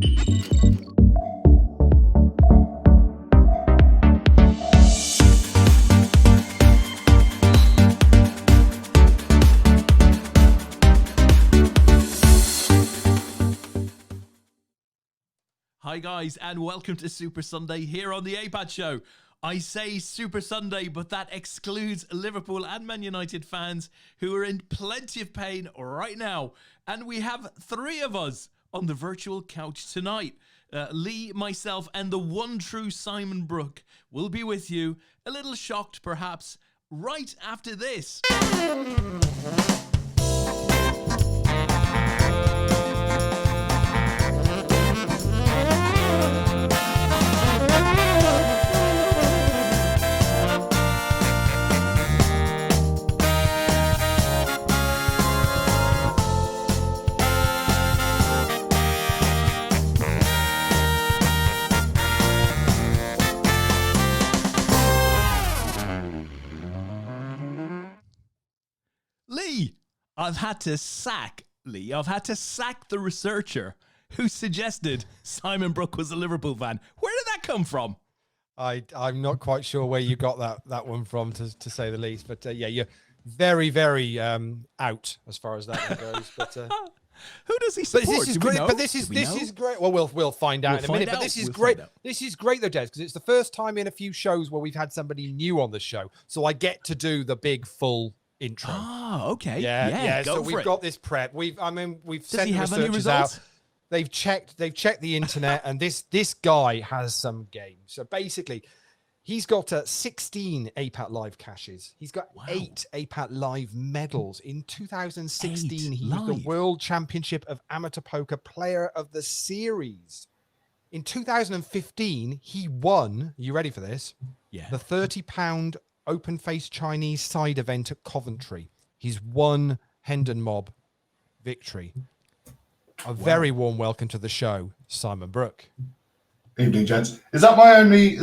Hi guys, and welcome to Super Sunday here on the APAT show. I say Super Sunday, but that excludes Liverpool and Man United fans who are in plenty of pain right now. And we have three of us on the virtual couch tonight. Lee, myself, and the one true Simon Brooke will be with you, a little shocked perhaps, right after this. I've had to sack the researcher who suggested Simon Brooke was a Liverpool fan. Where did that come from? I'm not quite sure where you got that one from, to say the least. But yeah, you're very, very out as far as that one goes. But who does he support? But this is great. But this is great. Well, we'll find out in a minute. But this is great. This is great though, Des, because it's the first time in a few shows where we've had somebody new on the show, so I get to do the big full intro. Oh, okay. Yeah. So we've got this prep. We've sent the researchers out. They've checked the internet, and this guy has some game. So basically, he's got 16 APAT Live caches. He's got 8 APAT Live medals. In 2016, he was the World Championship of Amateur Poker Player of the Series. In 2015, he won, are you ready for this? Yeah. The £30 open face Chinese side event at Coventry. He's won Hendon Mob victory. A very warm welcome to the show, Simon Brooke. Evening, gents. Is that my only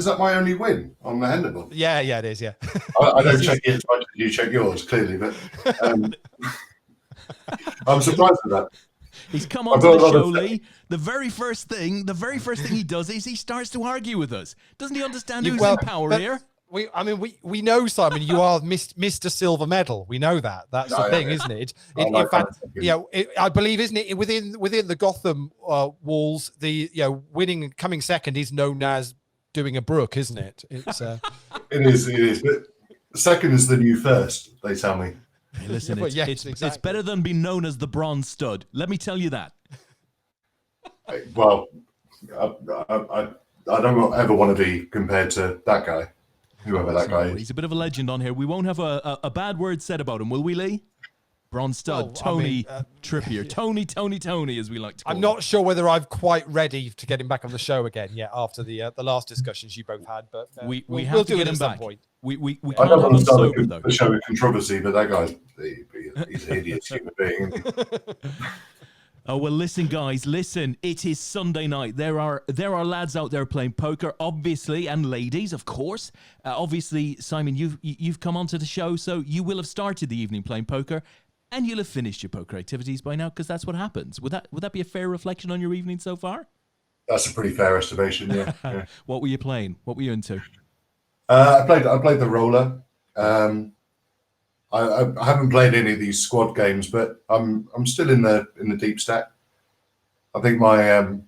win on the Hendon Mob? Yeah, it is. Yeah. I don't check it as much as you check yours, clearly, but I'm surprised at that. He's come on to the show, Lee. The very first thing he does is he starts to argue with us. Doesn't he understand who's in power here? We know, Simon, you are Mr. Silver Medal. We know that. That's the thing, isn't it? In fact, I believe, isn't it, within the Gotham walls, the winning and coming second is known as doing a Brooke, isn't it? It's it is. But second is the new first, they tell me. Hey, listen, it's better than being known as the Bronze Stud. Let me tell you that. Well, I don't ever want to be compared to that guy. Whoever that guy is. He's a bit of a legend on here. We won't have a bad word said about him, will we, Lee? Bronze Stud, Tony Trippier. Tony, as we like to call him. I'm not sure whether I'm quite ready to get him back on the show again yet after the last discussions you both had, but we'll do it at some point. We I can't don't have want him to start sober, though. a show of controversy, but that guy's he's an idiot human being. Oh, well, listen, guys, listen. It is Sunday night. There are lads out there playing poker, obviously, and ladies, of course. Obviously, Simon, you've come onto the show, so you will have started the evening playing poker, and you'll have finished your poker activities by now, because that's what happens. Would that be a fair reflection on your evening so far? That's a pretty fair estimation, yeah. What were you playing? What were you into? I played the roller. I haven't played any of these squad games, but I'm still in the deep stack. I think I've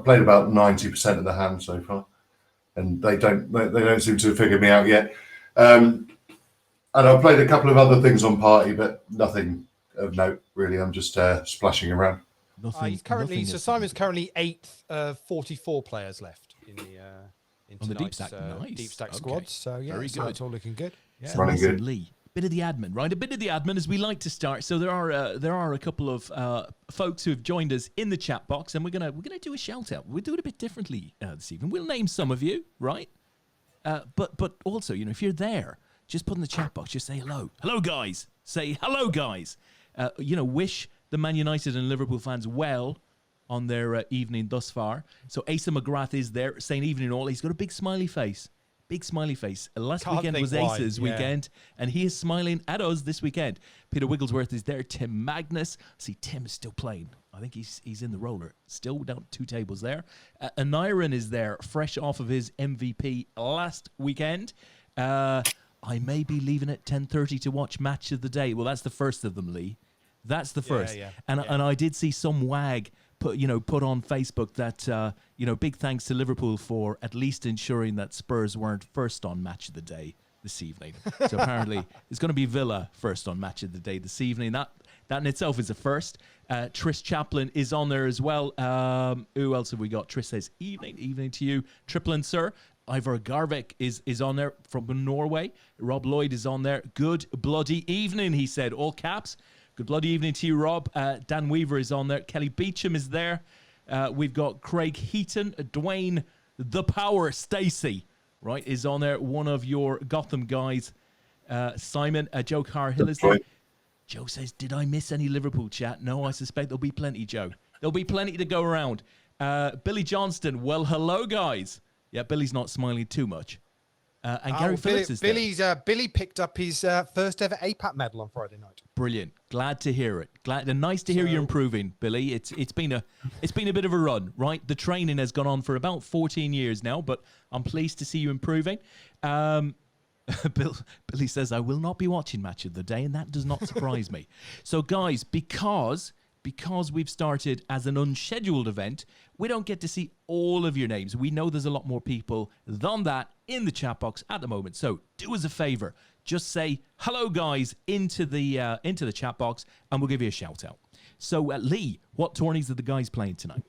played about 90% of the hand so far, and they don't seem to have figured me out yet. And I've played a couple of other things on party, but nothing of note really. I'm just splashing around. Simon's currently 8th, 44 players left in the deep stack. Nice. Deep stack squad. So yeah, very good. It's all looking good. Yeah. So running good. Lee, bit of the admin, right? A bit of the admin as we like to start. So there are a couple of folks who have joined us in the chat box, and we're gonna do a shout out. We'll do it a bit differently this evening. We'll name some of you, right? But also, if you're there, just put in the chat box. Just say hello guys. Say hello guys. Wish the Man United and Liverpool fans well on their evening thus far. So Asa McGrath is there saying evening all. He's got a big smiley face. Big smiley face. Last Can't weekend was think why, Aces weekend, and he is smiling at us this weekend. Peter Wigglesworth is there. Tim Magnus. See, Tim is still playing. I think he's in the roller. Still down 2 tables there. Aniran is there, fresh off of his MVP last weekend. I may be leaving at 10:30 to watch Match of the Day. Well, that's the first of them, Lee. That's the first. And I did see some wag put on Facebook that big thanks to Liverpool for at least ensuring that Spurs weren't first on Match of the Day this evening. So apparently it's going to be Villa first on Match of the Day this evening. That in itself is a first. Trish Chaplin is on there as well. Who else have we got? Trish says evening to you, Triplin sir. Ivor Garvik is on there from Norway. Rob Lloyd is on there. Good bloody evening, he said, all caps. Good bloody evening to you, Rob. Dan Weaver is on there. Kelly Beecham is there. We've got Craig Heaton, Dwayne the Power Stacey, right, is on there. One of your Gotham guys. Simon, Joe Carhill is there. Joe says, did I miss any Liverpool chat? No, I suspect there'll be plenty, Joe. There'll be plenty to go around. Billy Johnston, well, hello, guys. Yeah, Billy's not smiling too much. And Gary Phillips is there. Billy picked up his first ever APAT medal on Friday night. Brilliant. Glad to hear it. Glad and nice to hear you're improving, Billy. It's been a bit of a run, right? The training has gone on for about 14 years now, but I'm pleased to see you improving. Billy says, I will not be watching Match of the Day, and that does not surprise me. So, guys, because we've started as an unscheduled event, we don't get to see all of your names. We know there's a lot more people than that in the chat box at the moment. So do us a favor. Just say, hello, guys, into the chat box, and we'll give you a shout out. So, Lee, what tourneys are the guys playing tonight?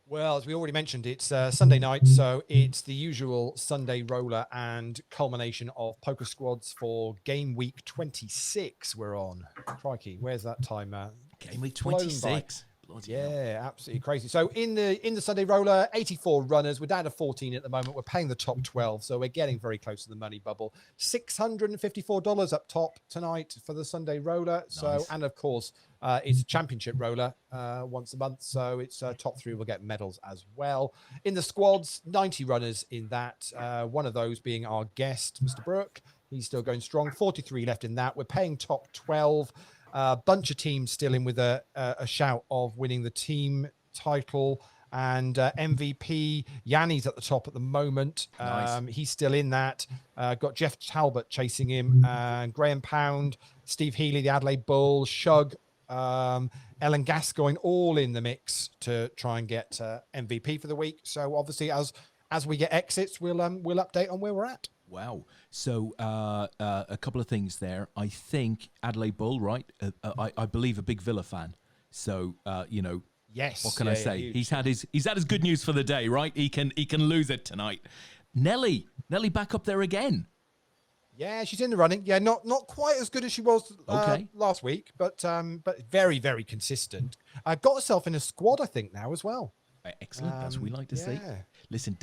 Well, as we already mentioned, it's Sunday night, so it's the usual Sunday roller and culmination of poker squads for game week 26 we're on. Crikey, where's that time? Game week 26. Yeah, absolutely crazy. So in the Sunday roller, 84 runners. We're down to 14 at the moment. We're paying the top 12, so we're getting very close to the money bubble. $654 up top tonight for the Sunday roller. Nice. So, and of course, it's a championship roller once a month, so it's top 3 will get medals as well. In the squads, 90 runners in that. One of those being our guest, Mr. Brooke. He's still going strong. 43 left in that. We're paying top 12. Bunch of teams still in with a shout of winning the team title, and MVP Yanni's at the top at the moment. Nice. He's still in that. Got Jeff Talbot chasing him, and Graham Pound, Steve Healy, the Adelaide Bull, Shug, Ellen Gascoigne, all in the mix to try and get MVP for the week. So obviously, as we get exits, we'll update on where we're at. Wow. So a couple of things there. I think Adelaide Bull, right? I believe a big Villa fan. So yes. What can I say? He's had his good news for the day, right? He can lose it tonight. Nelly back up there again. Yeah, she's in the running. Yeah, not quite as good as she was last week, but very, very consistent. Got herself in a squad, I think, now as well. Excellent. That's what we like to see. Listen,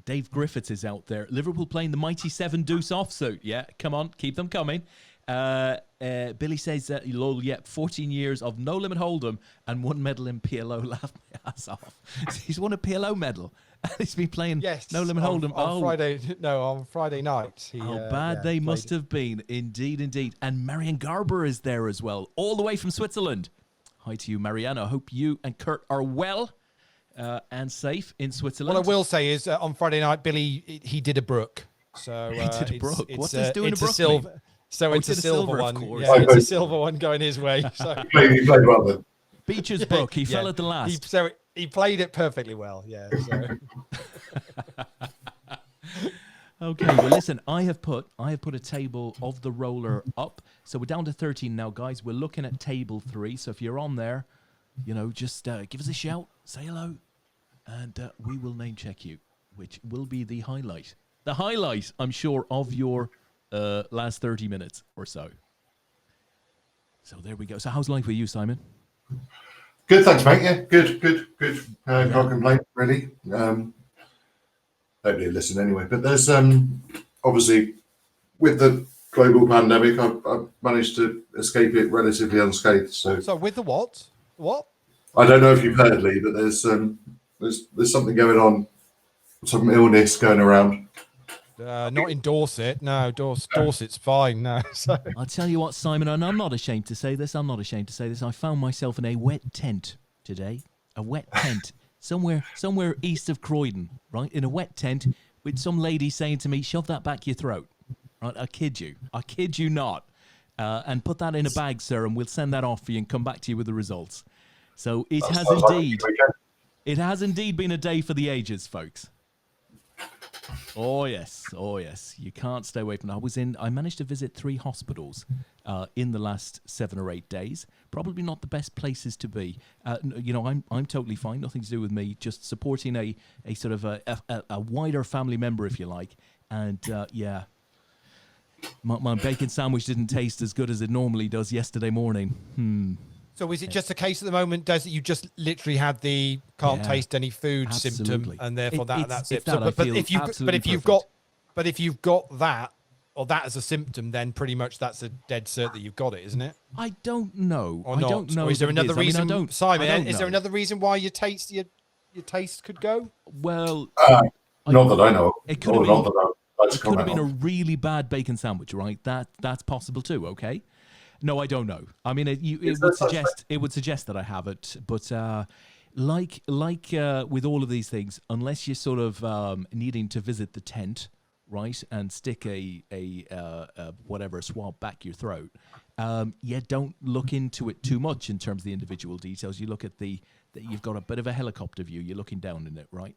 Dave Griffiths is out there. Liverpool playing the mighty 7 deuce offsuit. Yeah, come on, keep them coming. Billy says, lol, 14 years of no limit hold'em and 1 medal in PLO. Laugh my ass off. He's won a PLO medal. He's been playing no limit hold'em on Friday night. How bad they must have been. Indeed. And Marianne Garber is there as well, all the way from Switzerland. Hi to you, Marianne. I hope you and Kurt are well. And safe in Switzerland. What I will say is on Friday night, Billy, he did a Brooke. So he did a Brooke. What does doing a Brooke silver? So it's a silver one. Yeah, it's a silver one going his way. So. He played well then. Beecher's Brooke. He fell at the last. He played it perfectly well. Yeah. So. Okay. Well, listen. I have put a table of the roller up. So we're down to 13 now, guys. We're looking at table 3. So if you're on there, just give us a shout, say hello, and we will name check you, which will be the highlight. The highlight, I'm sure, of your last 30 minutes or so. So there we go. So how's life with you, Simon? Good, thanks, mate. Yeah, good. Can't complain, really. Nobody will listen anyway. But there's obviously, with the global pandemic, I've managed to escape it relatively unscathed. So with the what? What? I don't know if you've heard, Lee, but there's something going on, some illness going around. Not in Dorset. No, Dorset's fine. No. So. I'll tell you what, Simon, and I'm not ashamed to say this. I found myself in a wet tent today. A wet tent somewhere east of Croydon, right? In a wet tent with some lady saying to me, "Shove that back your throat." Right? I kid you not. And put that in a bag, sir, and we'll send that off for you and come back to you with the results. So it has indeed been a day for the ages, folks. Oh yes. You can't stay away from that. I managed to visit 3 hospitals in the last 7 or 8 days. Probably not the best places to be. I'm totally fine. Nothing to do with me. Just supporting a sort of a wider family member, if you like. And yeah, my bacon sandwich didn't taste as good as it normally does yesterday morning. So is it just a case at the moment, Des, that you just literally had the can't taste any food symptom, and therefore that's it? But if you've got that, or that as a symptom, then pretty much that's a dead cert that you've got it, isn't it? I don't know. Or not? I don't know. Or is there another reason, Simon? Is there know. another reason why your taste could go? Well, not that I know. It could have been a really bad bacon sandwich, right? That's possible too. Okay. No, I don't know. I mean, it would suggest that I have it, but like with all of these things, unless you're sort of needing to visit the tent, right, and stick a swab back your throat, don't look into it too much in terms of the individual details. You look at that you've got a bit of a helicopter view. You're looking down in it, right?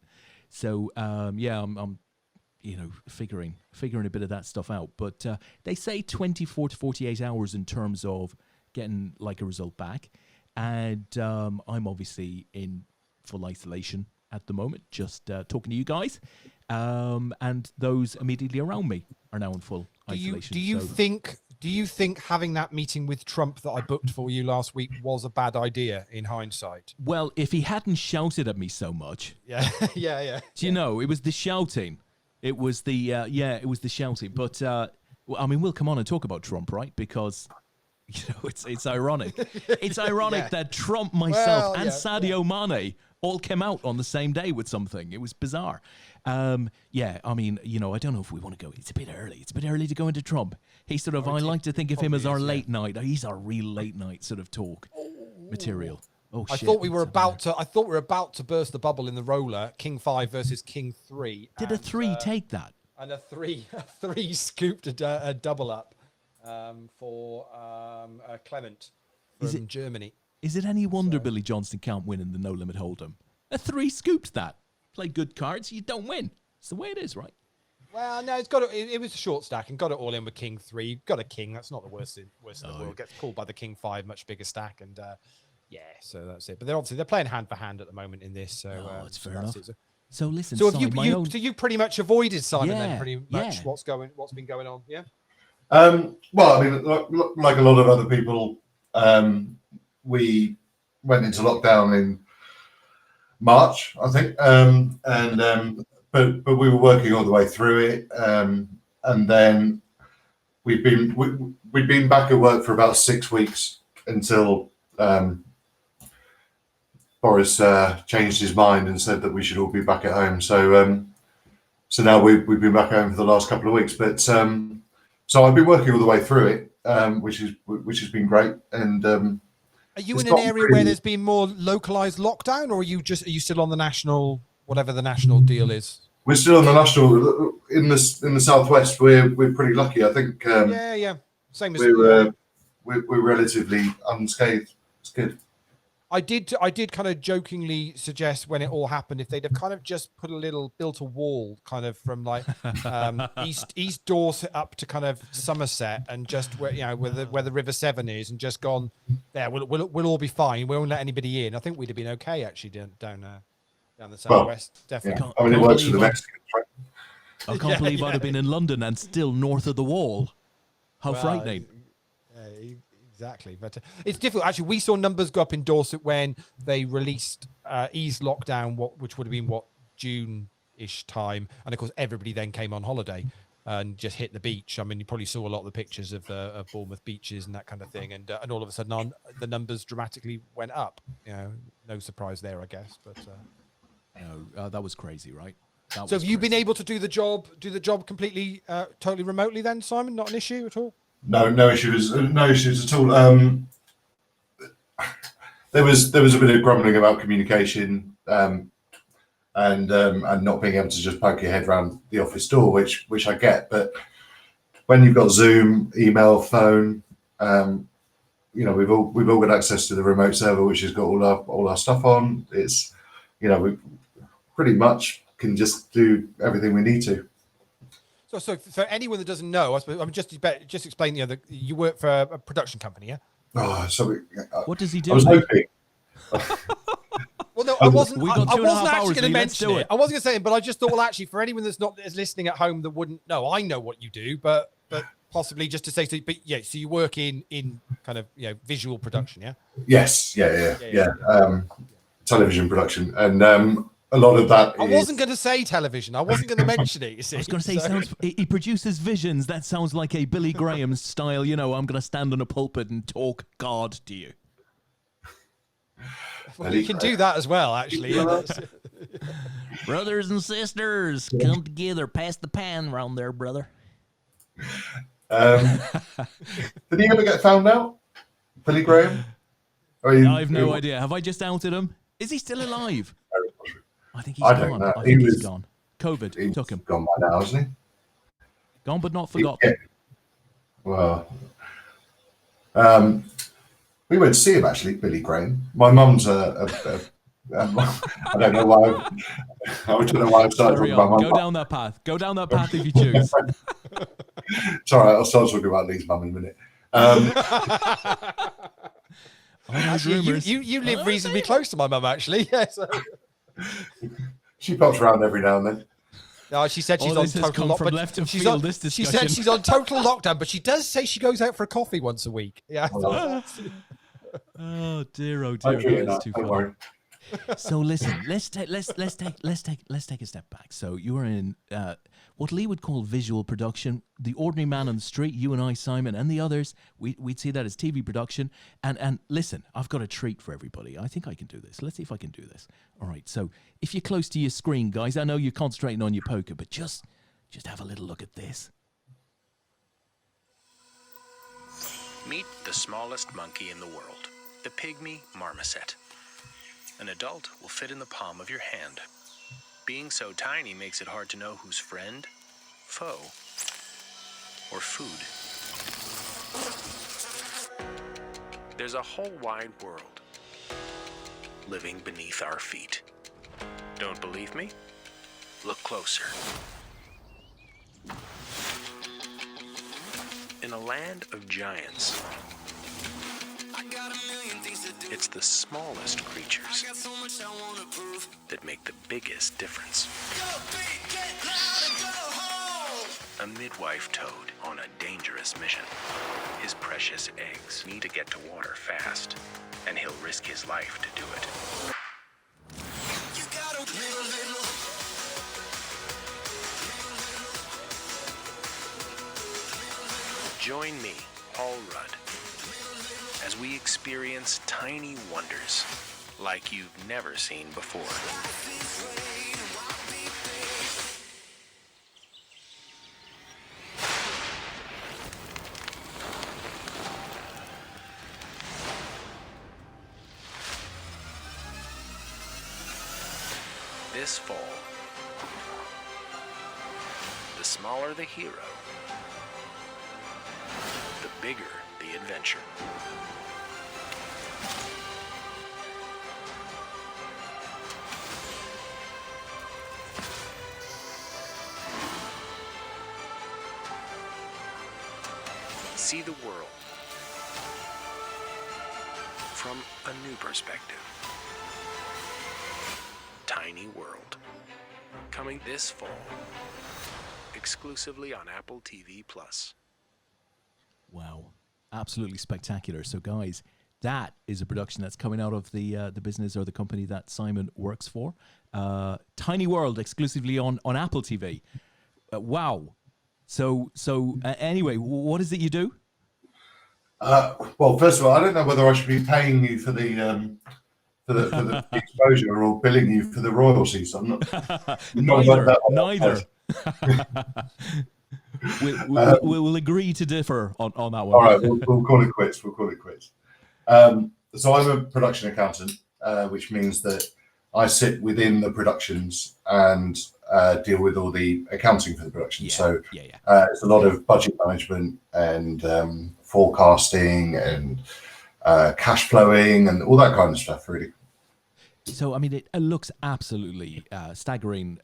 So I'm figuring a bit of that stuff out. But they say 24 to 48 hours in terms of getting like a result back. And I'm obviously in full isolation at the moment, just talking to you guys. And those immediately around me are now in full isolation. Do you think having that meeting with Trump that I booked for you last week was a bad idea in hindsight? Well, if he hadn't shouted at me so much. Yeah. Do you know, it was the shouting. It was the shouting. But I mean, we'll come on and talk about Trump, right? Because it's ironic. It's ironic that Trump, myself, and Sadio Mane all came out on the same day with something. It was bizarre. I mean, I don't know if we want to go. It's a bit early. It's a bit early to go into Trump. He's sort of. I like to think of him as our late night. He's our real late night sort of talk material. Oh, I thought we were about to burst the bubble in the roller. King 5 versus King 3. Did a 3 take that? And a three scooped a double up for Clement from Germany. Is it any wonder Billy Johnson can't win in the No Limit Hold'em? A 3 scooped that. Play good cards, you don't win. It's the way it is, right? Well, no, it was a short stack and got it all in with King 3. Got a king. That's not the worst in the world. Gets pulled by the King 5, much bigger stack, and so that's it. But they're playing hand for hand at the moment in this. So it's fair enough. So listen, so you pretty much avoided Simon then, pretty much what's been going on, yeah. Well, I mean, like a lot of other people, we went into lockdown in March, I think, but we were working all the way through it, and then we'd been back at work for about 6 weeks until Boris changed his mind and said that we should all be back at home. So now we've been back home for the last couple of weeks, but so I've been working all the way through it, which has been great. And are you in an area where there's been more localized lockdown, or are you still on the national, whatever the national deal is? We're still on the national in the southwest. We're pretty lucky, I think. Same as we're relatively unscathed. It's good. I did kind of jokingly suggest when it all happened, if they'd have kind of just built a wall kind of from like East Dorset up to kind of Somerset, and just where the River Severn is, and just gone there, we'll all be fine. We won't let anybody in. I think we'd have been okay actually down the southwest. Definitely. I mean, it works for the Mexicans, right? I can't believe I'd have been in London and still north of the wall. How frightening. Exactly, but it's difficult. Actually, we saw numbers go up in Dorset when they released eased lockdown, which would have been June-ish time, and of course everybody then came on holiday and just hit the beach. I mean, you probably saw a lot of the pictures of Bournemouth beaches and that kind of thing, and all of a sudden the numbers dramatically went up. No surprise there, I guess. But that was crazy, right? So have you been able to do the job completely, totally remotely then, Simon? Not an issue at all? No issues at all. There was a bit of grumbling about communication, and not being able to just poke your head around the office door, which I get. But when you've got Zoom, email, phone, we've all got access to the remote server, which has got all our stuff on. It's, we pretty much can just do everything we need to. So for anyone that doesn't know, I suppose, just explain. You work for a production company, yeah? Oh, so what does he do? I was hoping. Well, no, I wasn't. We got I 2.5 wasn't actually hours, going to Lee, mention let's do it. I wasn't going to say it, but I just thought, well, actually, for anyone that's listening at home that wouldn't know, I know what you do, but possibly just to say, so you work in kind of visual production, yeah? Yes, yeah. Television production, and a lot of that. I wasn't going to say television. I wasn't going to mention it. You see, I was going to say he produces visions. That sounds like a Billy Graham style. I'm going to stand on a pulpit and talk God to you. Well, you can do that as well, actually. Brothers and sisters, come together. Pass the pan round there, brother. Did he ever get found out, Billy Graham? I have no idea. Have I just outed him? Is he still alive? I think he's gone. I think he's gone. COVID took him. Gone by now, isn't he? Gone but not forgotten. Yeah. Well, we went to see him actually, Billy Graham. My mum's I don't know why. I don't know why I started talking about my mum. Go down that path. Go down that path if you choose. It's all right. I'll start talking about Lee's mum in a minute. Actually, you live reasonably close to my mum, actually. Yeah, so. She pops around every now and then. No, she said she's on total lockdown. She said she's on total lockdown, but she does say she goes out for a coffee once a week. Yeah. Oh dear, that's too funny. So listen, let's take a step back. So you were in what Lee would call visual production. The ordinary man on the street, you and I, Simon, and the others, we'd see that as TV production. And listen, I've got a treat for everybody. I think I can do this. Let's see if I can do this. All right. So if you're close to your screen, guys, I know you're concentrating on your poker, but just have a little look at this. Meet the smallest monkey in the world, the pygmy marmoset. An adult will fit in the palm of your hand. Being so tiny makes it hard to know who's friend, foe, or food. There's a whole wide world living beneath our feet. Don't believe me? Look closer. In a land of giants, it's the smallest creatures that make the biggest difference. A midwife toad on a dangerous mission. His precious eggs need to get to water fast, and he'll risk his life to do it. Join me, Paul Rudd, as we experience tiny wonders like you've never seen before. This fall, the smaller the hero, the bigger the adventure. See the world from a new perspective. Tiny World. Coming this fall, exclusively on Apple TV+. Wow, absolutely spectacular. So guys, that is a production that's coming out of the business or the company that Simon works for. Tiny World, exclusively on Apple TV. Wow. So anyway, what is it you do? Well, first of all, I don't know whether I should be paying you for the for the exposure or billing you for the royalties. I'm not. Neither. We'll agree to differ on that one. All right, we'll call it quits. So I'm a production accountant, which means that I sit within the productions and deal with all the accounting for the production. It's a lot of budget management and forecasting and cash flowing and all that kind of stuff, really. So, I mean, it looks absolutely staggering,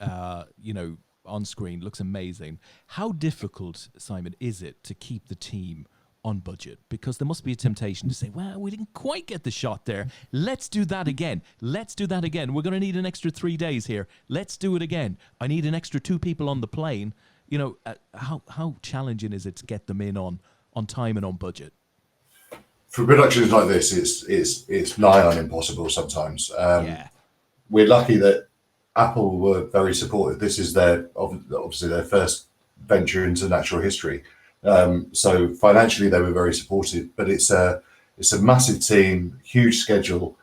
on screen. Looks amazing. How difficult, Simon, is it to keep the team on budget? Because there must be a temptation to say, well, we didn't quite get the shot there. Let's do that again. We're going to need an extra 3 days here. Let's do it again. I need an extra 2 people on the plane. How challenging is it to get them in on time and on budget? For productions like this, it's nigh on impossible sometimes. We're lucky that Apple were very supportive. This is obviously their first venture into natural history. So financially they were very supportive, but it's a massive team, huge schedule.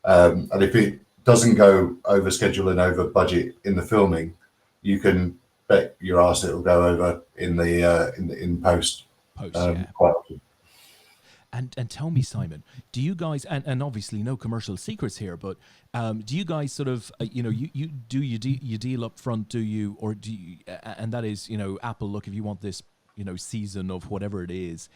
And if it doesn't go over schedule and over budget in the filming, you can bet your ass it'll go over in post. Quite often. And tell me, Simon, do you guys, and obviously no commercial secrets here, but do you guys sort of, you deal up front, do you, or do you, and that is, Apple, look, if you want this, season of whatever it is,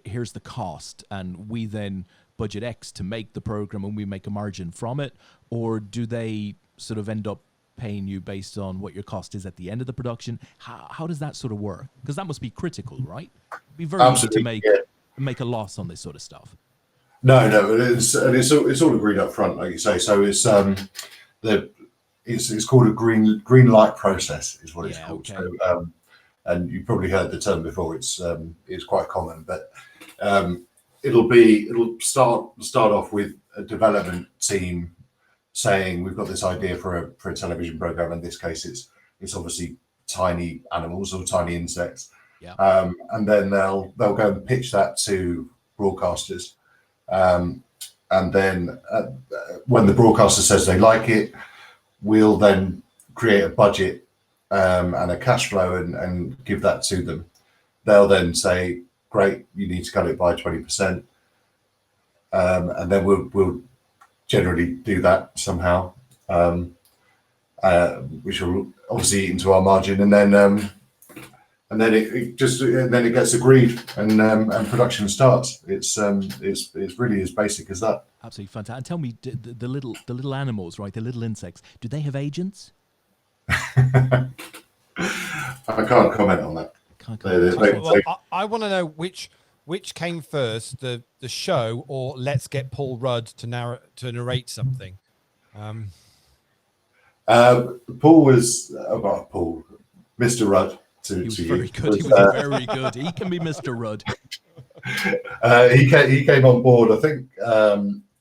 here's the cost, and we then budget X to make the program and we make a margin from it? Or do they sort of end up paying you based on what your cost is at the end of the production? How does that sort of work? Because that must be critical, right? It'd be very easy to make a loss on this sort of stuff. No, it's all agreed up front, like you say. So it's it's called a green light process, is what it's called. Okay. So, and you probably heard the term before. It's quite common, but it'll start off with a development team saying we've got this idea for a television program. In this case, it's obviously tiny animals or tiny insects. Yeah. And then they'll go and pitch that to broadcasters, and then when the broadcaster says they like it, we'll then create a budget and a cash flow and give that to them. They'll then say, "Great, you need to cut it by 20%," and then we'll generally do that somehow, which will obviously eat into our margin, and then it gets agreed and production starts. It's really as basic as that. Absolutely fantastic. And tell me, the little animals, right? The little insects, do they have agents? I can't comment on that. I want to know which came first, the show or Let's Get Paul Rudd to narrate something. Paul was Mr. Rudd. He was very good. He was very good. He can be Mr. Rudd. He came on board, I think,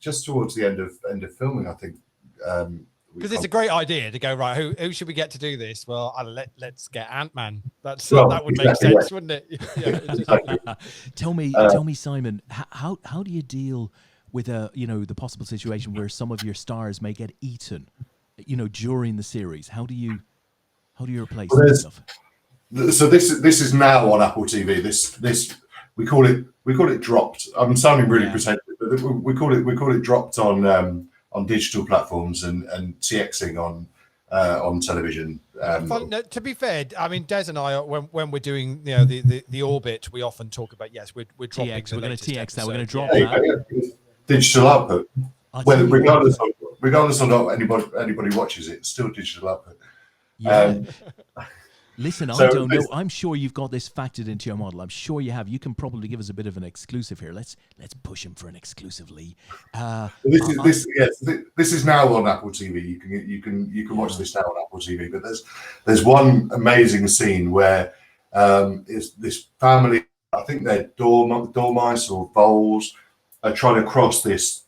just towards the end of filming. I think because it's a great idea to go, right. Who should we get to do this? Well, let's get Ant-Man. That would make sense, wouldn't it? Exactly. Tell me, Simon, how do you deal with the possible situation where some of your stars may get eaten, during the series? How do you replace this stuff? So this is now on Apple TV. This we call it dropped. I'm sounding really pretentious, but we call it dropped on digital platforms and TXing on television. No, to be fair, I mean, Des and I, when we're doing the orbit, we often talk about we're dropping. TX, we're going to TX that. We're going to drop that. Digital output, regardless of not anybody watches it, it's still digital output. Yeah. Listen, I don't know. I'm sure you've got this factored into your model. I'm sure you have. You can probably give us a bit of an exclusive here. Let's push him for an exclusive, Lee. This is now on Apple TV. You can watch this now on Apple TV. But there's one amazing scene where is this family. I think they're dormice or voles are trying to cross this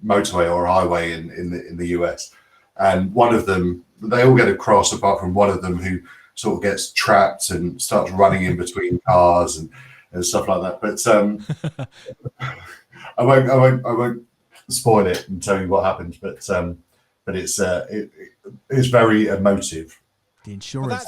motorway or highway in the US, and one of them, they all get across apart from one of them who sort of gets trapped and starts running in between cars and stuff like that. But I won't spoil it and tell you what happens, but it's very emotive. The insurance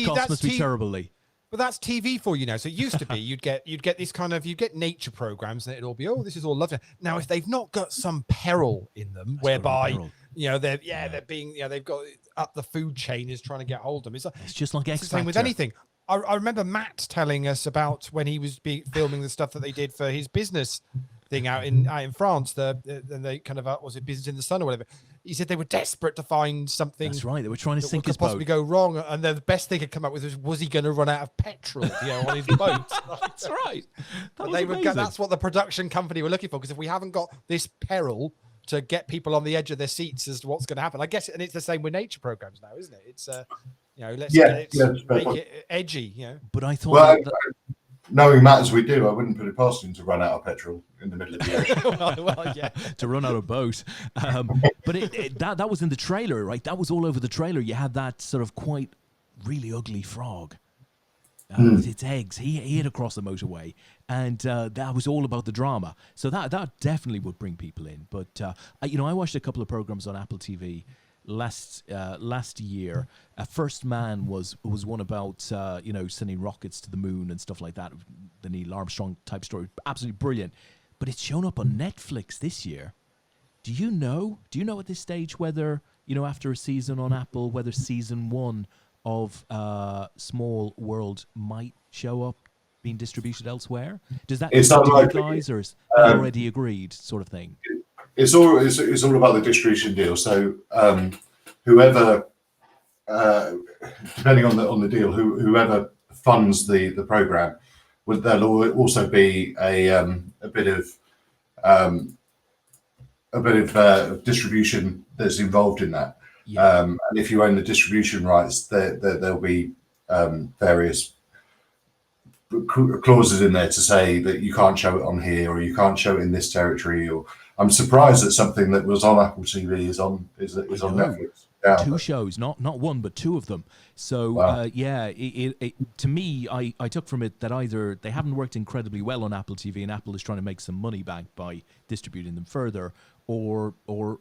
cost must be terrible, Lee. But that's TV for you now. So it used to be you'd get this kind of nature programs and it'd all be, oh, this is all lovely. Now if they've not got some peril in them, whereby they're being they've got up the food chain is trying to get hold of them. It's just like X Factor. Same with anything. I remember Matt telling us about when he was filming the stuff that they did for his business thing out in France. They kind of was it Business in the Sun or whatever. He said they were desperate to find something. That's right. They were trying to sink his boat. Possibly go wrong, and the best they could come up with was he going to run out of petrol, on his boat? That's right. That's what the production company were looking for. Because if we haven't got this peril to get people on the edge of their seats as to what's going to happen, I guess, and it's the same with nature programs now, isn't it? It's let's make it edgy, But I thought knowing Matt as we do, I wouldn't put it past him to run out of petrol in the middle of the ocean. To run out of boat. But that was in the trailer, right? That was all over the trailer. You had that sort of quite really ugly frog with its eggs. He hid across the motorway, and that was all about the drama. So that definitely would bring people in. But I watched a couple of programs on Apple TV last year. First Man was one about sending rockets to the moon and stuff like that, the Neil Armstrong type story. Absolutely brilliant. But it's shown up on Netflix this year. Do you know at this stage whether after a season on Apple, whether season 1 of Small World might show up being distributed elsewhere? Does that it's not like guys, or is that already agreed sort of thing? It's all about the distribution deal. So whoever, depending on the deal, whoever funds the program, there'll also be a bit of distribution that's involved in that. Yeah. And if you own the distribution rights, there'll be various clauses in there to say that you can't show it on here, or you can't show it in this territory. Or I'm surprised that something that was on Apple TV is on Netflix. Yeah, 2 shows, not 1 but 2 of them. So wow. To me, I took from it that either they haven't worked incredibly well on Apple TV and Apple is trying to make some money back by distributing them further, or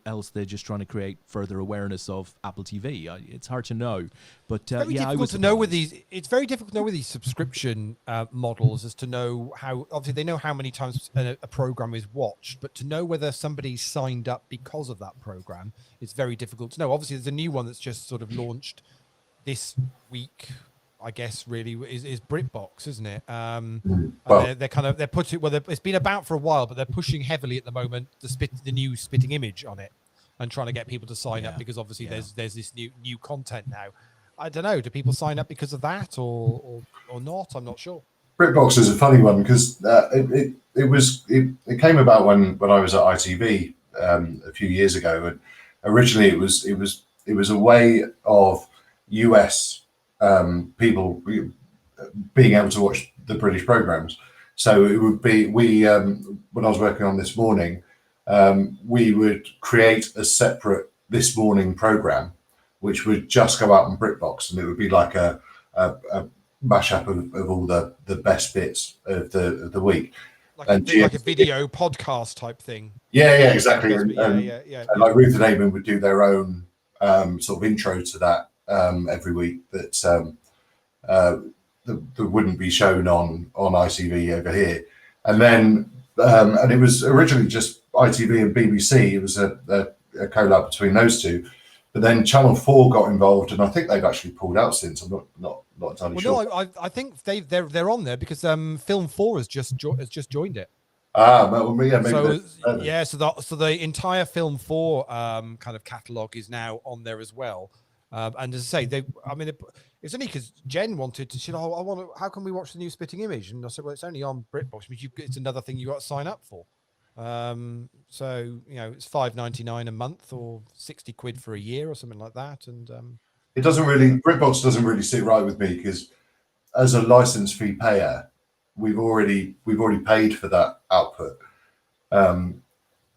else they're just trying to create further awareness of Apple TV. It's hard to know, but it's very difficult to know with these subscription models, as to know how, obviously they know how many times a program is watched, but to know whether somebody's signed up because of that program, it's very difficult to know. Obviously, there's a new one that's just sort of launched this week, I guess, really is BritBox, isn't it? They're putting, it's been about for a while, but they're pushing heavily at the moment the new spitting image on it, and trying to get people to sign up, because obviously there's this new content now. I don't know, do people sign up because of that or not? I'm not sure. BritBox is a funny one because it came about when I was at ITV a few years ago, and originally it was a way of US people being able to watch the British programs. So it would be when I was working on This Morning, we would create a separate This Morning program, which would just go out on BritBox, and it would be like a mashup of all the best bits of the week. Like a video podcast type thing. Yeah, exactly. And like Ruth and Eamon would do their own sort of intro to that every week that wouldn't be shown on ITV over here. And then and it was originally just ITV and BBC. It was a collab between those two. But then Channel 4 got involved, and I think they've actually pulled out since. I'm not entirely sure. No, I think they're on there because Film 4 has just joined it. Well, yeah, maybe. So the entire Film 4 kind of catalogue is now on there as well. And as I say, it's only because Jen wanted to. She said, how can we watch the new Spitting Image? And I said, well, it's only on BritBox, which it's another thing you got to sign up for. So it's $5.99 a month or 60 quid for a year or something like that. And it doesn't really, BritBox doesn't really sit right with me, because as a license fee payer, we've already paid for that output, and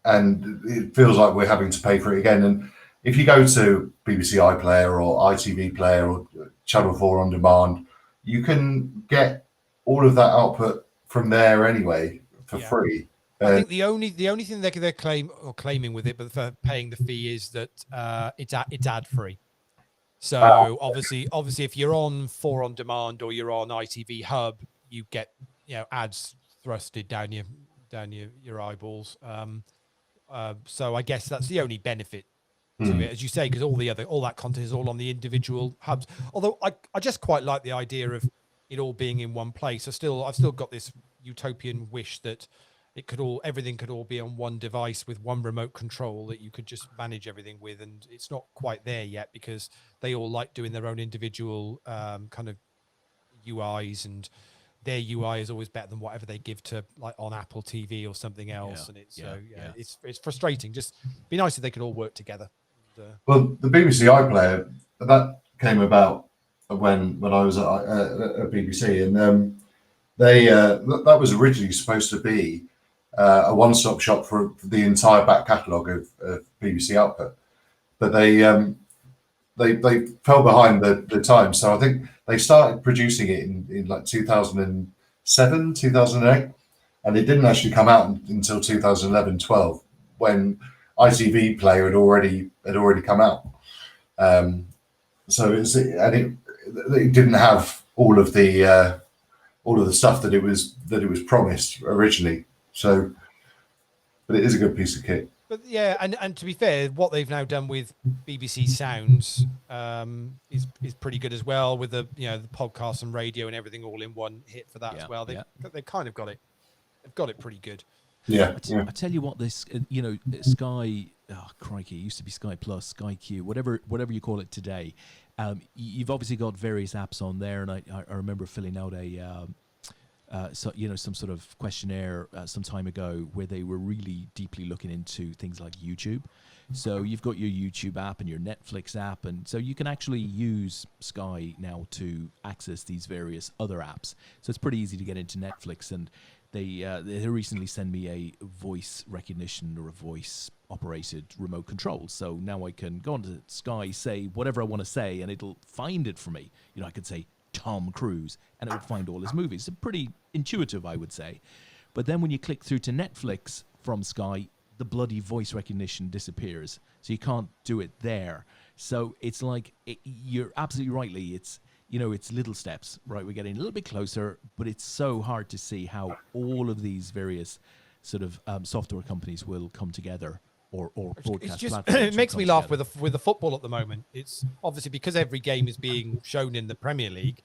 it feels like we're having to pay for it again. And if you go to BBC iPlayer or ITV Player or Channel 4 On Demand, you can get all of that output from there anyway for free. I think the only thing they're claiming with it, but for paying the fee, is that it's ad free. So obviously, if you're on 4 on demand or you're on ITV Hub, you get ads thrusted down your eyeballs. So I guess that's the only benefit to it, as you say, because all that content is all on the individual hubs. Although I just quite like the idea of it all being in one place. I've still got this utopian wish that everything could all be on one device with one remote control that you could just manage everything with, and it's not quite there yet because they all like doing their own individual kind of UIs, and their UI is always better than whatever they give to like on Apple TV or something else. And it's frustrating. Just be nice if they could all work together. Well, the BBC iPlayer, that came about when I was at BBC, and that was originally supposed to be a one-stop shop for the entire back catalogue of BBC output, but they fell behind the times. So I think they started producing it in like 2007, 2008, and it didn't actually come out until 2011-12 when ITV Player had already come out. So it didn't have all of the stuff that it was promised originally. So, but it is a good piece of kit. But yeah, and to be fair, what they've now done with BBC Sounds is pretty good as well, with the the podcast and radio and everything all in one hit for that as well. They've kind of got it. They've got it pretty good. Yeah. I tell you what, this Sky, crikey, it used to be Sky Plus, Sky Q, whatever you call it today. You've obviously got various apps on there, and I remember filling out some sort of questionnaire some time ago where they were really deeply looking into things like YouTube. So you've got your YouTube app and your Netflix app, and so you can actually use Sky now to access these various other apps. So it's pretty easy to get into Netflix, and they recently sent me a voice recognition or a voice operated remote control. So now I can go onto Sky, say whatever I want to say, and it'll find it for me. I could say Tom Cruise, and it would find all his movies. It's pretty intuitive, I would say. But then when you click through to Netflix from Sky, the bloody voice recognition disappears. So you can't do it there. So it's like, you're absolutely rightly, it's little steps, right? We're getting a little bit closer, but it's so hard to see how all of these various sort of software companies will come together, or broadcast platforms. It makes me laugh with the football at the moment. It's obviously because every game is being shown in the Premier League.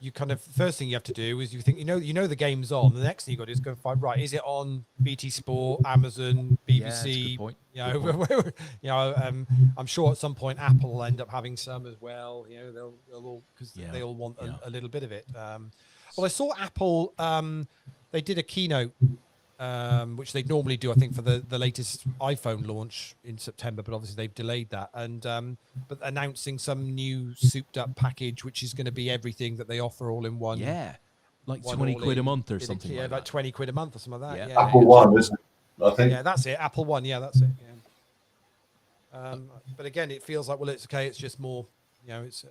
You kind of, first thing you have to do is you think the game's on. The next thing you got to do is go find, right, is it on BT Sport, Amazon, BBC? Yeah, that's a good point. I'm sure at some point Apple will end up having some as well. They'll all, because they all want a little bit of it. Well, I saw Apple. They did a keynote, which they normally do, I think, for the latest iPhone launch in September, but obviously they've delayed that. And but announcing some new souped-up package, which is going to be everything that they offer all in one. Yeah, like 20 quid a month or something. Yeah, like 20 quid a month or something like that. Yeah. Apple One, isn't it? I think. Yeah, that's it. Apple One. Yeah, that's it. Yeah. But again, it feels like, well, it's okay. It's just more. It's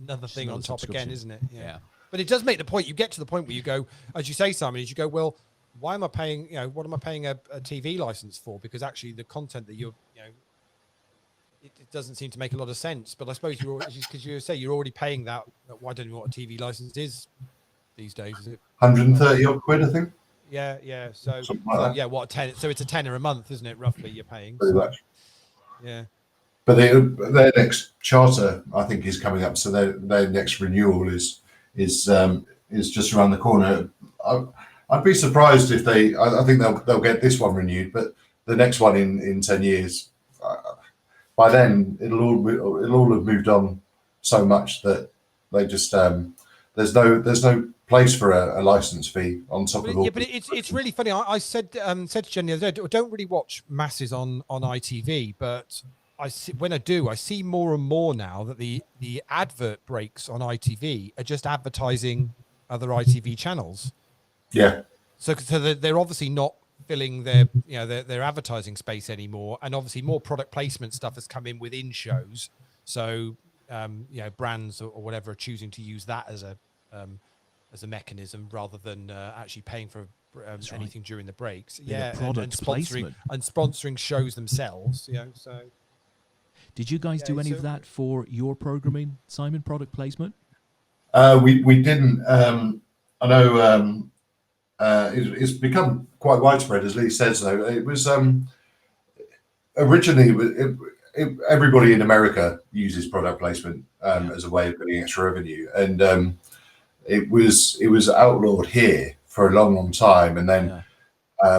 another thing on top again, isn't it? Yeah. But it does make the point. You get to the point where you go, as you say, Simon, is you go, well, why am I paying, what am I paying a TV license for? Because actually the content that it doesn't seem to make a lot of sense. But I suppose because you say you're already paying that. Why don't you know what a TV license is these days? Is it 130 odd quid, I think? Yeah. So, like yeah, what, so it's a tenner a month, isn't it? Roughly you're paying. Pretty much. Yeah. But their next charter, I think, is coming up. So their next renewal is just around the corner. I'd be surprised if I think they'll get this one renewed, but the next one in 10 years, by then it'll all have moved on so much that they just there's no place for a license fee on top of all. Yeah, but it's really funny. I said to Jen the other day, I don't really watch masses on ITV, but when I do, I see more and more now that the advert breaks on ITV are just advertising other ITV channels. Yeah. So they're obviously not filling their advertising space anymore, and obviously more product placement stuff has come in within shows. So brands or whatever are choosing to use that as as a mechanism rather than actually paying for anything during the breaks. Product placement and sponsoring shows themselves. So. Did you guys do any of that for your programming, Simon? Product placement? We didn't. I know it's become quite widespread, as Lee says. Though it was originally everybody in America uses product placement as a way of getting extra revenue, and it was outlawed here for a long time, and then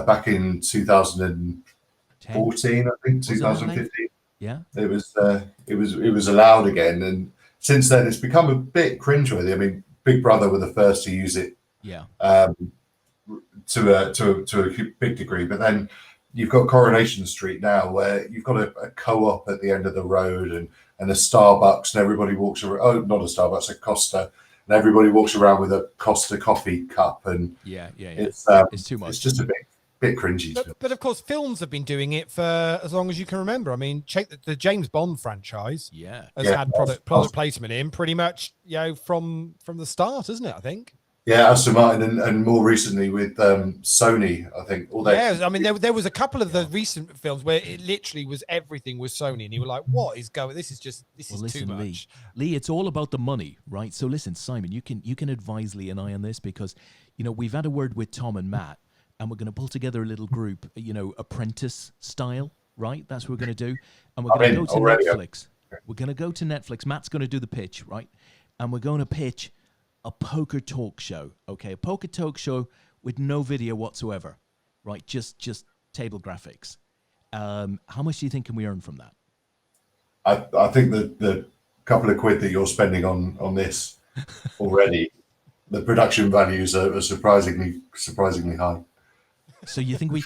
back in 2014, I think 2015, it was allowed again, and since then it's become a bit cringeworthy. I mean, Big Brother were the first to use it, to a big degree, but then you've got Coronation Street now, where you've got a co-op at the end of the road and a Starbucks, and everybody walks around. Oh, not a Starbucks, a Costa. And everybody walks around with a Costa coffee cup, and it's too much. It's just a bit cringy. But of course, films have been doing it for as long as you can remember. I mean, check the James Bond franchise. Has had product placement in pretty much, from the start, isn't it? I think. Yeah, Aston Martin, and more recently with Sony, I think. I mean, there was a couple of the recent films where it literally was everything was Sony, and you were like, "What is going? This is too much." Lee, it's all about the money, right? So listen, Simon, you can advise Lee and I on this, because we've had a word with Tom and Matt, and we're going to pull together a little group, apprentice style, right? That's what we're going to do, and we're going to go to Netflix. We're going to go to Netflix. Matt's going to do the pitch, right? And we're going to pitch a poker talk show, okay? A poker talk show with no video whatsoever, right? Just table graphics. How much do you think can we earn from that? I think the couple of quid that you're spending on this already, the production values are surprisingly high. So you think we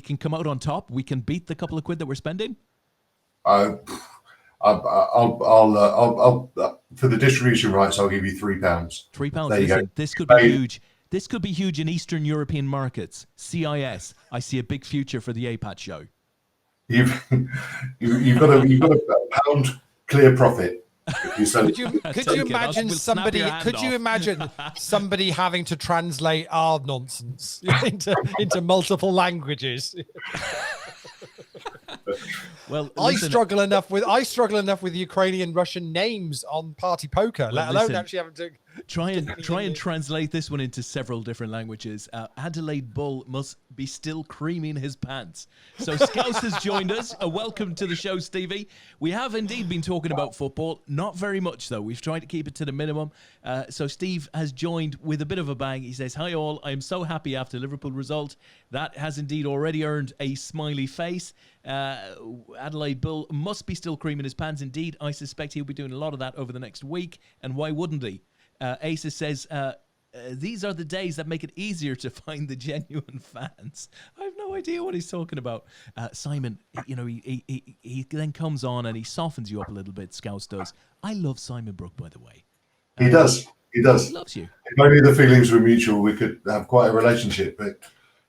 can come out on top? We can beat the couple of quid that we're spending? I'll for the distribution rights, I'll give you £3. £3. Listen, this could be huge. This could be huge in Eastern European markets. CIS. I see a big future for the APAT show. You've got a pound clear profit. Could you imagine somebody? Could you imagine somebody having to translate our nonsense into multiple languages? Well, I struggle enough with Ukrainian Russian names on Party Poker, let alone actually having to try and translate this one into several different languages. Adelaide Bull must be still creaming his pants. So Scouse has joined us. Welcome to the show, Stevie. We have indeed been talking about football, not very much though. We've tried to keep it to the minimum. So Steve has joined with a bit of a bang. He says, "Hi all, I am so happy after Liverpool result. That has indeed already earned a smiley face. Adelaide Bull must be still creaming his pants. Indeed, I suspect he'll be doing a lot of that over the next week. And why wouldn't he?" Asa says, "These are the days that make it easier to find the genuine fans." I have no idea what he's talking about. Simon, he then comes on and he softens you up a little bit. Scouse does. I love Simon Brooke, by the way. He does. He loves you. If only the feelings were mutual, we could have quite a relationship. But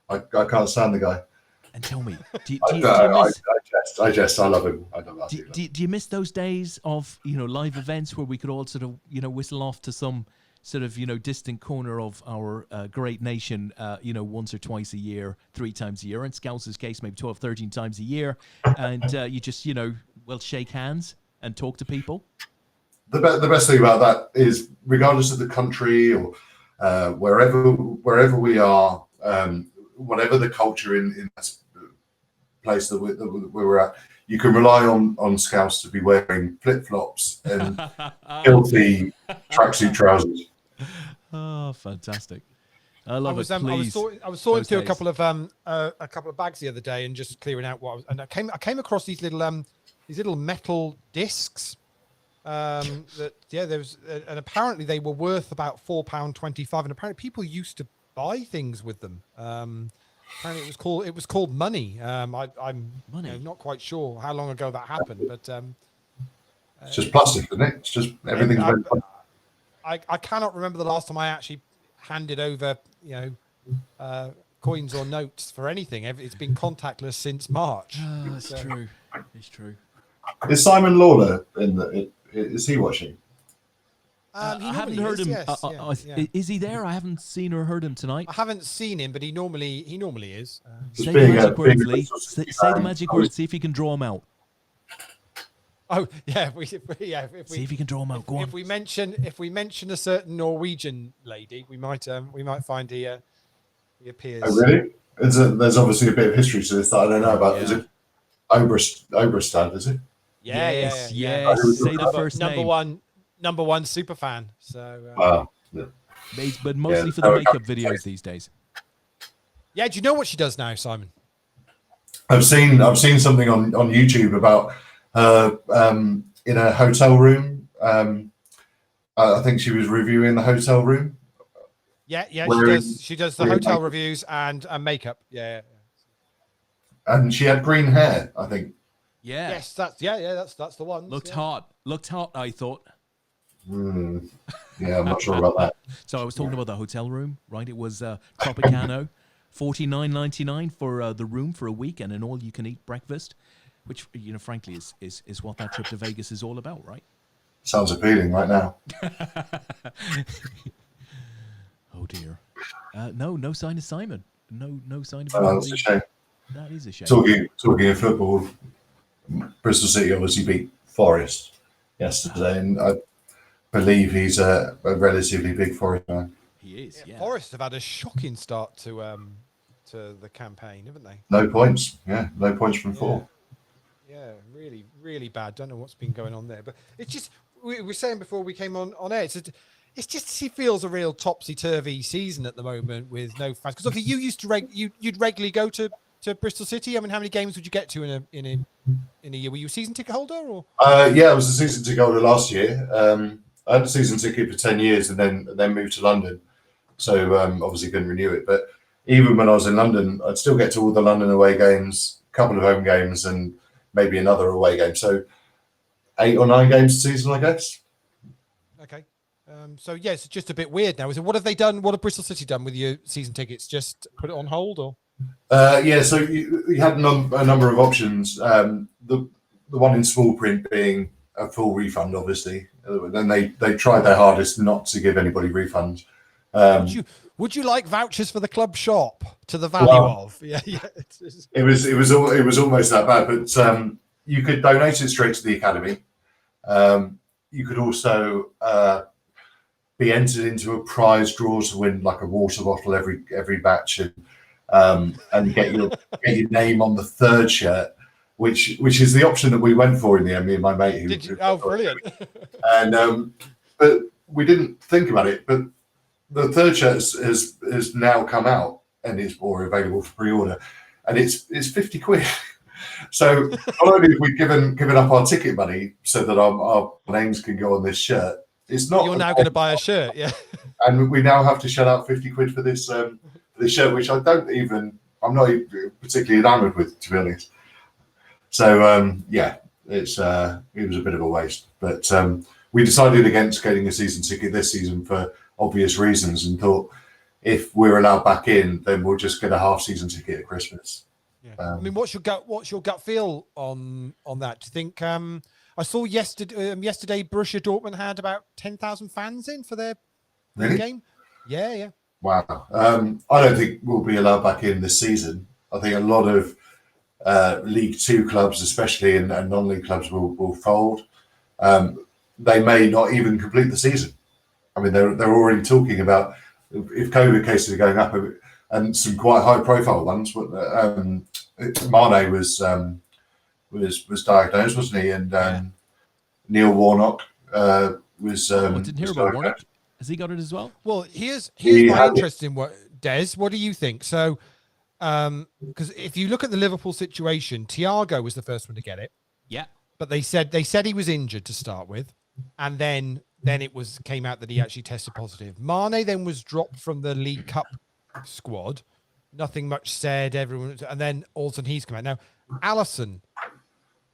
I can't stand the guy. And tell me, do you I jest. I love him. Do you miss those days of live events where we could all sort of whistle off to some sort of distant corner of our great nation once or twice a year, 3 times a year, in Scouse's case maybe 12, 13 times a year, and you just shake hands and talk to people? The best thing about that is, regardless of the country or wherever we are, whatever the culture in that place that we're at, you can rely on Scouse to be wearing flip-flops and filthy tracksuit trousers. Oh, fantastic! I love it. I was sorting through a couple of bags the other day and just clearing out and I came across these little metal discs. There was, and apparently they were worth about £4.25, and apparently people used to buy things with them. Apparently it was called money. I'm not quite sure how long ago that happened, but it's just plastic, isn't it? It's just everything's very plastic. I cannot remember the last time I actually handed over coins or notes for anything. It's been contactless since March. That's true. It's true. Is Simon Lawler in the? Is he watching? I haven't heard him. Is he there? I haven't seen or heard him tonight. I haven't seen him, but he normally is. Say the magic words, Lee. Say the magic words. See if you can draw him out. Oh yeah, See if you can draw him out. Go on. If we mention a certain Norwegian lady, we might find he appears. Oh really? There's obviously a bit of history to this that I don't know about. Yeah. Is it Oberstad? Is it? Yes. Say the first name. Number one super fan. So. Wow. Yeah. But mostly for the makeup videos these days. Yeah. Do you know what she does now, Simon? I've seen something on YouTube about her in a hotel room. I think she was reviewing the hotel room. Yeah. She does the hotel reviews and makeup. Yeah. And she had green hair, I think. Yeah. Yes, that's the one. Looked hot, I thought. Yeah, I'm not sure about that. So I was talking about the hotel room, right? It was Tropicano, $49.99 for the room for a week and an all-you-can-eat breakfast, which frankly is what that trip to Vegas is all about, right? Sounds appealing right now. Oh dear. No sign of Simon. No sign of. That's a shame. That is a shame. Talking of football, Bristol City obviously beat Forest yesterday, and I believe he's a relatively big Forest fan. He is. Yeah. Forest have had a shocking start to the campaign, haven't they? No points. Yeah, no points from 4. Yeah, really, really bad. Don't know what's been going on there, but it's just we were saying before we came on air. It's just it feels a real topsy-turvy season at the moment with no fans. Because obviously you used to you'd regularly go to Bristol City. I mean, how many games would you get to in a year? Were you a season ticket holder or? Yeah, I was a season ticket holder last year. I had a season ticket for 10 years and then moved to London. So obviously couldn't renew it. But even when I was in London, I'd still get to all the London away games, a couple of home games, and maybe another away game. So 8 or 9 games a season, I guess. Okay. So yes, it's just a bit weird now. What have they done? What have Bristol City done with your season tickets? Just put it on hold, or? Yeah. So you had a number of options. The one in small print being a full refund, obviously. Then they tried their hardest not to give anybody refunds. Would you like vouchers for the club shop to the value of? Yeah. It was almost that bad, but you could donate it straight to the academy. You could also be entered into a prize draw to win like a water bottle every batch, and get your name on the 3rd shirt, which is the option that we went for in the end. Me and my mate. Brilliant! And but we didn't think about it. But the 3rd shirt has now come out and is more available for pre-order, and it's 50 quid. So not only have we given up our ticket money so that our names can go on this shirt, it's not. You're now going to buy a shirt, yeah. And we now have to shell out 50 quid for this shirt, which I'm not even particularly enamored with, to be honest. So yeah, it was a bit of a waste. But we decided against getting a season ticket this season for obvious reasons, and thought if we're allowed back in, then we'll just get a half season ticket at Christmas. Yeah. I mean, what's your gut feel on that? Do you think? I saw yesterday Borussia Dortmund had about 10,000 fans in for their game. Yeah. Wow. I don't think we'll be allowed back in this season. I think a lot of League Two clubs, especially, and non-league clubs, will fold. They may not even complete the season. I mean, they're already talking about if COVID cases are going up, and some quite high-profile ones. Mane was diagnosed, wasn't he? And Neil Warnock was. I didn't hear about Warnock. Has he got it as well? Well, here's my interest in Des. What do you think? So, because if you look at the Liverpool situation, Thiago was the first one to get it. Yeah, but they said he was injured to start with, and then it came out that he actually tested positive. Mane then was dropped from the League Cup squad. Nothing much said. Everyone, and then all of a sudden he's come out. Now, Alisson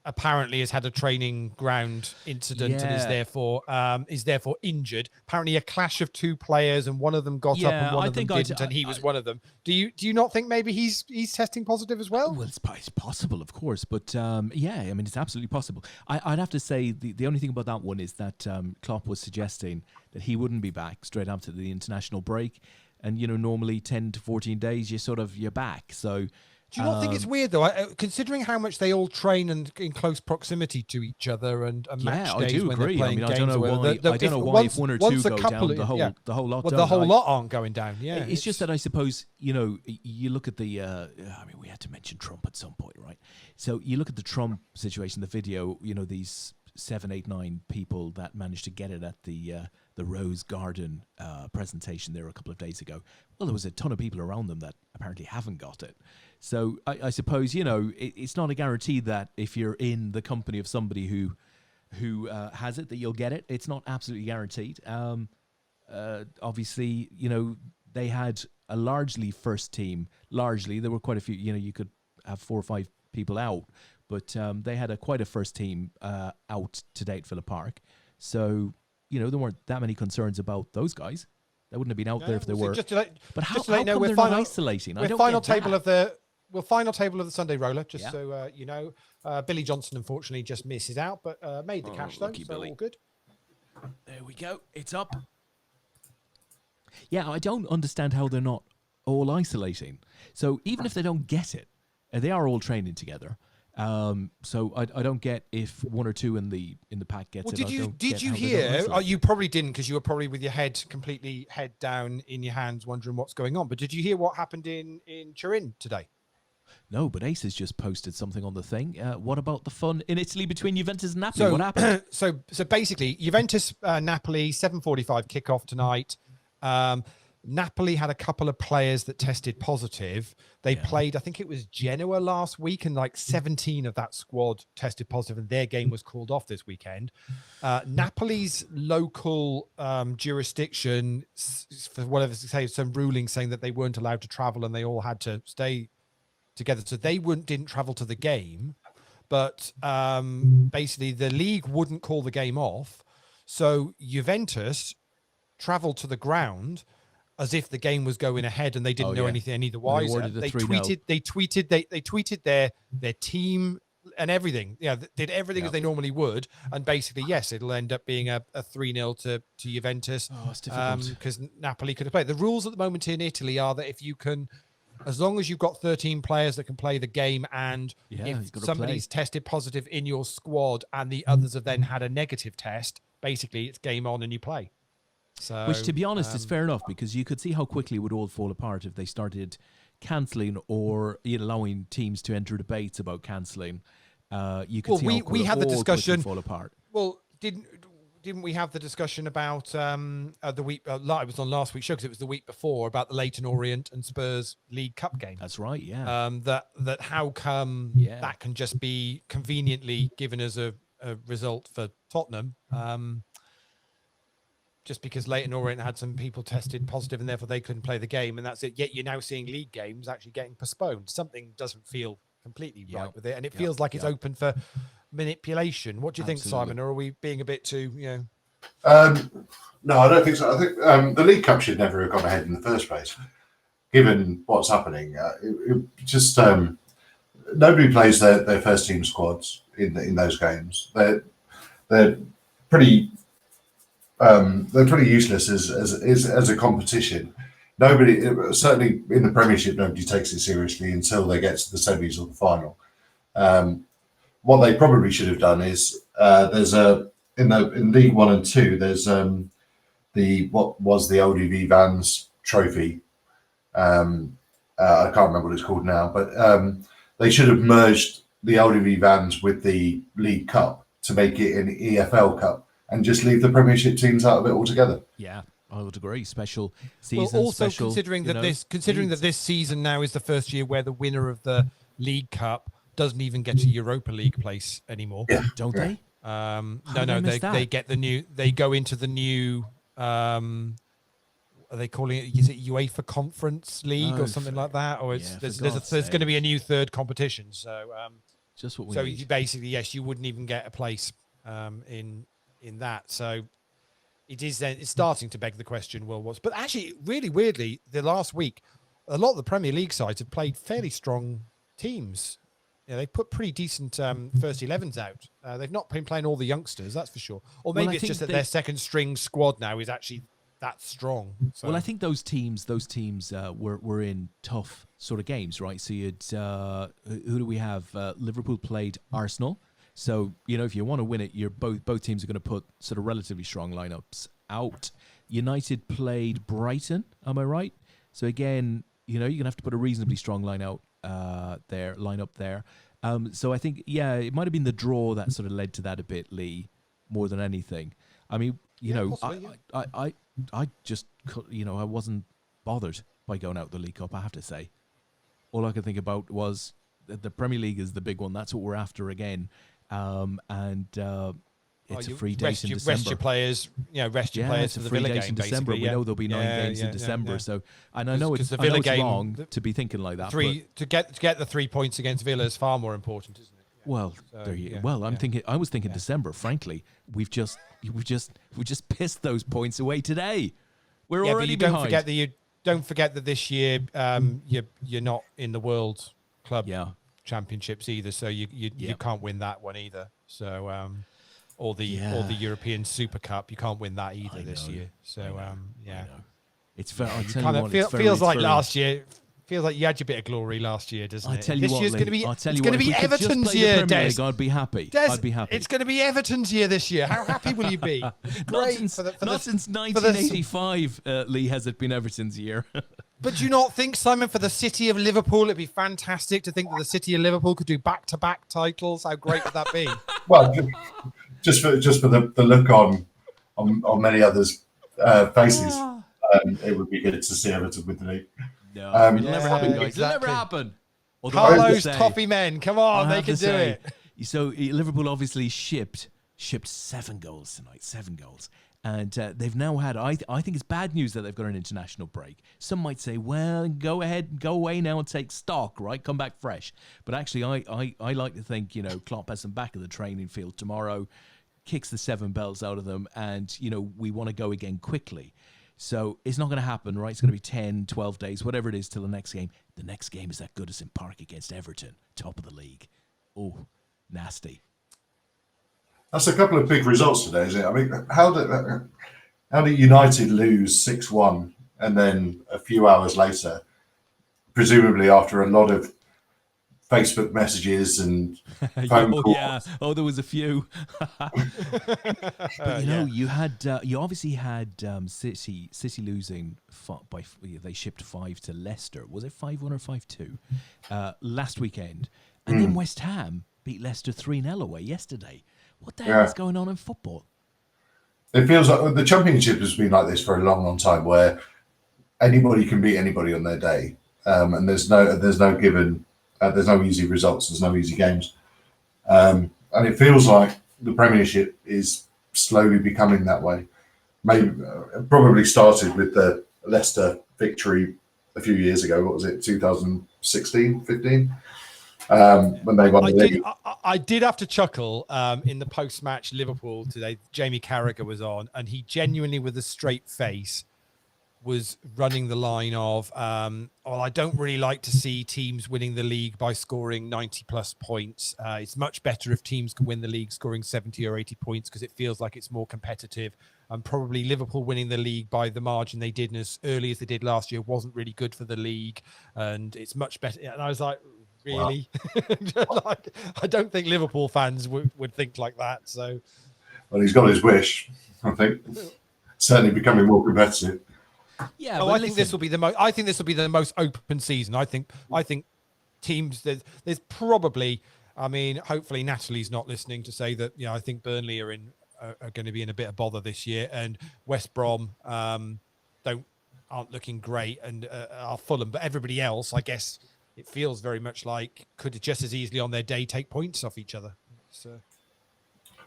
apparently has had a training ground incident and is therefore injured. Apparently a clash of two players, and one of them got up and one of them didn't, and he was one of them. Do you not think maybe he's testing positive as well? Well, it's possible, of course, but I mean, it's absolutely possible. I'd have to say the only thing about that one is that Klopp was suggesting that he wouldn't be back straight after the international break, and normally 10 to 14 days you're back. So. Do you not think it's weird though, considering how much they all train and in close proximity to each other and match days I do when agree. they're playing I don't know why. I don't know why if one or two go down, the whole lot. Well, the whole lot aren't going down. Yeah, it's just that I suppose you look at the. I mean, we had to mention Trump at some point, right? So you look at the Trump situation, the video. These 7, 8, 9 people that managed to get it at the Rose Garden presentation there a couple of days ago. Well, there was a ton of people around them that apparently haven't got it. So I suppose it's not a guarantee that if you're in the company of somebody who has it that you'll get it. It's not absolutely guaranteed. Obviously, they had a largely first team. Largely, there were quite a few. You could have 4 or 5 people out, but they had quite a first team out today at Villa Park. So there weren't that many concerns about those guys. They wouldn't have been out there if they were. But how come they're not isolating? We're final table of the Sunday roller. Just so you know, Billy Johnson unfortunately just misses out, but made the cash though, so Billy. All good. There we go. It's up. Yeah, I don't understand how they're not all isolating. So even if they don't get it, they are all training together. So I don't get if 1 or 2 in the pack gets it. Did you hear? Oh, you probably didn't because you were probably with your head completely head down in your hands, wondering what's going on. But did you hear what happened in Turin today? No, but Ace has just posted something on the thing. What about the fun in Italy between Juventus and Napoli? What happened? So basically, Juventus Napoli 7:45 kickoff tonight. Napoli had a couple of players that tested positive. They played, I think it was Genoa last week, and like 17 of that squad tested positive, and their game was called off this weekend. Napoli's local jurisdiction, for whatever to say, some ruling saying that they weren't allowed to travel and they all had to stay together. So they didn't travel to the game, but basically the league wouldn't call the game off. So Juventus traveled to the ground as if the game was going ahead, and they didn't know anything any the wiser. They tweeted their team and everything. Yeah, did everything as they normally would, and basically, yes, it'll end up being a 3-0 to Juventus. Oh, it's difficult because Napoli could have played. The rules at the moment in Italy are that if you can, as long as you've got 13 players that can play the game, and if somebody's tested positive in your squad and the others have then had a negative test, basically it's game on and you play. So, which, to be honest, is fair enough, because you could see how quickly it would all fall apart if they started cancelling or allowing teams to enter debates about cancelling. You could see how we had the discussion. Fall apart. Well, didn't we have the discussion about the week? It was on last week's show because it was the week before, about the Leyton Orient and Spurs League Cup game. That's right. Yeah. That how come that can just be conveniently given as a result for Tottenham. Just because Leyton Orient had some people tested positive and therefore they couldn't play the game, and that's it. Yet you're now seeing league games actually getting postponed. Something doesn't feel completely right with it, and it feels like it's open for manipulation. What do you think, Simon? Or are we being a bit too, No, I don't think so. I think the League Cup should never have gone ahead in the first place, given what's happening. It just nobody plays their first team squads in those games. They're pretty useless as a competition. Nobody, certainly in the Premiership, nobody takes it seriously until they get to the semis or the final. What they probably should have done is there's in League 1 and 2 there's what was the LDV Vans Trophy. I can't remember what it's called now, but they should have merged the LDV Vans with the League Cup to make it an EFL Cup, and just leave the Premiership teams out of it altogether. Yeah, I would agree. Special season. Well, also considering that this season now is the first year where the winner of the League Cup doesn't even get a Europa League place anymore. Yeah. Don't they? No, they get the new. They go into the new. Are they calling it? Is it UEFA Conference League or something like that? Or there's going to be a new third competition. So Just what we so need. you basically, yes, you wouldn't even get a place in that. So it's starting to beg the question, well, what's... But actually, really weirdly, the last week, a lot of the Premier League sides have played fairly strong teams. They put pretty decent first 11s out. They've not been playing all the youngsters, that's for sure. Or maybe it's just that their second string squad now is actually that strong. So. Well, I think those teams were in tough sort of games, right? So you'd who do we have? Liverpool played Arsenal. So, if you want to win it, both teams are going to put sort of relatively strong lineups out. United played Brighton, am I right? So again, you're going to have to put a reasonably strong line up there. So I think, it might have been the draw that sort of led to that a bit, Lee, more than anything. I mean, I just, I wasn't bothered by going out the League Cup, I have to say. All I could think about was the Premier League is the big one. That's what we're after again. It's a free date in December. Rest your players, rest your players for the Villa game, in December. basically. We know there'll be 9 games in December. Yeah. So, and I know it's wrong to be thinking like that. To get the 3 points against Villa is far more important, isn't it? Well, I was thinking December. Frankly, we've just pissed those points away today. We're already behind. Don't forget that this year you're not in the World Club Championships either, so you can't win that one either. So or the European Super Cup, you can't win that either this year. So it's fair. Feels like last year. Feels like you had your bit of glory last year, doesn't it? This year's going to be Everton's year, Des. I'd be happy. I'd be happy. It's going to be Everton's year this year. How happy will you be? Not since 1985, Lee, has it been Everton's year. But do you not think, Simon, for the city of Liverpool, it'd be fantastic to think that the city of Liverpool could do back-to-back titles? How great would that be? Well, just for the look on many others' faces, it would be good to see Everton with the league. No, it'll never happen, guys. Exactly. It'll never happen. Carlos, Toffee men, come on, they can do it. So Liverpool obviously shipped 7 goals tonight, 7 goals. And they've now had, I think it's bad news that they've got an international break. Some might say, well, go ahead, go away now and take stock, right? Come back fresh. But actually, I like to think, Klopp has them back at the training field tomorrow, kicks the 7 bells out of them, and, we want to go again quickly. So it's not going to happen, right? It's going to be 10, 12 days, whatever it is, till the next game. The next game is at Goodison Park against Everton, top of the league. Oh, nasty. That's a couple of big results today, isn't it? I mean, how did United lose 6-1 and then a few hours later, presumably after a lot of Facebook messages and phone calls. Yeah. Oh, there was a few. But you obviously had City losing they shipped 5 to Leicester. Was it 5-1 or 5-2 last weekend? And then West Ham beat Leicester 3-0 away yesterday. What the hell is going on in football? It feels like the Championship has been like this for a long, long time, where anybody can beat anybody on their day, and there's no given. There's no easy results. There's no easy games. And it feels like the Premiership is slowly becoming that way. Maybe probably started with the Leicester victory a few years ago. What was it, 2016, 15? When they won the league. I did have to chuckle in the post-match Liverpool today. Jamie Carragher was on, and he genuinely, with a straight face, was running the line of, I don't really like to see teams winning the league by scoring 90-plus points. It's much better if teams can win the league scoring 70 or 80 points because it feels like it's more competitive. And probably Liverpool winning the league by the margin they did and as early as they did last year wasn't really good for the league. And it's much better. And I was like, really? Wow. I don't think Liverpool fans would think like that. So, well, he's got his wish, I think. Certainly becoming more competitive. Yeah, I think this will be the most. I think this will be the most open season. I think teams. There's probably. I mean, hopefully Natalie's not listening to say that. I think Burnley are going to be in a bit of bother this year, and West Brom aren't looking great, and are Fulham. But everybody else, I guess, it feels very much like could just as easily on their day take points off each other. So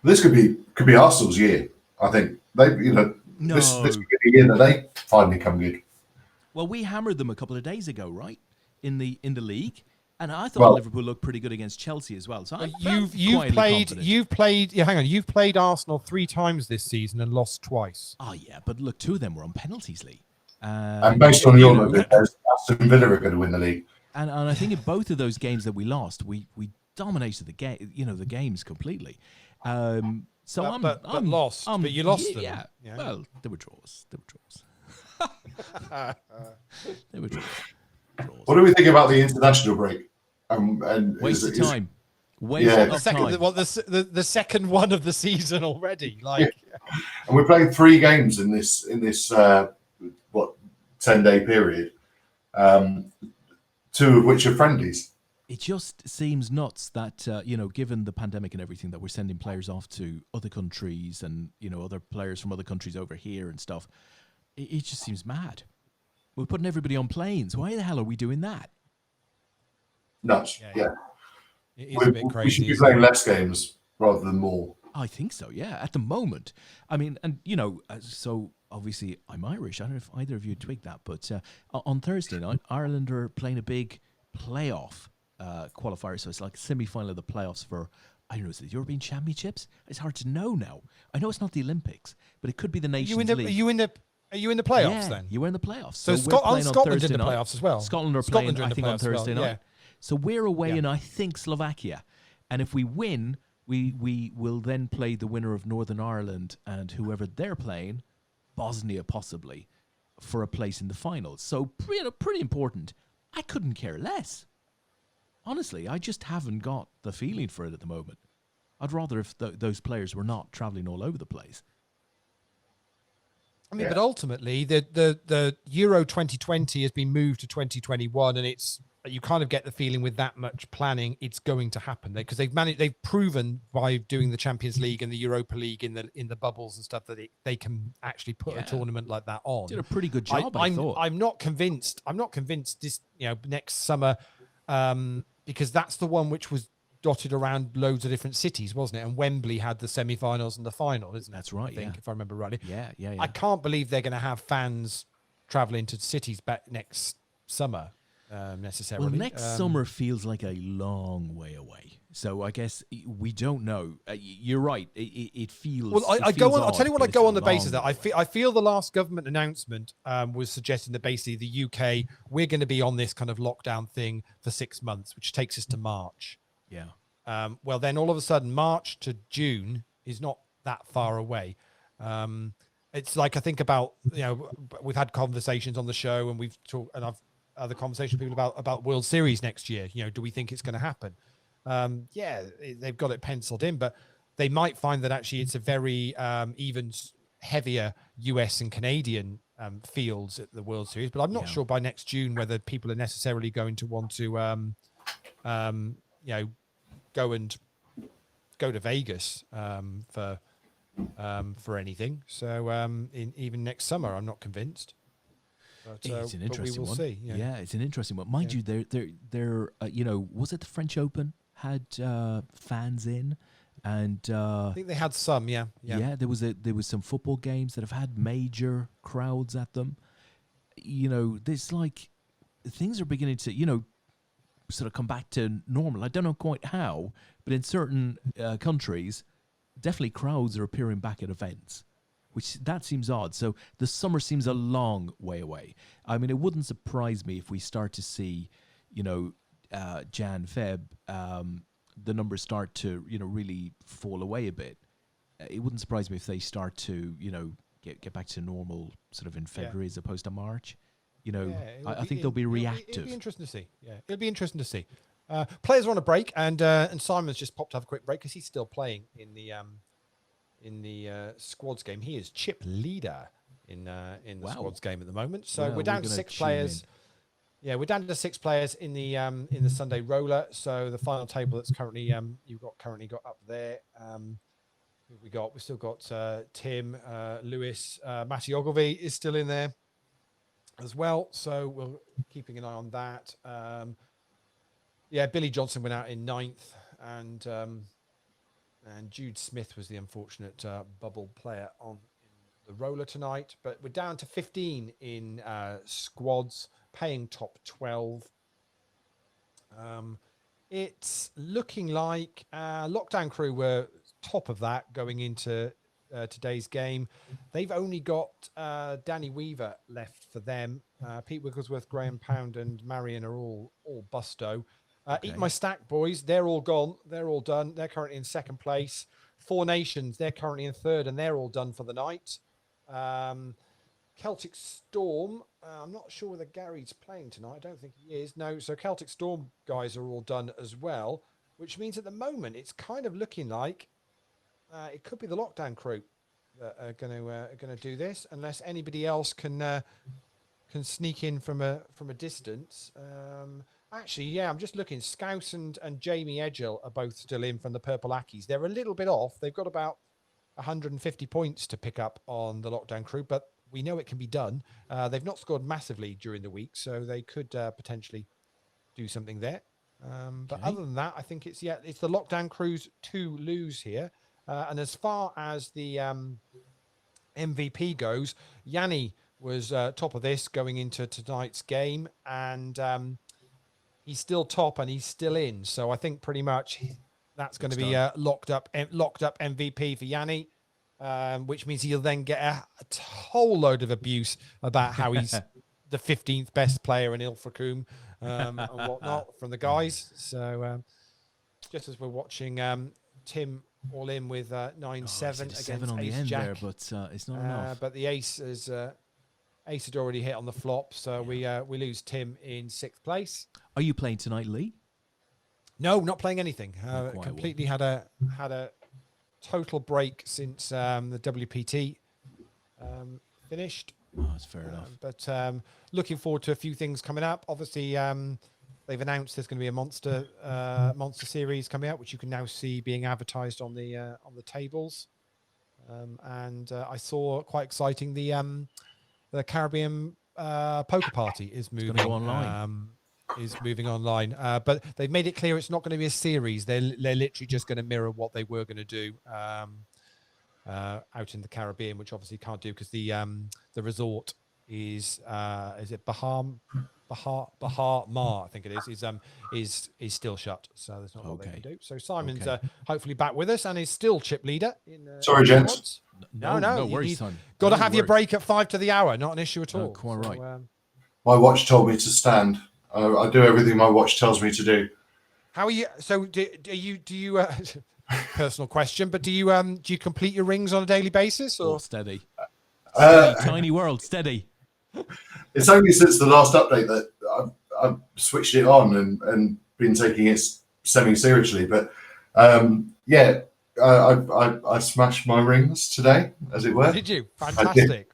this could be Arsenal's year. I think this could be the year that they finally come good. Well, we hammered them a couple of days ago, right? In the league, And I thought Well, Liverpool looked pretty good against Chelsea as well. So You've played Arsenal 3 times this season and lost twice. Oh yeah, but look, 2 of them were on penalties, Lee. And based on your look, Aston Villa are going to win the league. And I think in both of those games that we lost, we dominated the game, the games completely. But you lost them. Yeah. Well, there were draws. There were draws. What do we think about the international break? Waste of time. The second one of the season already. And we played 3 games in this 10-day period. 2 of which are friendlies. It just seems nuts that, given the pandemic and everything, that we're sending players off to other countries and, other players from other countries over here and stuff. It just seems mad. We're putting everybody on planes. Why the hell are we doing that? Nuts. Yeah. It is a bit crazy. We should be playing less games rather than more. I think so, yeah, at the moment. I mean, and, so obviously I'm Irish. I don't know if either of you twigged that, but on Thursday night, Ireland are playing a big playoff qualifier. So it's like semi-final of the playoffs for, I don't know, is it the European Championships? It's hard to know now. I know it's not the Olympics, but it could be the Nations League. Are you in the playoffs then? You were in the playoffs. So Scotland in the playoffs as well. Scotland are playing, I think, on Thursday night. Yeah. So we're away in, I think, Slovakia. And if we win, we will then play the winner of Northern Ireland and whoever they're playing, Bosnia possibly, for a place in the finals. So pretty important. I couldn't care less. Honestly, I just haven't got the feeling for it at the moment. I'd rather if those players were not traveling all over the place. I mean, but ultimately, the Euro 2020 has been moved to 2021, and you kind of get the feeling with that much planning, it's going to happen because they've proven by doing the Champions League and the Europa League in the bubbles and stuff that they can actually put a tournament like that on. Did a pretty good job, I thought. I'm not convinced this next summer because that's the one which was dotted around loads of different cities, wasn't it? And Wembley had the semi-finals and the final, isn't it? That's right, I think, if I remember rightly. Yeah. I can't believe they're going to have fans traveling to cities back next summer necessarily. Well, next summer feels like a long way away. So I guess we don't know. You're right. It feels. Well, I'll tell you what I go on the basis that I feel the last government announcement was suggesting that basically the UK, we're going to be on this kind of lockdown thing for 6 months, which takes us to March. Yeah. Well, then all of a sudden, March to June is not that far away. It's like I think about we've had conversations on the show, and we've talked, and I've other conversations with people about World Series next year. Do we think it's going to happen? Yeah, they've got it penciled in, but they might find that actually it's a very even heavier US and Canadian fields at the World Series. But I'm not sure by next June whether people are necessarily going to want to go to Vegas for anything. So even next summer, I'm not convinced. But, it's an interesting one. See, yeah, it's an interesting one. Mind you, they're was it the French Open had fans in, and I think they had some. Yeah. There was some football games that have had major crowds at them. There's like things are beginning to sort of come back to normal. I don't know quite how, but in certain countries, definitely crowds are appearing back at events, which that seems odd. So the summer seems a long way away. I mean, it wouldn't surprise me if we start to see, Jan, Feb, the numbers start to, really fall away a bit. It wouldn't surprise me if they start to, get back to normal sort of in February as opposed to March. I think they'll be reactive. It'll be interesting to see. Yeah, it'll be interesting to see. Players are on a break, and Simon's just popped to have a quick break because he's still playing in the squads game. He is chip leader in the squads game at the moment. So we're down to 6 players. Yeah, we're down to 6 players in the Sunday roller. So the final table that's currently you've currently got up there. We've still got Tim, Lewis, Matty Ogilvie is still in there as well. So we're keeping an eye on that. Billy Johnson went out in 9th, and Jude Smith was the unfortunate bubble player in the roller tonight. But we're down to 15 in squads, paying top 12. It's looking like Lockdown Crew were top of that going into today's game. They've only got Danny Weaver left for them. Pete Wigglesworth, Graham Pound, and Marion are all busto. Eat My Stack boys, they're all gone. They're all done. They're currently in second place. Four Nations, they're currently in third, and they're all done for the night. Celtic Storm, I'm not sure whether Gary's playing tonight. I don't think he is. No, so Celtic Storm guys are all done as well, which means at the moment it's kind of looking like it could be the Lockdown Crew that are going to do this, unless anybody else can sneak in from a distance. Actually, yeah, I'm just looking. Scouse and Jamie Edgell are both still in from the Purple Ackies. They're a little bit off. They've got about 150 points to pick up on the Lockdown Crew, but we know it can be done. They've not scored massively during the week, so they could potentially do something there. But other than that, I think it's the Lockdown Crew's to lose here. And as far as the MVP goes, Yanni was top of this going into tonight's game, and he's still top and he's still in. So I think pretty much that's going to be locked up MVP for Yanni, which means he'll then get a whole load of abuse about how he's the 15th best player in Ilfracombe and whatnot from the guys. So just as we're watching Tim all in with 9-7 against 7 on Ace the end Jack. there, but it's not enough. But the Ace had already hit on the flop, so we lose Tim in 6th place. Are you playing tonight, Lee? No, not playing anything. Quite Completely had a total break since the WPT finished. Oh, that's fair enough. But looking forward to a few things coming up. Obviously, they've announced there's going to be a monster series coming out, which you can now see being advertised on the tables. And I saw, quite exciting, the Caribbean poker party is moving online. But they've made it clear it's not going to be a series. They're literally just going to mirror what they were going to do out in the Caribbean, which obviously can't do because the resort is it Bahar Mar, I think it is still shut. So there's not what they can do. So Simon's hopefully back with us and is still chip leader. Sorry, gents. No worries, Simon. Got to have your break at 5 to the hour. Not an issue at all. Quite right. My watch told me to stand. I do everything my watch tells me to do. How are you? So do you? Personal question, but do you complete your rings on a daily basis or steady? Tiny world, steady. It's only since the last update that I've switched it on and been taking it semi-seriously. But I smashed my rings today, as it were. Did you? Fantastic.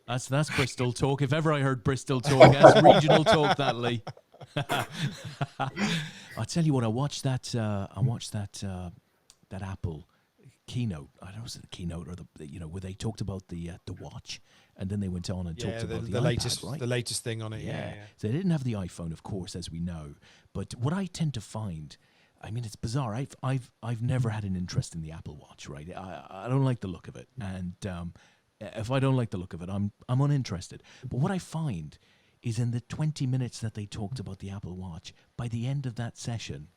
That's Bristol talk. If ever I heard Bristol talk, that's regional talk. That, Lee. I'll tell you what. I watched that Apple keynote. I don't know, was it the keynote or where they talked about the watch, and then they went on and talked about the latest, iPad, right? The latest thing on it. Yeah. So they didn't have the iPhone, of course, as we know. But what I tend to find, I mean, it's bizarre. I've never had an interest in the Apple Watch, right? I don't like the look of it, and if I don't like the look of it, I'm uninterested. But what I find is in the 20 minutes that they talked about the Apple Watch, by the end of that session,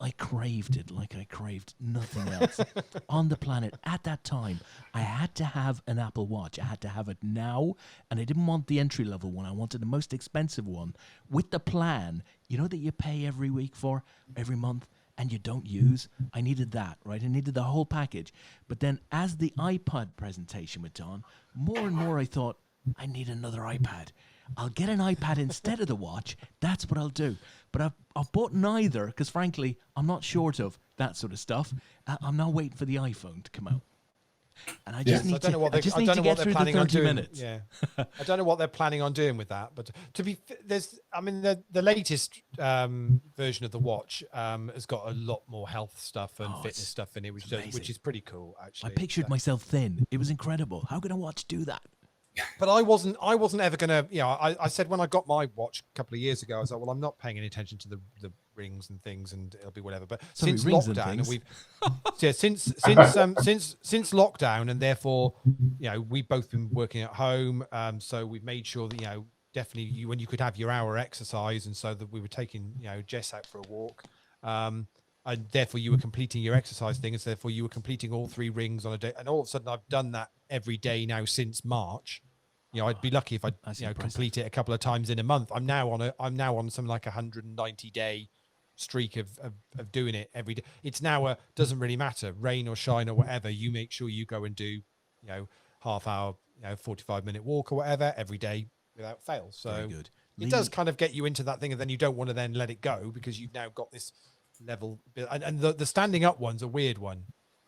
I craved it like I craved nothing else on the planet. At that time, I had to have an Apple Watch. I had to have it now, and I didn't want the entry-level one. I wanted the most expensive one with the plan, that you pay every week for, every month, and you don't use. I needed that, right? I needed the whole package. But then as the iPad presentation went on, more and more I thought, I need another iPad. I'll get an iPad instead of the watch. That's what I'll do. But I've bought neither because, frankly, I'm not short of that sort of stuff. I'm now waiting for the iPhone to come out. And I just need to get through the 30 minutes. Yeah, I don't know what they're planning on doing with that. But the latest version of the watch has got a lot more health stuff and fitness stuff in it, which is pretty cool, actually. I pictured myself thin. It was incredible. How can a watch do that? But I wasn't ever gonna. I said when I got my watch a couple of years ago, I was like, well, I'm not paying any attention to the rings and things, and it'll be whatever. But since lockdown, and we've since lockdown, and therefore, we've both been working at home. So we've made sure that definitely when you could have your hour exercise, and so that we were taking Jess out for a walk, and therefore you were completing your exercise thing, and so therefore you were completing all 3 rings on a day, and all of a sudden I've done that every day now since March. I'd be lucky if I complete it a couple of times in a month. I'm now on something like 190-day streak of doing it every day. It's now doesn't really matter, rain or shine or whatever, you make sure you go and do half hour 45-minute walk or whatever every day without fail. So very good. It does kind of get you into that thing, and then you don't want to then let it go because you've now got this level. And the standing up one's a weird one,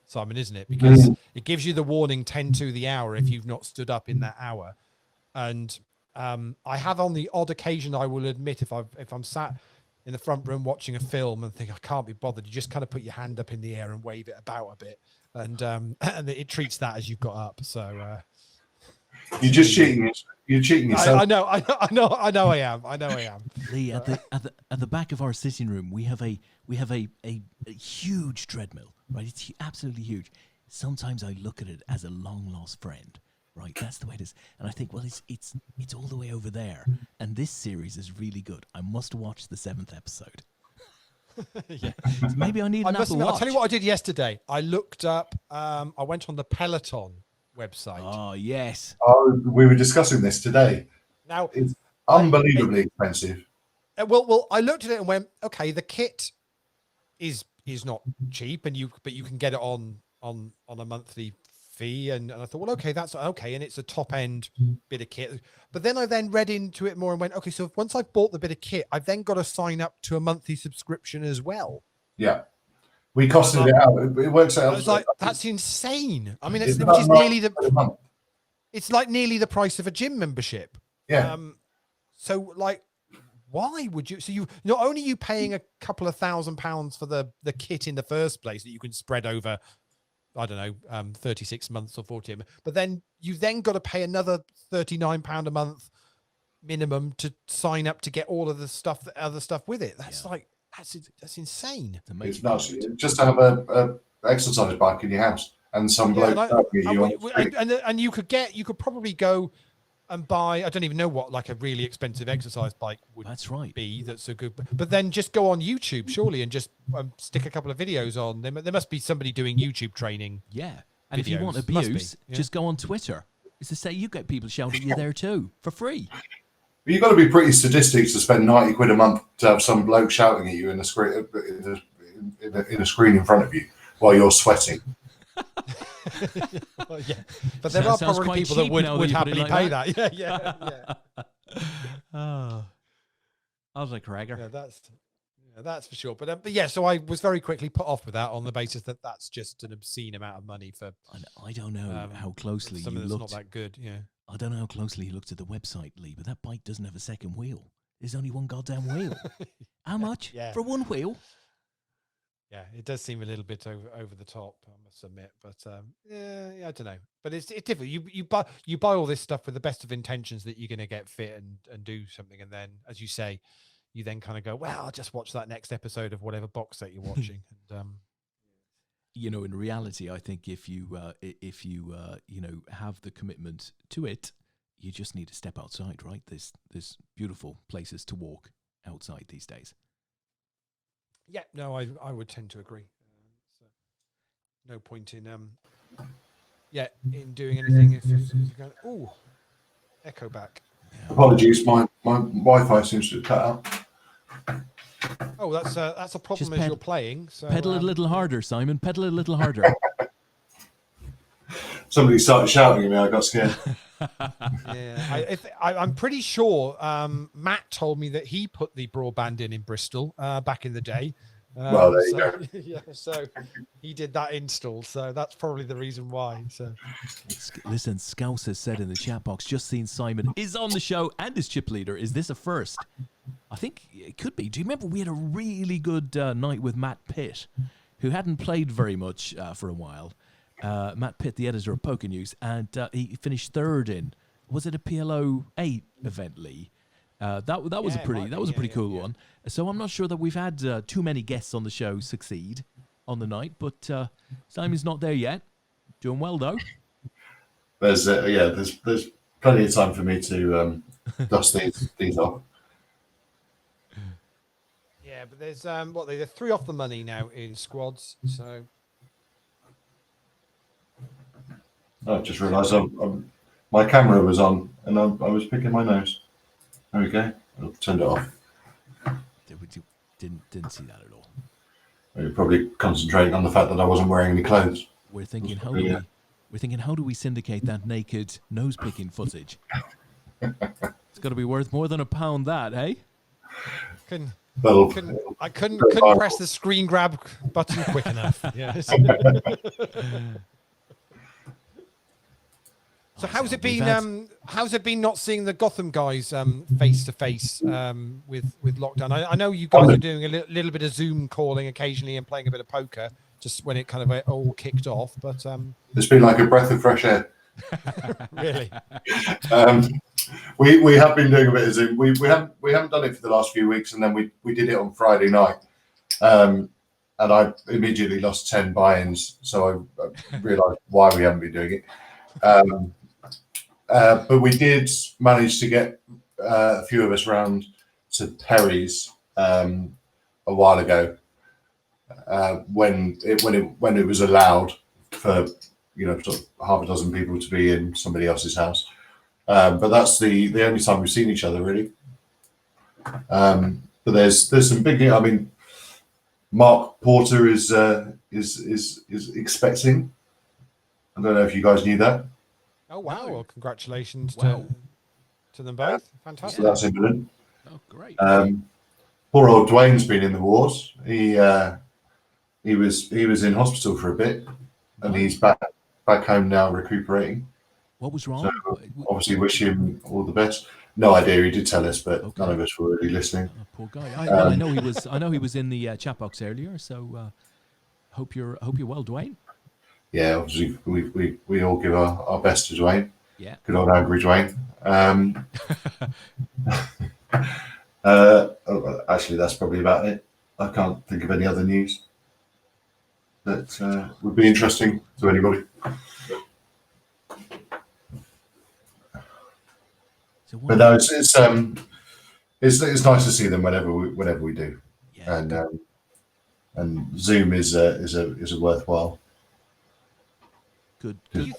Simon, isn't it? Because it gives you the warning 10 to the hour if you've not stood up in that hour. And I have, on the odd occasion, I will admit, if I'm sat in the front room watching a film and think I can't be bothered, you just kind of put your hand up in the air and wave it about a bit, and it treats that as you've got up. So you're just cheating. You're cheating yourself. I know I am. Lee, at the back of our sitting room, we have a huge treadmill, right? It's absolutely huge. Sometimes I look at it as a long lost friend. Right, that's the way it is, and I think, well, it's all the way over there, and this series is really good. I must watch the 7th episode. Yeah, so maybe I need an Apple Watch. I'll tell you what I did yesterday. I looked up. I went on the Peloton website. Oh yes. Oh, we were discussing this today. Now it's unbelievably expensive. Well, I looked at it and went, okay, the kit is not cheap, but you can get it on a monthly fee, and I thought, well, okay, that's okay, and it's a top end bit of kit. But then I read into it more and went, okay, so once I've bought the bit of kit, I've then got to sign up to a monthly subscription as well. Yeah, we costed it out. It works out. I was like, that's insane. I mean, it's nearly it's like nearly the price of a gym membership. Yeah. So like, why would you? So you not only are you paying a couple of £1,000 for the kit in the first place that you can spread over, I don't know, 36 months or 40, but then you've then got to pay another £39 a month minimum to sign up to get all of the other stuff with it. That's that's insane. It's nuts. Just to have a exercise bike in your house and some bloke and you could probably go and buy, I don't even know what, like a really expensive exercise bike would be. That's a good, but then just go on YouTube surely and just stick a couple of videos on. There must be somebody doing YouTube training. Yeah. And videos. If you want abuse, just go on Twitter. It's to say you get people shouting at you there too for free. But you've got to be pretty sadistic to spend 90 quid a month to have some bloke shouting at you in a screen in a screen in front of you while you're sweating. Well, yeah, but there are probably people that would happily pay that. Yeah. Oh, I was like, Craig. Yeah, that's for sure. But yeah, so I was very quickly put off with that on the basis that that's just an obscene amount of money for. I don't know how closely you looked. Not that good. Yeah. I don't know how closely you looked at the website, Lee, but that bike doesn't have a second wheel. There's only one goddamn wheel. How much for one wheel? Yeah, it does seem a little bit over the top, I must admit. But yeah, I don't know. But it's different. You buy all this stuff with the best of intentions that you're going to get fit and do something, and then, as you say, you then kind of go, well, I'll just watch that next episode of whatever box set you're watching. And in reality, I think if you have the commitment to it, you just need to step outside, right? There's beautiful places to walk outside these days. Yeah, no, I would tend to agree. So no point in in doing anything if you're going, oh, echo back. Yeah. Apologies, my Wi-Fi seems to have cut out. Oh, that's a problem as you're playing. So pedal it a little harder, Simon. Pedal it a little harder. Somebody started shouting at me. I got scared. Yeah, I'm pretty sure Matt told me that he put the broadband in Bristol back in the day. Well, there you go. Yeah, so he did that install. So that's probably the reason why. So listen, Scouse has said in the chat box, just seen Simon is on the show and is chip leader. Is this a first? I think it could be. Do you remember we had a really good night with Matt Pitt, who hadn't played very much for a while? Matt Pitt, the editor of Poker News, and he finished third in. Was it a PLO 8 event, Lee? That was a pretty cool one. So I'm not sure that we've had too many guests on the show succeed on the night, but Simon's not there yet. Doing well though. There's plenty of time for me to dust these off. Yeah, but there's they're 3 off the money now in squads. So I just realised my camera was on and I was picking my nose. There we go. I'll turn it off. Didn't see that at all. You're probably concentrating on the fact that I wasn't wearing any clothes. We're thinking, how do we syndicate that naked nose picking footage? It's got to be worth more than £1, that, hey? I couldn't press the screen grab button quick enough. Yes. So how's it been? How's it been not seeing the Gotham guys face to face with lockdown? I know you guys are doing a little bit of Zoom calling occasionally and playing a bit of poker just when it kind of all kicked off. But it's been like a breath of fresh air. Really. We have been doing a bit of Zoom. We haven't done it for the last few weeks, and then we did it on Friday night, and I immediately lost 10 buy-ins. So I realised why we haven't been doing it. But we did manage to get a few of us round to Perry's a while ago when it was allowed for sort of half a dozen people to be in somebody else's house. But that's the only time we've seen each other really. But there's some big. I mean, Mark Porter is expecting. I don't know if you guys knew that. Oh wow! Well, congratulations to them both. Fantastic. So that's imminent. Oh great. Poor old Dwayne's been in the wars. He was in hospital for a bit, and he's back home now recuperating. What was wrong? So obviously, wish him all the best. No idea. He did tell us, but none of us were really listening. Oh, poor guy. I know he was. I know he was in the chat box earlier. So hope you're well, Dwayne. Yeah, obviously we all give our best to Dwayne. Yeah. Good old angry Dwayne. Actually, that's probably about it. I can't think of any other news that would be interesting to anybody. But no, it's nice to see them whenever we do, yeah. And Zoom is a worthwhile. Good. Do you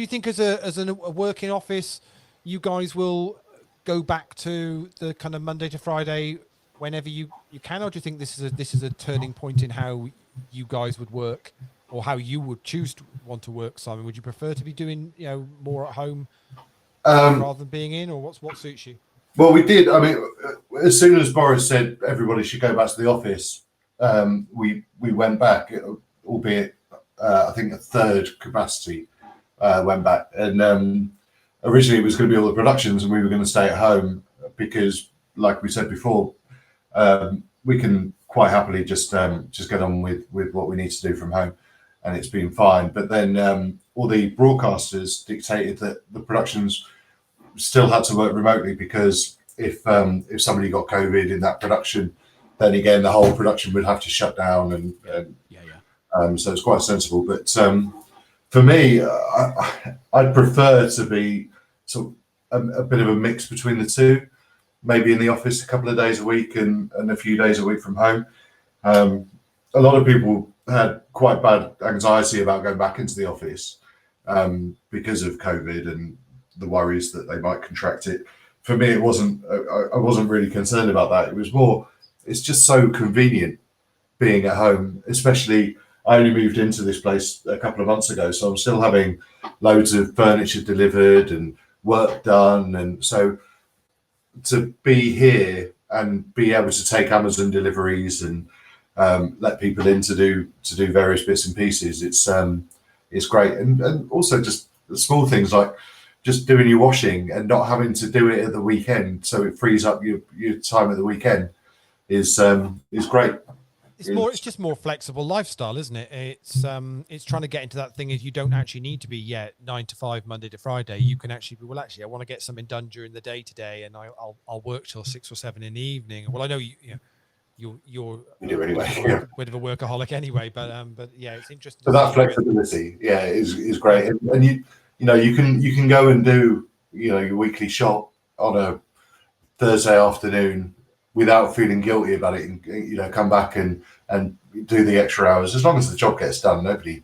think as a working office, you guys will go back to the kind of Monday to Friday whenever you can, or do you think this is a turning point in how you guys would work, or how you would choose to want to work, Simon? Would you prefer to be doing more at home rather than being in, or what suits you? Well, we did. I mean, as soon as Boris said everybody should go back to the office, we went back, albeit. I think a third capacity went back, and originally it was going to be all the productions, and we were going to stay at home because, like we said before, we can quite happily just get on with what we need to do from home, and it's been fine. But then all the broadcasters dictated that the productions still had to work remotely, because if somebody got COVID in that production, then again the whole production would have to shut down and so it's quite sensible. But for me, I'd prefer to be sort of a bit of a mix between the two. Maybe in the office a couple of days a week and a few days a week from home. A lot of people had quite bad anxiety about going back into the office because of COVID and the worries that they might contract it. For me, it wasn't. I wasn't really concerned about that. It was more. It's just so convenient being at home, especially. I only moved into this place a couple of months ago, so I'm still having loads of furniture delivered and work done. And so to be here and be able to take Amazon deliveries and let people in to do various bits and pieces, it's great. And also just the small things like just doing your washing and not having to do it at the weekend, so it frees up your time at the weekend is great. It's just more flexible lifestyle, isn't it? It's trying to get into that thing is you don't actually need to be 9 to 5 Monday to Friday. You can actually be, I want to get something done during the day today, and I'll work till 6 or 7 in the evening. Well, I know you're anyway. A bit of a workaholic anyway, but yeah, it's interesting. So that flexibility, is great, and you can go and do your weekly shop on a Thursday afternoon without feeling guilty about it, and come back and do the extra hours. As long as the job gets done, nobody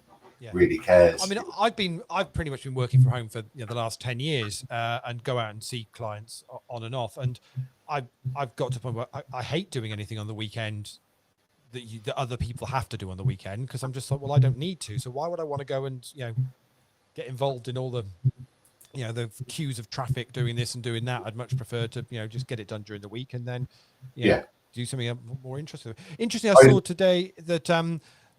really cares. I mean, I've pretty much been working from home for the last 10 years and go out and see clients on and off, and I've got to a point where I hate doing anything on the weekend that other people have to do on the weekend, because I'm just like, well, I don't need to, so why would I want to go and get involved in all the the queues of traffic doing this and doing that? I'd much prefer to just get it done during the week and then do something more interesting. I saw today that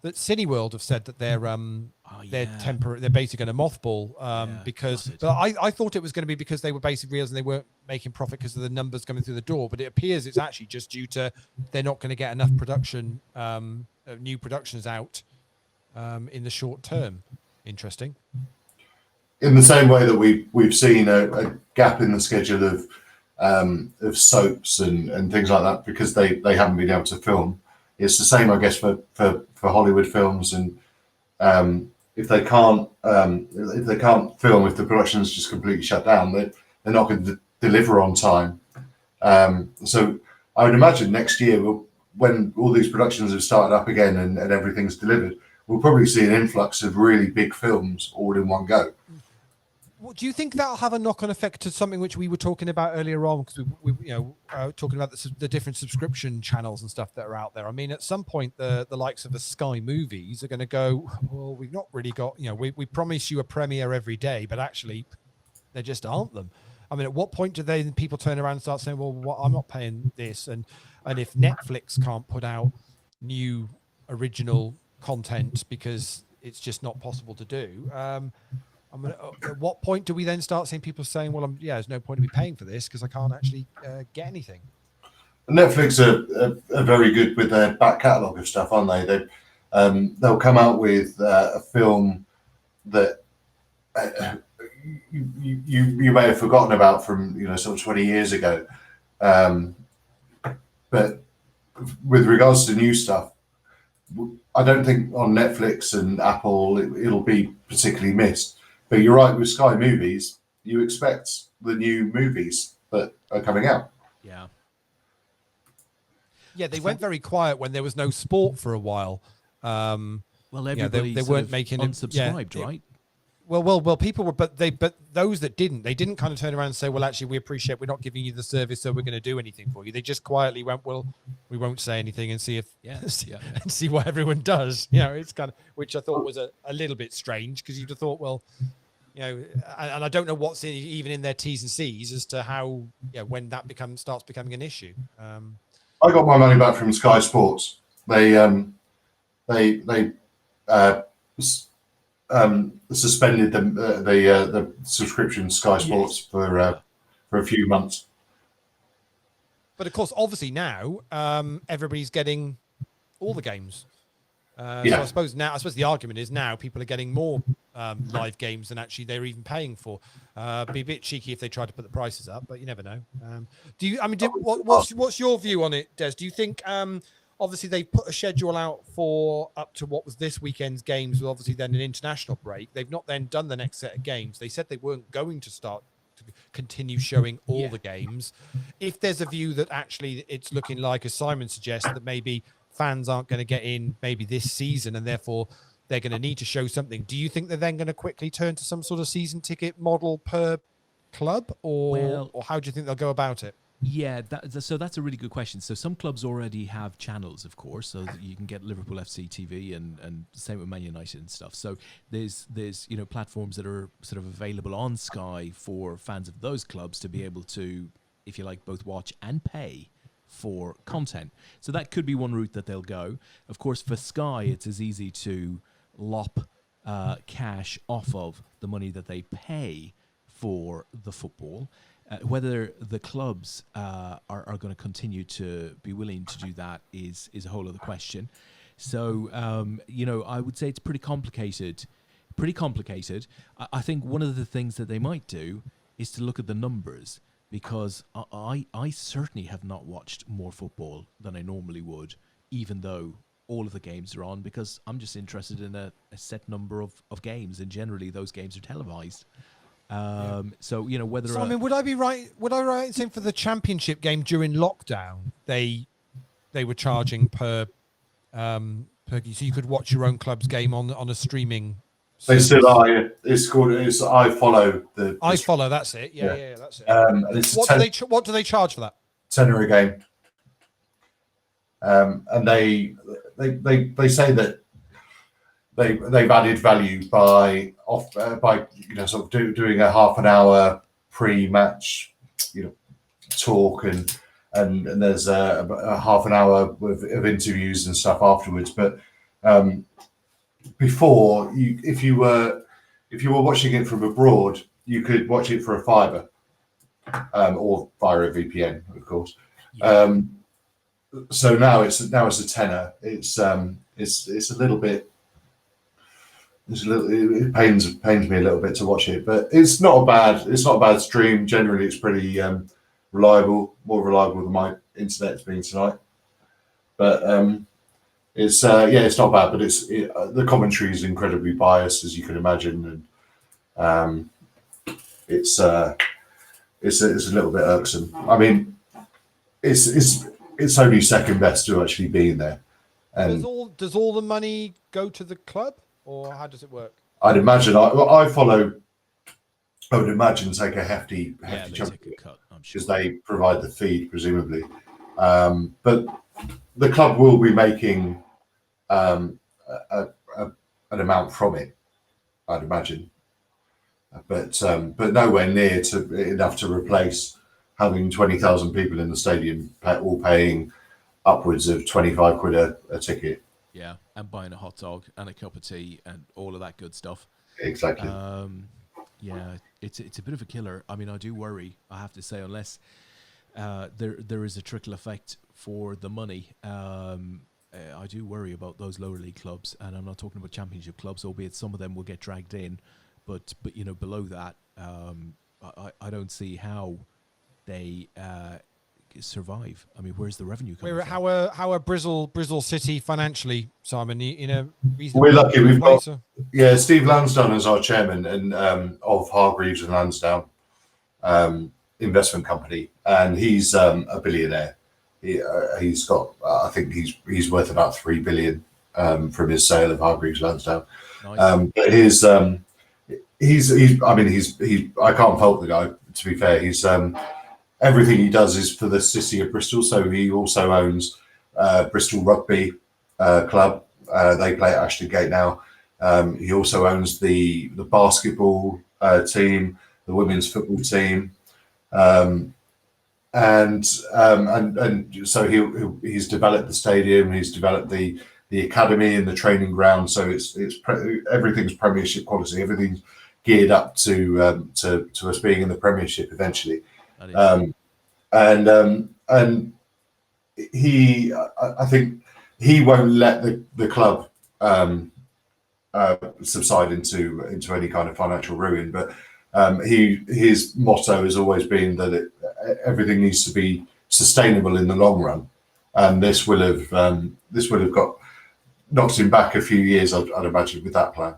that Cineworld have said that they're basically going to mothball because I thought it was going to be because they were basically realizing they weren't making profit because of the numbers coming through the door, but it appears it's actually just due to they're not going to get enough production new productions out in the short term. Interesting. In the same way that we've seen a gap in the schedule of soaps and things like that because they haven't been able to film. It's the same, I guess, for Hollywood films, and if they can't film, if the production's just completely shut down, they're not going to deliver on time. So I would imagine next year, when all these productions have started up again and everything's delivered, we'll probably see an influx of really big films all in one go. Well, do you think that'll have a knock-on effect to something which we were talking about earlier on? Because we talking about the different subscription channels and stuff that are out there. I mean, at some point, the likes of the Sky Movies are going to go, well, we've not really got, we promise you a premiere every day, but actually, there just aren't them. I mean, at what point do people turn around and start saying, well, I'm not paying this, and if Netflix can't put out new original content because it's just not possible to do. At what point do we then start seeing people saying, well, there's no point in me paying for this because I can't actually get anything? Netflix are very good with their back catalogue of stuff, aren't they? They'll come out with a film that you may have forgotten about from sort of 20 years ago, but with regards to new stuff, I don't think on Netflix and Apple it'll be particularly missed. But you're right, with Sky Movies, you expect the new movies that are coming out. Yeah, they went very quiet when there was no sport for a while. Well, everybody they weren't making unsubscribed, right? Well, people were, but those that didn't, they didn't kind of turn around and say, well, actually, we appreciate we're not giving you the service, so we're going to do anything for you. They just quietly went, well, we won't say anything and see if and see what everyone does. It's kind of, which I thought was a little bit strange, because you'd have thought, well, and I don't know what's even in their T's and C's as to how when that starts becoming an issue. I got my money back from Sky Sports. They suspended the subscription Sky Sports for a few months. But of course, obviously now everybody's getting all the games. So I suppose the argument is now people are getting more live games than actually they're even paying for. Be a bit cheeky if they try to put the prices up, but you never know. What's your view on it, Des? Do you think? Obviously, they put a schedule out for up to what was this weekend's games, with obviously then an international break. They've not then done the next set of games. They said they weren't going to start to continue showing all the games. If there's a view that actually it's looking like, as Simon suggests, that maybe fans aren't going to get in maybe this season and therefore they're going to need to show something, do you think they're then going to quickly turn to some sort of season ticket model per club, or how do you think they'll go about it? Yeah, so that's a really good question. So some clubs already have channels, of course, so that you can get Liverpool FC TV and same with Man United and stuff. So there's platforms that are sort of available on Sky for fans of those clubs to be able to, if you like, both watch and pay for content. So that could be one route that they'll go. Of course, for Sky, it's as easy to lop cash off of the money that they pay for the football. Whether the clubs are going to continue to be willing to do that is a whole other question. So, I would say it's pretty complicated. I think one of the things that they might do is to look at the numbers, because I certainly have not watched more football than I normally would, even though all of the games are on, because I'm just interested in a set number of games, and generally those games are televised. So whether Simon, would I be right? Would I right in saying for the championship game during lockdown, they were charging per so you could watch your own club's game on a streaming. They still are. It's called. It's I follow the. I follow. That's it. Yeah, that's it. It's what do they charge for that? £10 a game. And they say that they've added value by sort of doing a half an hour pre-match talk and there's a half an hour of interviews and stuff afterwards. But before, if you were watching it from abroad, you could watch it for a fiver, or via a VPN, of course. Yeah. So now it's a tenner. It's a little bit. It pains me a little bit to watch it, but it's not a bad stream. Generally, it's pretty reliable, more reliable than my internet's been tonight. But it's not bad. But the commentary is incredibly biased, as you can imagine, and it's a little bit irksome. I mean, it's only second best to actually being there. And does all the money go to the club, or how does it work? I'd imagine I would imagine take a hefty chunk because they provide the feed presumably. But the club will be making an amount from it, I'd imagine. But nowhere near enough to replace having 20,000 people in the stadium all paying upwards of 25 quid a ticket. Yeah, and buying a hot dog and a cup of tea and all of that good stuff. Exactly. Yeah, it's a bit of a killer. I mean, I do worry, I have to say, unless there is a trickle effect for the money. I do worry about those lower league clubs, and I'm not talking about championship clubs, albeit some of them will get dragged in. But below that, I don't see how they survive. I mean, where's the revenue coming from? How are Bristol City financially, Simon? We're lucky. We've got Steve Lansdowne as our chairman and of Hargreaves and Lansdowne investment company, and he's a billionaire. He's got I think he's worth about 3 billion from his sale of Hargreaves Lansdowne. Nice. But he's I can't fault the guy, to be fair. He's everything he does is for the city of Bristol. So he also owns Bristol Rugby Club. They play at Ashton Gate now. He also owns the basketball team, the women's football team, and so he's developed the stadium. He's developed the academy and the training ground. So everything's Premiership quality. Everything's geared up to us being in the Premiership eventually. And he, I think he won't let the club subside into any kind of financial ruin. But his motto has always been that everything needs to be sustainable in the long run, and this will have got knocked him back a few years, I'd imagine, with that plan.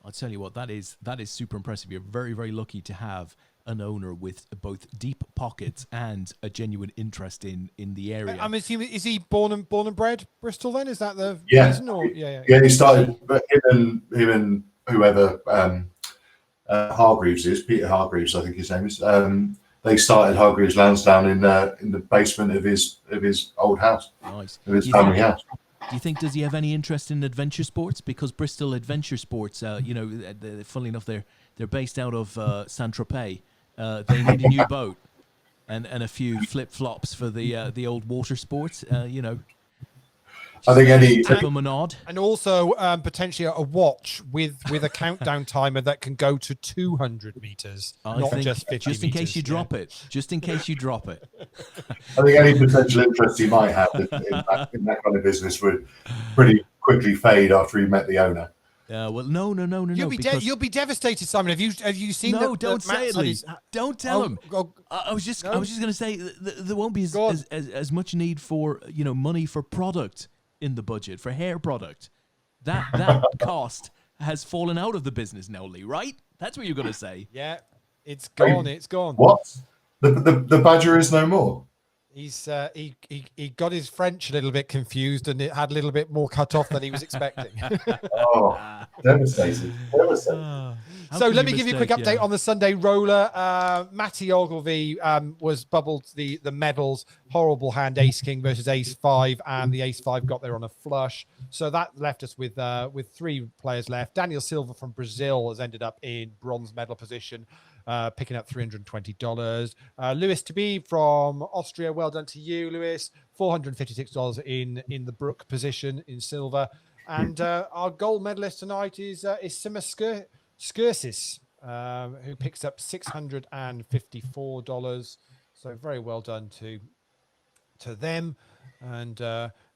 I'll tell you what, that is super impressive. You're very, very lucky to have an owner with both deep pockets and a genuine interest in the area. I'm assuming, is he born and bred Bristol then? Is that the reason? Or? Yeah, he started, but him and whoever Hargreaves is, Peter Hargreaves, I think his name is, they started Hargreaves Lansdowne in the basement of his old house. Nice. Of his family house. Do you think, does he have any interest in adventure sports? Because Bristol Adventure Sports, funnily enough, they're based out of Saint-Tropez. They need a new boat and a few flip-flops for the old water sports, I think any tip them a nod. And also potentially a watch with a countdown timer that can go to 200 meters, not just 50 just in case you drop it. Just in case you drop it. I think any potential interest he might have in that kind of business would pretty quickly fade after he met the owner. Well, no. You'll be devastated, Simon. Have you seen? No, don't say it, Lee. Don't tell him. I was just going to say there won't be as much need for money for product in the budget for hair product. That cost has fallen out of the business now, Lee. Right? That's what you're going to say. Yeah, it's gone. It's gone. What? The Badger is no more. He's he got his French a little bit confused, and it had a little bit more cut off than he was expecting. Oh, devastated. So let me give you a quick update on the Sunday roller. Matty Ogilvy was bubbled the medals. Horrible hand, Ace King versus Ace 5, and the Ace 5 got there on a flush. So that left us with 3 players left. Daniel Silva from Brazil has ended up in bronze medal position, picking up $320. Lewis Tabib from Austria, well done to you, Lewis. $456 in the Brooke position in silver. And our gold medalist tonight is Sima Skirsis, who picks up $654. So very well done to them. And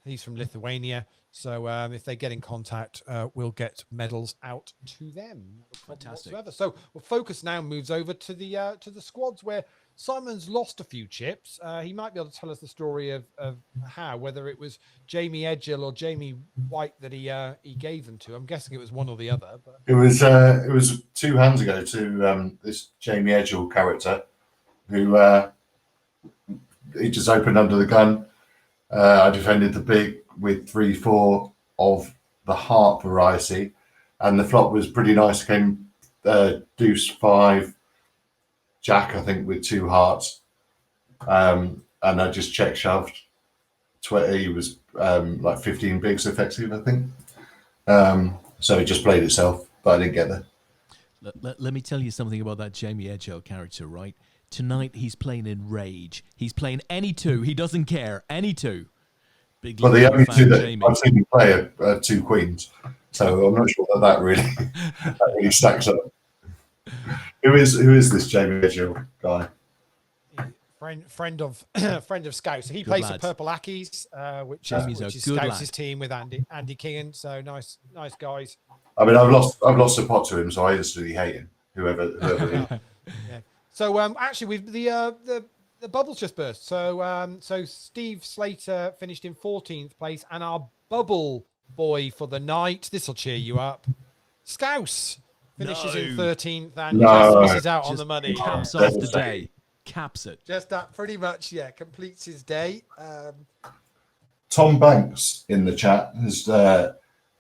he's from Lithuania. So if they get in contact, we'll get medals out to them. Fantastic. Whatsoever. So focus now moves over to the squads where Simon's lost a few chips. He might be able to tell us the story of how, whether it was Jamie Edgill or Jamie White that he gave them to. I'm guessing it was one or the other. But It was 2 hands ago to this Jamie Edgill character, who he just opened under the gun. I defended the big with 3-4 of the heart variety, and the flop was pretty nice. Came deuce 5, jack, I think, with 2 hearts, and I just check shoved. He was like 15 bigs effective, I think. So it just played itself, but I didn't get there. Let me tell you something about that Jamie Edgill character, right? Tonight he's playing in rage. He's playing any 2. He doesn't care. Any 2. Big Well, the only 2 that Jamie. I've seen him play are 2 queens, so I'm not sure that really stacks up. Who is this Jamie Edgill guy? Friend of Scouts. He Good plays lad. the Purple Ackies, which Jamie's is a good Scouts' lad. team with Andy Kingan. So nice guys. I mean, I've lost a pot to him, so I instantly hate him. Whoever Yeah. So actually, with the bubbles just burst. So Steve Slater finished in 14th place, and our bubble boy for the night. This will cheer you up. Scouse finishes in 13th and just misses out on the money. Caps off the day. Caps it. Just that pretty much, completes his day. Tom Banks in the chat has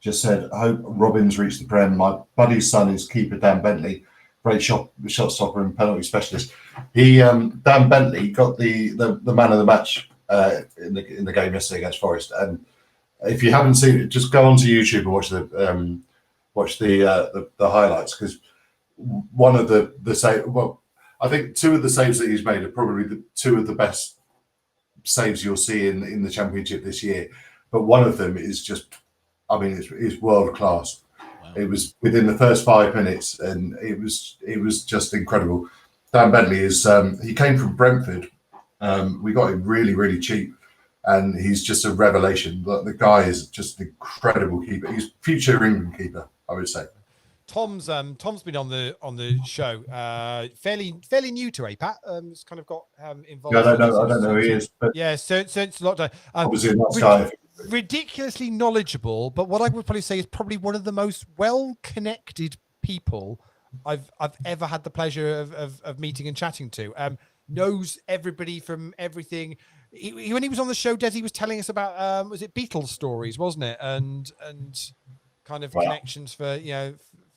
just said, I hope Robin's reached the Prem. My buddy's son is keeper Dan Bentley, great shot stopper and penalty specialist. He Dan Bentley got the man of the match in the game yesterday against Forest. And if you haven't seen it, just go onto YouTube and watch the highlights, because one of the save, well, I think 2 of the saves that he's made are probably the 2 of the best saves you'll see in the championship this year. But one of them is just, I mean, it's world class. Wow. It was within the first 5 minutes, and it was just incredible. Dan Bentley is he came from Brentford. We got him really, really cheap, and he's just a revelation. The guy is just an incredible keeper. He's future England keeper, I would say. Tom's been on the show, fairly new to APAT. It's kind of got involved. Yeah, I don't know who he is, but yeah, so it's a lot of obviously a nice guy. Ridiculously knowledgeable, but what I would probably say is probably one of the most well-connected people I've ever had the pleasure of meeting and chatting to. Knows everybody from everything. When he was on the show, Des, he was telling us about was it Beatles stories, wasn't it? And kind of connections for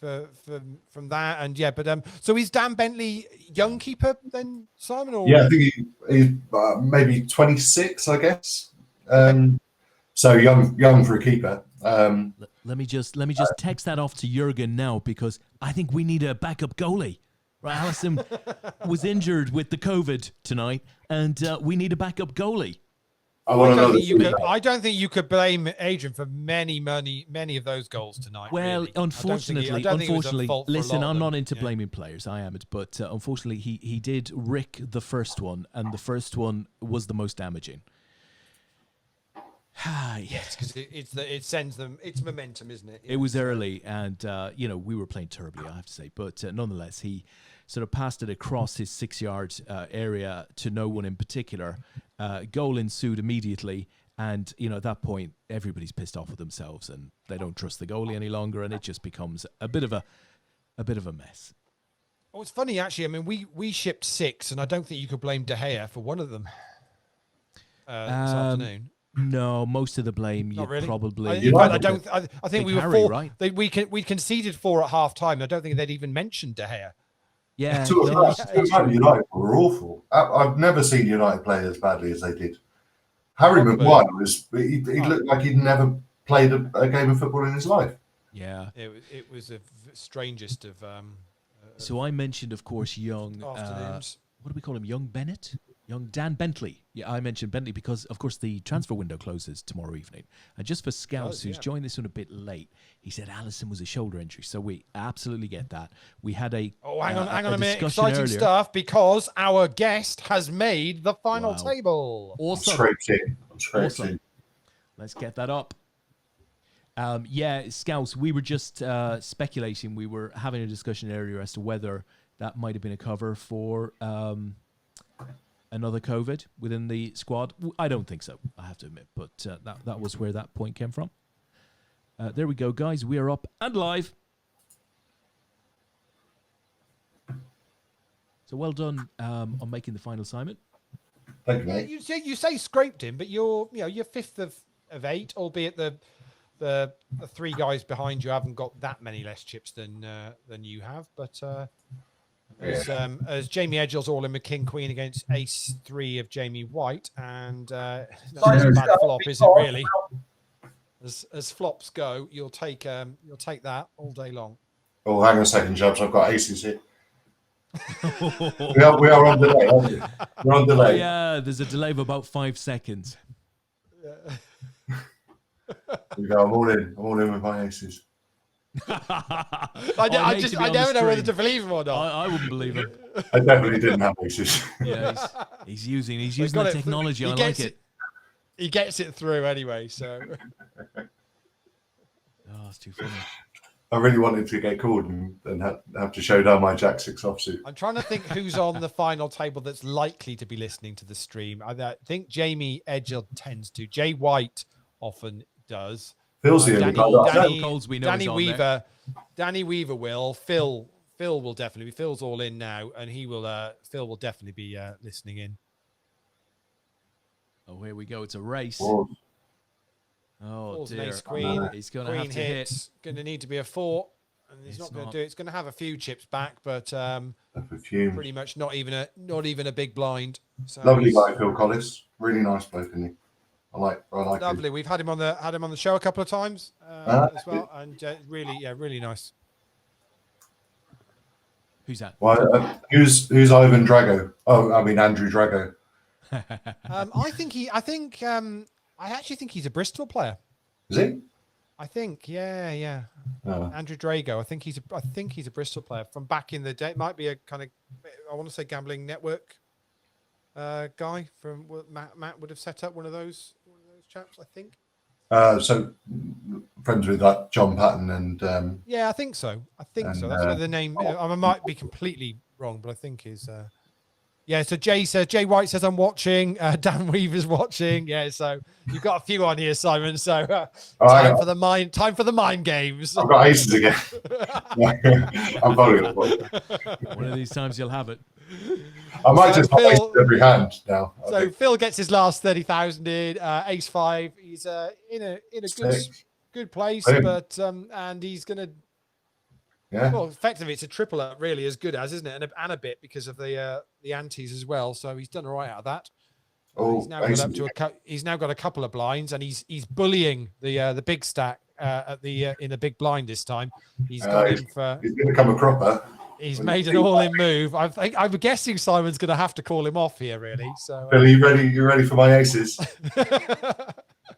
from that, and but so is Dan Bentley young keeper then, Simon? Or? Yeah, I think he's maybe 26, I guess. So young for a keeper. Let me just text that off to Jurgen now, because I think we need a backup goalie. Right, Allison was injured with the COVID tonight, and we need a backup goalie. I don't think you could blame Adrian for many of those goals tonight. Well, really. unfortunately, listen, I'm not into blaming players. I am, but unfortunately, he did rick the first one, and the first one was the most damaging. Yes, because it sends them. It's momentum, isn't it? It was early, and we were playing terribly, I have to say, but nonetheless, he sort of passed it across his 6-yard area to no one in particular. Goal ensued immediately, and at that point, everybody's pissed off with themselves, and they don't trust the goalie any longer, and it just becomes a bit of a mess. Oh, it's funny actually. I mean, we shipped 6, and I don't think you could blame De Gea for one of them this afternoon. No, most of the blame you really. probably. In fact, I don't. I think we were Harry, 4. right? We conceded 4 at half time. I don't think they'd even mentioned De Gea. Yeah, United were awful. I've never seen United play as badly as they did. Harry Maguire he looked like he'd never played a game of football in his life. Yeah, it was the strangest of. So I mentioned, of course, young. Afternoons. What do we call him? Young Bennett? Young Dan Bentley. Yeah, I mentioned Bentley because, of course, the transfer window closes tomorrow evening. And just for Scouts, who's joined this one a bit late, he said Alisson was a shoulder injury. So we absolutely get that. We had a hang on a minute. Exciting earlier. Stuff because our guest has made the final table. Awesome. I'm scraped in. Let's get that up. Yeah, Scouts, we were just speculating. We were having a discussion earlier as to whether that might have been a cover for another COVID within the squad. I don't think so, I have to admit, but that was where that point came from. There we go, guys. We are up and live. So well done on making the final, Simon. Thank you, mate. You say scraped him, but you're 5th of 8, albeit the 3 guys behind you haven't got that many less chips than you have. But as Jamie Edgell's all in with King Queen against Ace 3 of Jamie White, and that's a bad flop, is it really? As flops go, you'll take that all day long. Oh, hang on a second, Jobs. I've got aces here. we are on delay, aren't we? We're on delay. Yeah, there's a delay of about 5 seconds. We go. I'm all in with my aces. I never know whether to believe him or not. I wouldn't believe him. I definitely didn't have aces. Yeah, he's using the technology. I like it. He gets it through anyway. So. Oh, it's too funny. I really wanted to get called and have to show down my Jack 6 offsuit. I'm trying to think who's on the final table that's likely to be listening to the stream. I think Jamie Edgell tends to. Jay White often does. Phil's the Danny Weaver. Danny Weaver will. Phil will definitely be. Phil's all in now, and Phil will definitely be listening in. Oh, here we go. It's a race. Oh dear. Ace Queen. He's going to have to hit. Going to need to be a 4, and he's not going to do it. It's going to have a few chips back, but pretty much not even a big blind. So lovely guy, Phil Collis. Really nice bloke, isn't he? I like lovely. him. We've had him on the show a couple of times as well, and really nice. Who's that? Well, who's Ivan Drago? Oh, I mean Andrew Drago. I actually think he's a Bristol player. Is he? I think, yeah. Andrew Drago. I think he's a Bristol player from back in the day. It might be a kind of, I want to say, Gambling Network guy from Matt would have set up one of those chaps, I think. So friends with that John Patton and yeah, I think so. That's where the name. I might be completely wrong, but I think is. Yeah, so Jay White says I'm watching. Dan Weaver's watching. Yeah, so you've got a few on here, Simon. So time for the mind games. I've got aces again. I'm following it. One of these times you'll have it. I might just have aces every hand now. So Phil gets his last 30,000 in Ace 5. He's in a good place, but and he's gonna. Yeah. Well, effectively, it's a triple up, really, as good as, isn't it? And a bit because of the antes as well. So he's done all right out of that. Oh, he's now got a couple of blinds, and he's bullying the big stack in the big blind this time. He's going to become a cropper. He's made an all-in move. I'm guessing Simon's going to have to call him off here, really. So, Bill, you ready? You ready for my aces?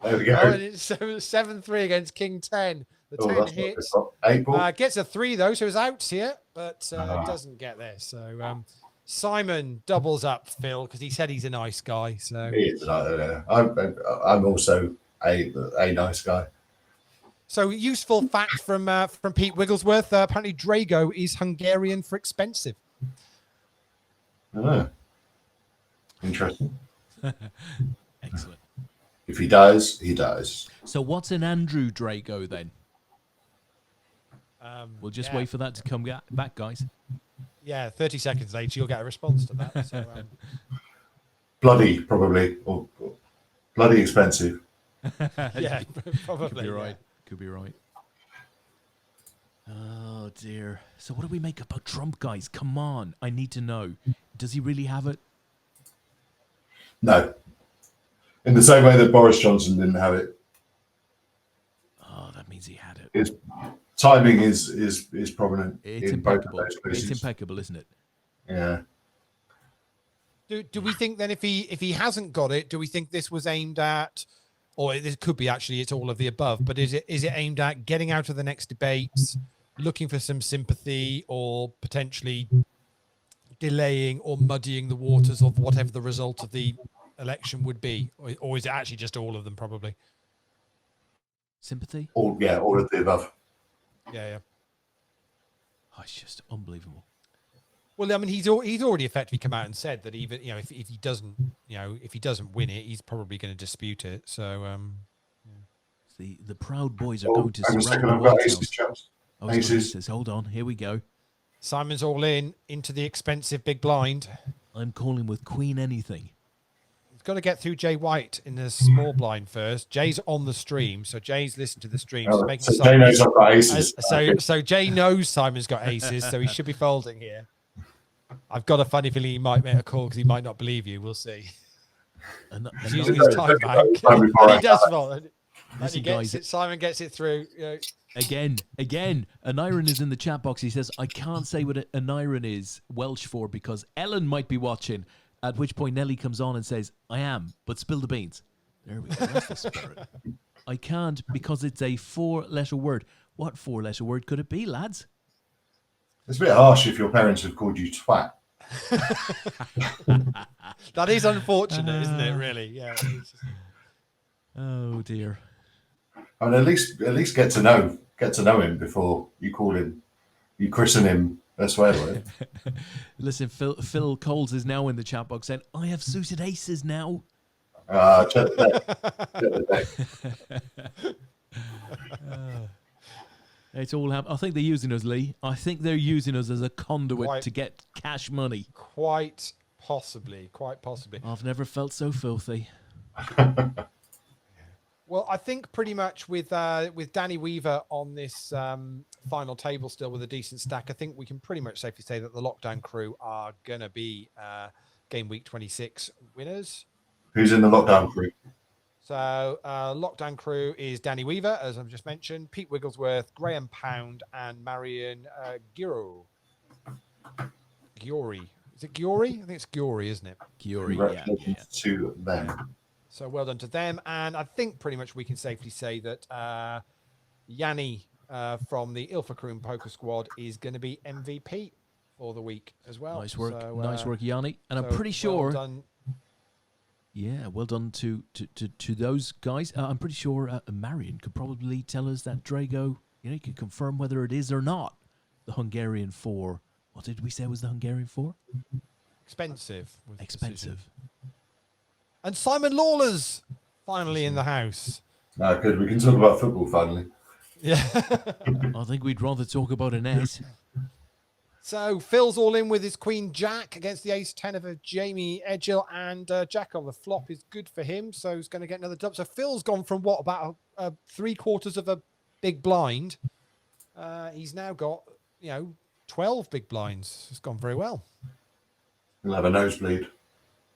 There we go. So 7-3 against King 10. The 10 hits. 8 ball. Gets a 3 though, so he's out here, but doesn't get there. So Simon doubles up Phil because he said he's a nice guy. So he is. I'm also a nice guy. So useful fact from Pete Wigglesworth. Apparently Drago is Hungarian for expensive. Oh. Interesting. Excellent. If he dies, he dies. So what's an Andrew Drago then? We'll just wait for that to come back, guys. Yeah, 30 seconds later, you'll get a response to that. So, Bloody, probably, or bloody expensive. yeah, probably. Could be right. Could be right. Oh, dear. So what do we make about Trump, guys? Come on. I need to know. Does he really have it? No. In the same way that Boris Johnson didn't have it. Oh, that means he had it. His timing is prominent. It's impeccable. It's impeccable, isn't it? Yeah. Do we think then if he hasn't got it, do we think this was aimed at, or this could be actually it's all of the above, but is it aimed at getting out of the next debates, looking for some sympathy, or potentially delaying or muddying the waters of whatever the result of the election would be, or is it actually just all of them probably? Sympathy? All of the above. Yeah. Oh, it's just unbelievable. Well, I mean, he's already effectively come out and said that even if he doesn't win it, he's probably going to dispute it. So the Proud Boys are going to surround the I've White got House. aces, chaps. Oh, it's got aces. Hold on, here we go. Simon's all into the expensive big blind. I'm calling with Queen anything. He's got to get through Jay White in the small blind first. Jay's on the stream, so Jay's listened to the stream. So Jay knows I've got aces. So Jay knows Simon's got aces, so he should be folding here. I've got a funny feeling he might make a call because he might not believe you. We'll see. He's using his time back. He does fold. And he gets it. Simon gets it through. Again, an iron is in the chat box. He says, I can't say what an iron is Welsh for because Ellen might be watching. At which point Nelly comes on and says, I am, but spill the beans. There we go. That's the spirit. I can't because it's a 4-letter word. What 4-letter word could it be, lads? It's a bit harsh if your parents have called you twat. That is unfortunate, isn't it? Really? Yeah. Oh dear. I mean, at least get to know him before you call him, you christen him a swear word. Listen, Phil Coles is now in the chat box saying, I have suited aces now. Check the deck. It's all happening. I think they're using us, Lee. I think they're using us as a conduit to get cash money. Quite possibly. I've never felt so filthy. Well, I think pretty much with Danny Weaver on this final table still with a decent stack, I think we can pretty much safely say that the Lockdown crew are going to be game week 26 winners. Who's in the Lockdown crew? So Lockdown crew is Danny Weaver, as I've just mentioned, Pete Wigglesworth, Graham Pound, and Marion Giori. Is it Giori? I think it's Giori, isn't it? Giori, Congratulations to them. So well done to them. And I think pretty much we can safely say that Yanni from the Ilfracroom Poker Squad is going to be MVP for the week as well. Nice work. So, nice work, Yanni. And I'm pretty sure... Well done. Yeah, well done to those guys. I'm pretty sure Marion could probably tell us that Drago, he could confirm whether it is or not the Hungarian 4. What did we say was the Hungarian 4? Expensive. Expensive. And Simon Lawler's finally in the house. Good. We can talk about football finally. Yeah. I think we'd rather talk about an S. So Phil's all in with his Queen Jack against the Ace 10 of a Jamie Edgill, and Jack on the flop is good for him, so he's going to get another dub. So Phil's gone from what, about 3/4 of a big blind. He's now got 12 big blinds. It's gone very well. He'll have a nosebleed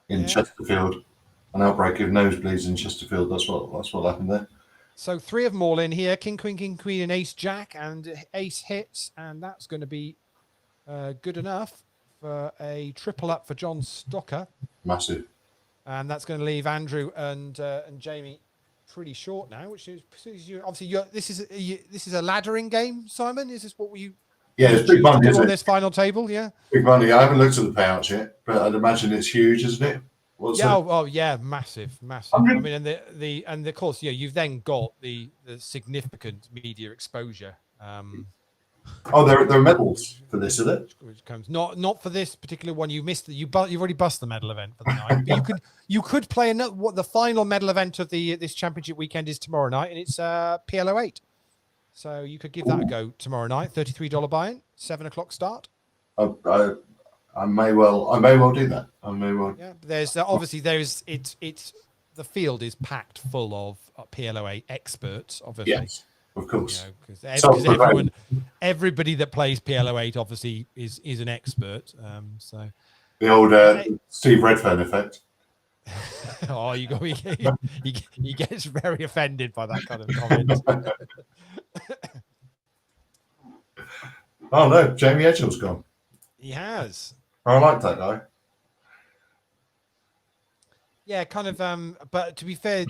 in Chesterfield. An outbreak of nosebleeds in Chesterfield. That's what happened there. So 3 of them all in here: King, Queen, and Ace Jack, and Ace hits, and that's going to be good enough for a triple up for John Stocker. Massive. And that's going to leave Andrew and Jamie pretty short now, which is obviously this is a laddering game, Simon. Is this what you? Yeah, it's big money, isn't on it? this final table, yeah. Big money. I haven't looked at the payouts yet, but I'd imagine it's huge, isn't it? Massive. I mean, and of course, you've then got the significant media exposure. There are medals for this, is it? Which comes not for this particular one. You missed you've already bust the medal event for the night. But you could play another. What the final medal event of this championship weekend is tomorrow night, and it's PLO8. So you could give that a go tomorrow night. $33 buy-in, 7 o'clock start. I may well do that. I may well. Yeah, there's obviously it's the field is packed full of PLO8 experts, obviously. Yes, of course. Because everybody that plays PLO8 obviously is an expert. So the old Steve Redfern effect. Oh, he gets very offended by that kind of comment. Oh no, Jamie Edgell's gone. He has. I like that guy. Yeah, kind of. But to be fair,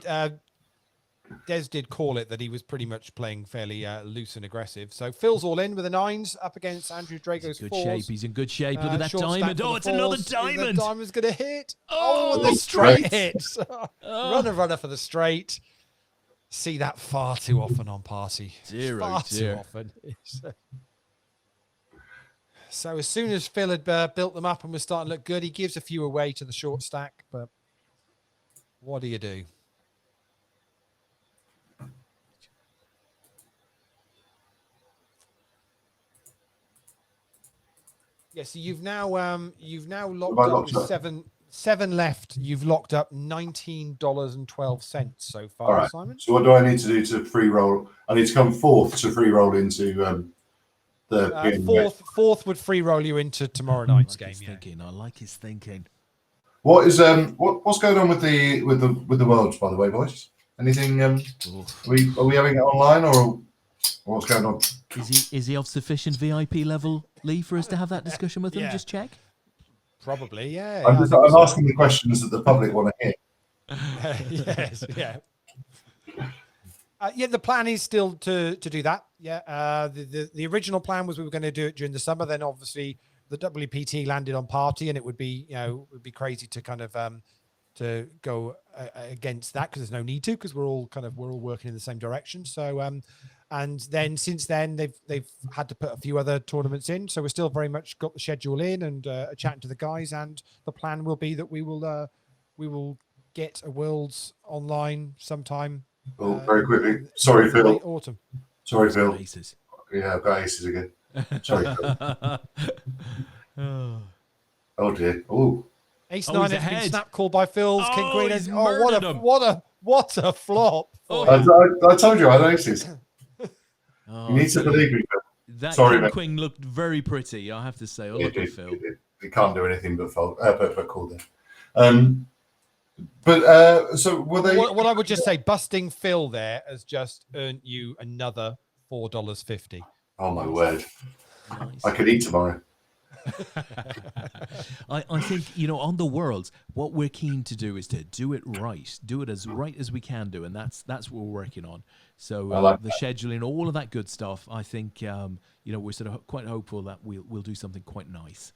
Des did call it that he was pretty much playing fairly loose and aggressive. So Phil's all in with the 9s up against Andrew Drago's 4s. He's in good shape. Look at that diamond. Oh, it's another diamond. The diamond's going to hit. Oh, the straight hits. Runner for the straight. See that far too often on Party. Far too often. So as soon as Phil had built them up and was starting to look good, he gives a few away to the short stack. But what do you do? Yeah, so you've now locked up with seven left. You've locked up $19.12 so far, right. Simon. So what do I need to do to free roll? I need to come fourth to free roll into the fourth would free roll you into tomorrow night's game. I like his thinking. What is what's going on with the worlds, by the way, boys? Anything? Are we having it online or what's going on? Is he of sufficient VIP level, Lee, for us to have that discussion with him? Yeah. Just check. Probably, yeah. I'm asking the questions that the public want to hear. Yes, yeah. The plan is still to do that. Yeah, the original plan was we were going to do it during the summer. Then obviously the WPT landed on Party, and it would be crazy to kind of to go against that because there's no need to because we're all working in the same direction. So and then since then they've had to put a few other tournaments in. So we're still very much got the schedule in and chatting to the guys. And the plan will be that we will get a Worlds online sometime. Oh, very quickly. Sorry, Phil. Late autumn. Sorry, Phil. Aces. Yeah, I've got aces again. Sorry, Phil. Oh dear. Oh. Ace 9 has been snap called by Phil's. King Queen. He's murdered him. What a flop. I told you I had aces. You need to believe me, Phil. That Sorry, King Queen looked very pretty, I have to say. Look at Phil. He can't do anything but fold, but call them. So were they? What I would just say, busting Phil there has just earned you another $4.50. Oh my word! Nice. I could eat tomorrow. I think, on the Worlds, what we're keen to do is to do it right as right as we can do, and that's what we're working on. So the scheduling, all of that good stuff. I think we're sort of quite hopeful that we'll do something quite nice.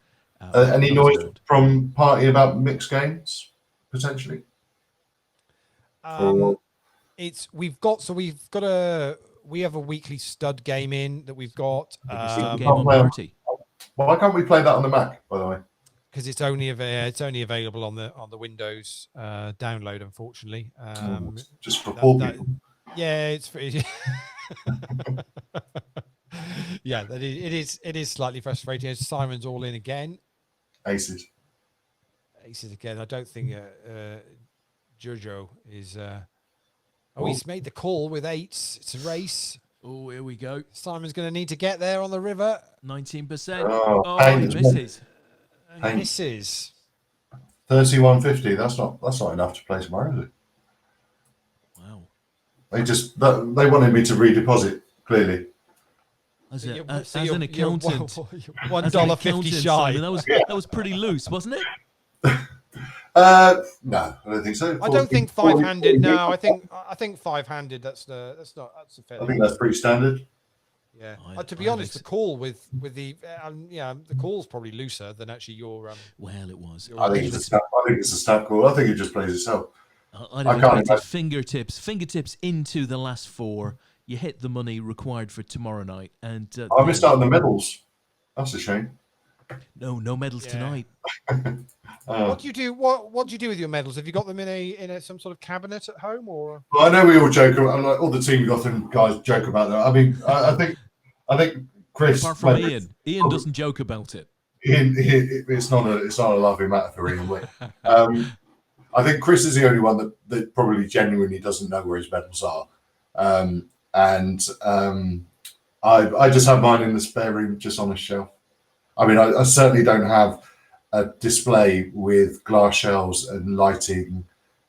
Any noise from Party about mixed games potentially? We have a weekly stud game in that we've got. Game on Party. Why can't we play that on the Mac, by the way? Because it's only available on the Windows download, unfortunately. Just for poor people. Yeah, it's yeah, it is slightly frustrating. Simon's all in again. Aces again. I don't think Jojo is. He's made the call with 8s. It's a race. Oh, here we go. Simon's going to need to get there on the river. 19%. He misses. Misses. 31.50. That's not enough to play tomorrow, is it? Wow. They wanted me to redeposit, clearly. As an accountant, $1.50 shy. That was pretty loose, wasn't it? No, I don't think so. I don't think five-handed. No, I think five-handed. That's a fair. I think that's pretty standard. Yeah. To be honest, the call with the the call's probably looser than actually your. Well, it was. I think it's a snap call. I think it just plays itself. I don't know. Fingertips into the last 4. You hit the money required for tomorrow night, and I missed out on the medals. That's a shame. No medals tonight. What do you do? What do you do with your medals? Have you got them in some sort of cabinet at home, or? Well, I know we all joke about, all the Team Gotham guys joke about that. I mean, I think Chris. Apart from Ian doesn't joke about it. It's not a laughing matter for Ian Wick. I think Chris is the only one that probably genuinely doesn't know where his medals are, I just have mine in the spare room, just on a shelf. I mean, I certainly don't have a display with glass shelves and lighting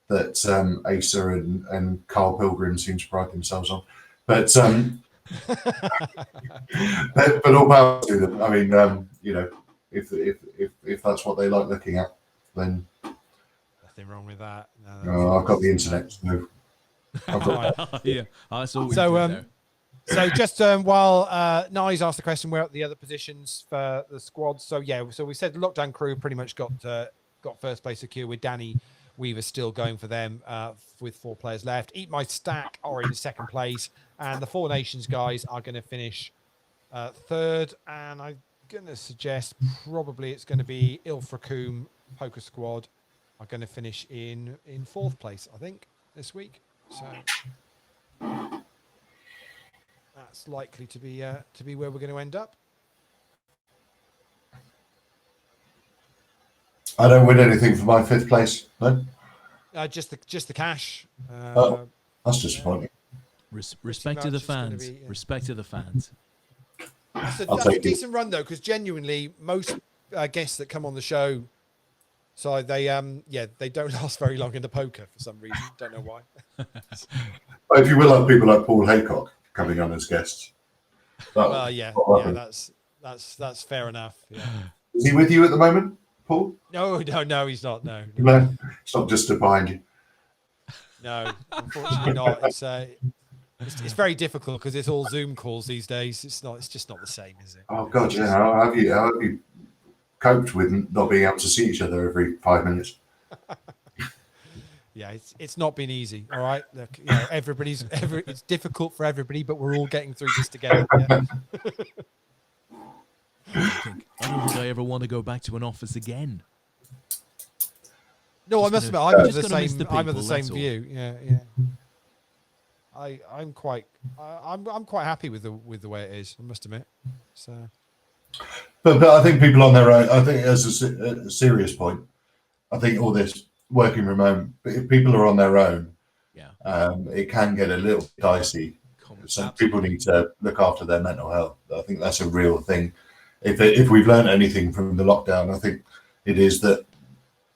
that Asa and Carl Pilgrim seem to pride themselves on, but but all power to them. I mean, if that's what they like looking at, then nothing wrong with that. No, I've got the internet. So I've got yeah, I saw. So just while Nye's asked the question, where are the other positions for the squad? So we said the lockdown crew pretty much got first place secure, with Danny Weaver still going for them with 4 players left. Eat My Stack are in second place, and the Four Nations guys are going to finish third. And I'm going to suggest probably it's going to be Ilfracombe Poker Squad are going to finish in 4th place, I think, this week. So that's likely to be where we're going to end up. I don't win anything for my 5th place, no. Just the cash. That's disappointing. Respect to the fans. Respect to the fans. That's a decent run though, because genuinely most guests that come on the show, so they don't last very long in the poker for some reason. Don't know why. But if you will have people like Paul Haycock coming on as guests. That's fair enough. Yeah. Is he with you at the moment, Paul? No, he's not. No, it's not just behind you. No, unfortunately not. It's very difficult because it's all Zoom calls these days. It's just not the same, is it? Oh God, yeah. How have you coped with not being able to see each other every 5 minutes? Yeah, it's not been easy. All right, look, it's difficult for everybody, but we're all getting through this together. Yeah. I don't think I ever want to go back to an office again. No, I must admit, I'm of the same view. Yeah. I'm quite happy with the way it is, I must admit. So, but I think people on their own. I think as a serious point, I think all this working remote, if people are on their own, it can get a little dicey. So people need to look after their mental health. I think that's a real thing. If we've learned anything from the lockdown, I think it is that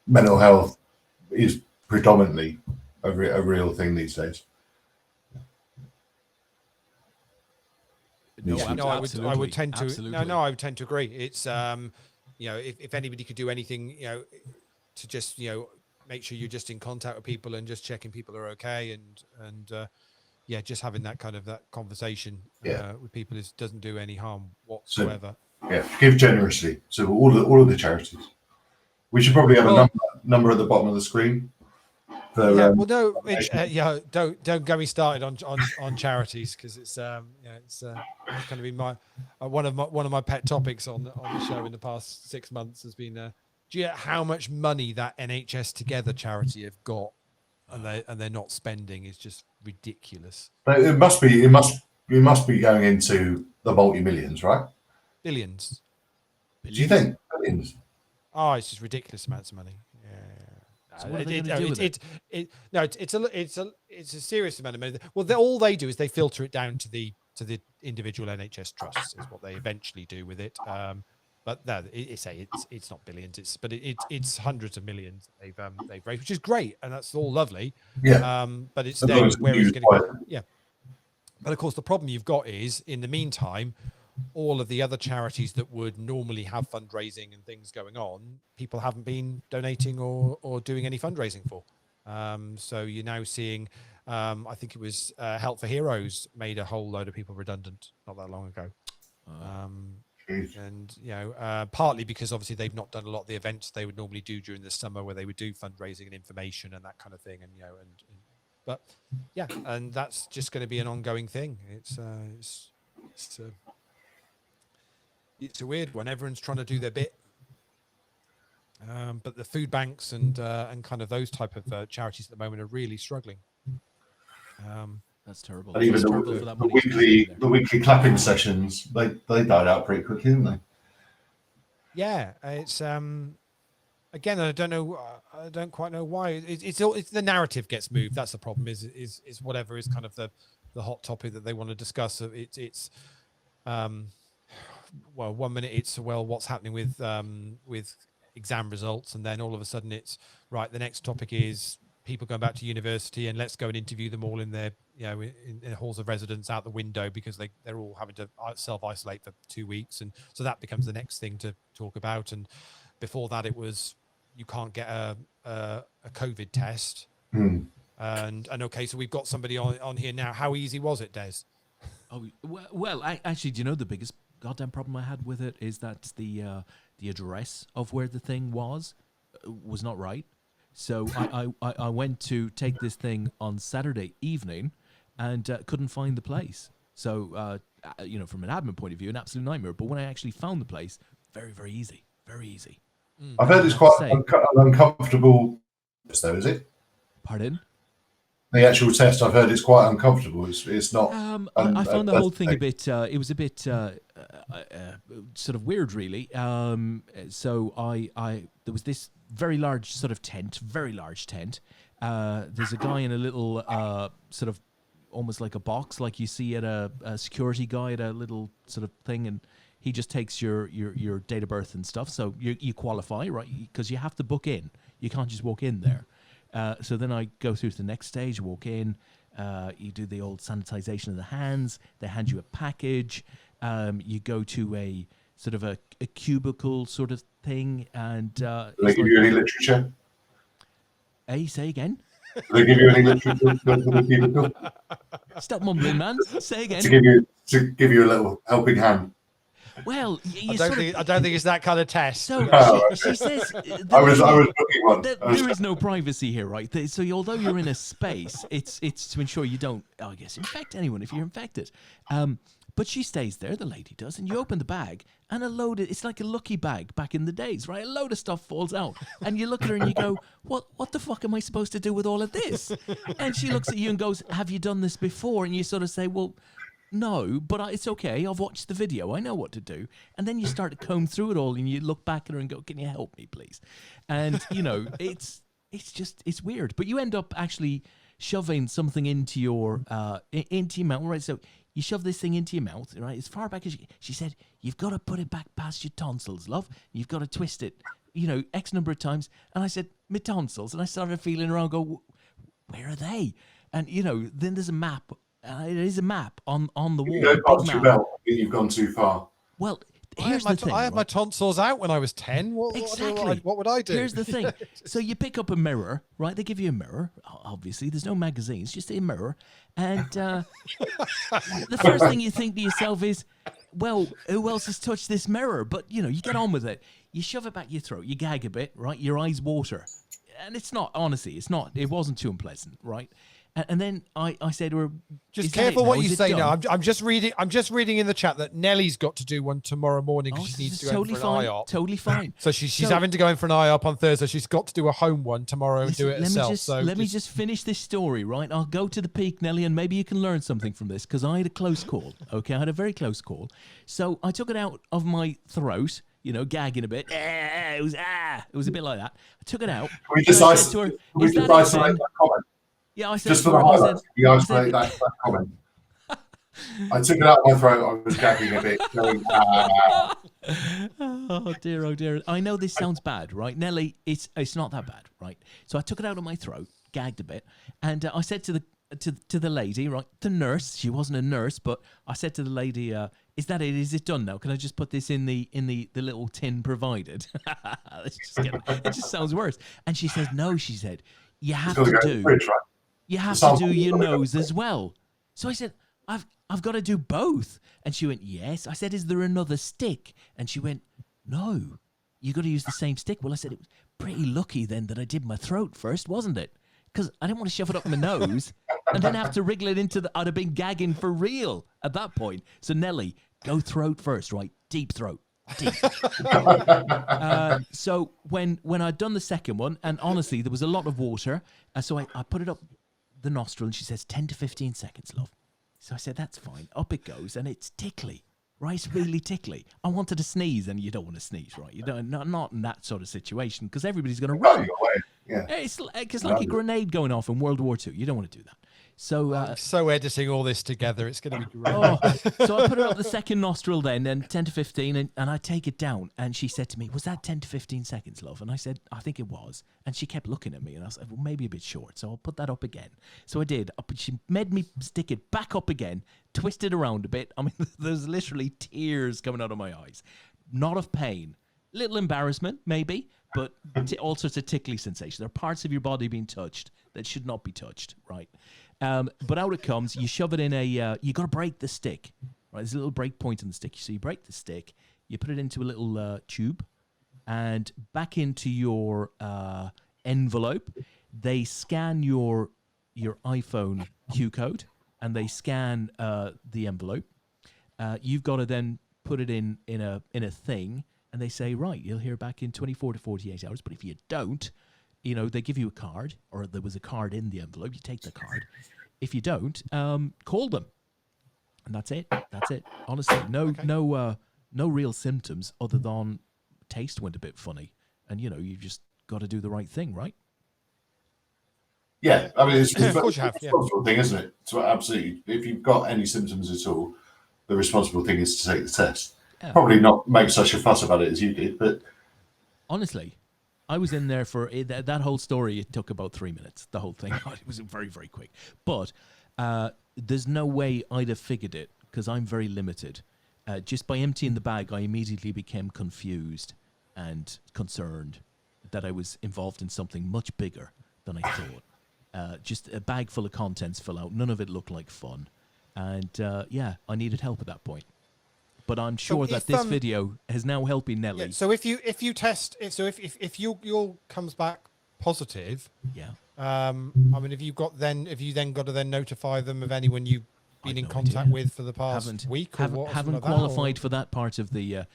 mental health is predominantly a real thing these days. I would tend to agree. It's if anybody could do anything, to just make sure you're just in contact with people and just checking people are okay, and just having that kind of that conversation with people doesn't do any harm whatsoever. So, give generously. So all of the charities. We should probably have a number at the bottom of the screen. Don't get me started on charities, because it's going to be one of my pet topics on the show in the past 6 months has been do you know how much money that NHS Together charity have got and they're not spending is just ridiculous. But it must be going into the multi-millions, right? Billions. Do you think billions? Oh, it's just ridiculous amounts of money. So what are they going to do with it? It's a serious amount of money. Well, all they do is they filter it down to the individual NHS trusts is what they eventually do with it. But no, it's not billions. It's hundreds of millions they've raised, which is great, and that's all lovely. Yeah. But it's then where it's going to go. Yeah. But of course, the problem you've got is in the meantime, all of the other charities that would normally have fundraising and things going on, people haven't been donating or doing any fundraising for. So you're now seeing, I think it was Help for Heroes made a whole load of people redundant not that long ago. And partly because obviously they've not done a lot of the events they would normally do during the summer, where they would do fundraising and information and that kind of thing. And that's just going to be an ongoing thing. It's a weird one. Everyone's trying to do their bit, but the food banks and kind of those type of charities at the moment are really struggling. That's terrible. And even the weekly clapping sessions, they died out pretty quickly, didn't they? yeah, it's again, I don't know, I don't quite know why. It's the narrative gets moved. That's the problem. Is whatever is kind of the hot topic that they want to discuss. It's well, 1 minute it's what's happening with exam results, and then all of a sudden it's right. The next topic is people going back to university, and let's go and interview them all in their in halls of residence out the window because they're all having to self-isolate for 2 weeks, and so that becomes the next thing to talk about. And before that, it was you can't get a COVID test. And okay, so we've got somebody on here now. How easy was it, Des? Oh well, actually, do you know the biggest goddamn problem I had with it is that the address of where the thing was not right. So I went to take this thing on Saturday evening and couldn't find the place. So from an admin point of view, an absolute nightmare. But when I actually found the place, very, very easy, very easy. I've heard it's quite an uncomfortable test, though, is it? Pardon? The actual test, I've heard it's quite uncomfortable. It's not. I found the whole thing a bit. It was a bit sort of weird, really. So there was this very large sort of tent, very large tent. There's a guy in a little sort of almost like a box, like you see at a security guy at a little sort of thing, and he just takes your date of birth and stuff. So you qualify, right? Because you have to book in. You can't just walk in there. So then I go through to the next stage, walk in, you do the old sanitization of the hands, they hand you a package, you go to a sort of a cubicle sort of thing, and... they give you any literature? Hey, say again? They give you any literature for the cubicle? Stop mumbling, man. Say again. To give you a little helping hand. Well, I don't think it's that kind of test. So she says, I was looking one. There is no privacy here, right? So although you're in a space, it's to ensure you don't, I guess, infect anyone if you're infected. But she stays there, the lady does, and you open the bag, and it's like a lucky bag back in the days, right? A load of stuff falls out, and you look at her and you go, what the fuck am I supposed to do with all of this? And she looks at you and goes, have you done this before? And you sort of say, well, no, but it's okay. I've watched the video. I know what to do. And then you start to comb through it all, and you look back at her and go, can you help me, please? And, it's weird. But you end up actually shoving something into your mouth, right? So you shove this thing into your mouth, right? As far back as she said, you've got to put it back past your tonsils, love. You've got to twist it, X number of times. And I said, my tonsils. And I started feeling around, go, where are they? And, then there's a map. It is a map on the wall. You go past your belt, you've gone too far. Well, here's the thing. I had my tonsils out when I was 10. Exactly. What would I do? Here's the thing. So you pick up a mirror, right? They give you a mirror. Obviously, there's no magazines, just a mirror. And the first thing you think to yourself is, well, who else has touched this mirror? But, you get on with it. You shove it back your throat. You gag a bit, right? Your eyes water. And it wasn't too unpleasant, right? And then I said to her, just careful what you say now. I'm just reading in the chat that Nellie's got to do one tomorrow morning because she needs to go in for an IOP. Totally fine. So she's having to go in for an IOP on Thursday. She's got to do a home one tomorrow and do it herself. Let me just finish this story, right? I'll go to the peak, Nellie, and maybe you can learn something from this because I had a close call. Okay, I had a very close call. So I took it out of my throat, gagging a bit. It was a bit like that. I took it out. We just isolate that comment. Yeah, I said just for the highlights. You isolate that comment. I took it out of my throat. I was gagging a bit. Going, Oh dear. I know this sounds bad, right, Nellie? It's not that bad, right? So I took it out of my throat, gagged a bit, and I said to the lady, right, the nurse. She wasn't a nurse, but I said to the lady, "Is that it? Is it done now? Can I just put this in the little tin provided?" It just sounds worse. And she says, "No," she said, "You have to do." You have to do your nose as well. So I said, I've got to do both. And she went, yes. I said, is there another stick? And she went, no, you got to use the same stick. Well, I said, it was pretty lucky then that I did my throat first, wasn't it? Because I didn't want to shove it up my nose and then have to wriggle it into I'd have been gagging for real at that point. So Nellie, go throat first, right? Deep throat. Deep. So when I'd done the second one, and honestly, there was a lot of water. So I put it up the nostril, and she says 10 to 15 seconds, love. So I said, that's fine. Up it goes, and it's tickly. right? It's really tickly. I wanted to sneeze, and you don't want to sneeze, right? You don't, not in that sort of situation, because everybody's going to run. Yeah. It's like a grenade going off in World War II. You don't want to do that. So, I'm so editing all this together. It's going to be great. So I put it up the second nostril then, and 10 to 15, and I take it down. And she said to me, was that 10 to 15 seconds, love? And I said, I think it was. And she kept looking at me, and I said, well, maybe a bit short, so I'll put that up again. So I did. She made me stick it back up again, twist it around a bit. I mean, there's literally tears coming out of my eyes. Not of pain. Little embarrassment, maybe, but all sorts of tickly sensation. There are parts of your body being touched that should not be touched, right? But out it comes. You shove it in you got to break the stick, right? There's a little break point in the stick. So you break the stick, you put it into a little tube, and back into your envelope. They scan your iPhone Q code, and they scan the envelope. You've got to then put it in a thing, and they say, right, you'll hear back in 24 to 48 hours. But if you don't, they give you a card, or there was a card in the envelope. You take the card. If you don't, call them, and that's it. That's it. Honestly, no real symptoms other than taste went a bit funny, and you've just got to do the right thing, right? Yeah, I mean, it's a course you have, responsible thing, isn't it? So absolutely, if you've got any symptoms at all, the responsible thing is to take the test. Yeah. Probably not make such a fuss about it as you did, but honestly, I was in there for that whole story. It took about 3 minutes. The whole thing. It was very, very quick. But there's no way I'd have figured it, because I'm very limited. Just by emptying the bag, I immediately became confused and concerned that I was involved in something much bigger than I thought. Just a bag full of contents fell out. None of it looked like fun. And I needed help at that point. But I'm sure that this video is now helping Nelly. Yeah, so if you test, if you comes back positive, I mean, have you then got to then notify them of anyone you've been in contact with for the past week? Haven't qualified for that part of the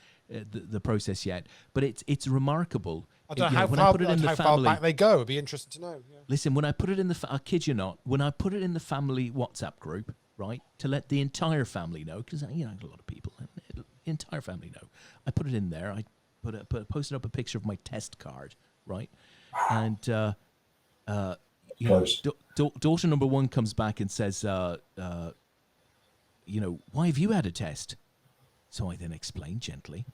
process yet. But it's remarkable. I don't know how far back they go. It'd be interesting to know. Yeah. Listen, when I put it in I kid you not, when I put it in the family WhatsApp group, right, to let the entire family know, because a lot of people, the entire family know. I put it in there. I posted up a picture of my test card, right, and daughter number one comes back and says, why have you had a test? So I then explained gently,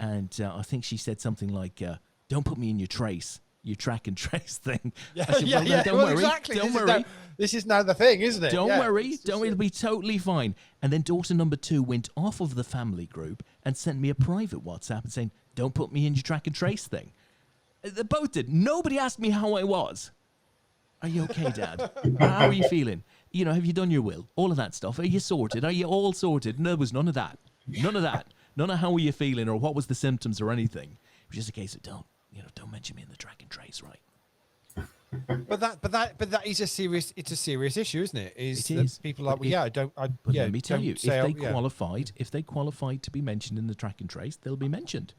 and I think she said something like, "Don't put me in your track and trace thing." Yeah, Don't worry. Exactly. Don't worry. This is now the thing, isn't it? Don't worry. It'll be totally fine. And then daughter number two went off of the family group and sent me a private WhatsApp and saying, "Don't put me in your track and trace thing." They both did. Nobody asked me how I was. Are you okay, Dad? How are you feeling? Have you done your will? All of that stuff. Are you sorted? Are you all sorted? No, there was none of that. None of that. None of how are you feeling or what was the symptoms or anything. It was just a case of don't mention me in the track and trace, right? But that is a serious. It's a serious issue, isn't it? It is. People are like, But let me tell you, if they qualified to be mentioned in the track and trace, they'll be mentioned,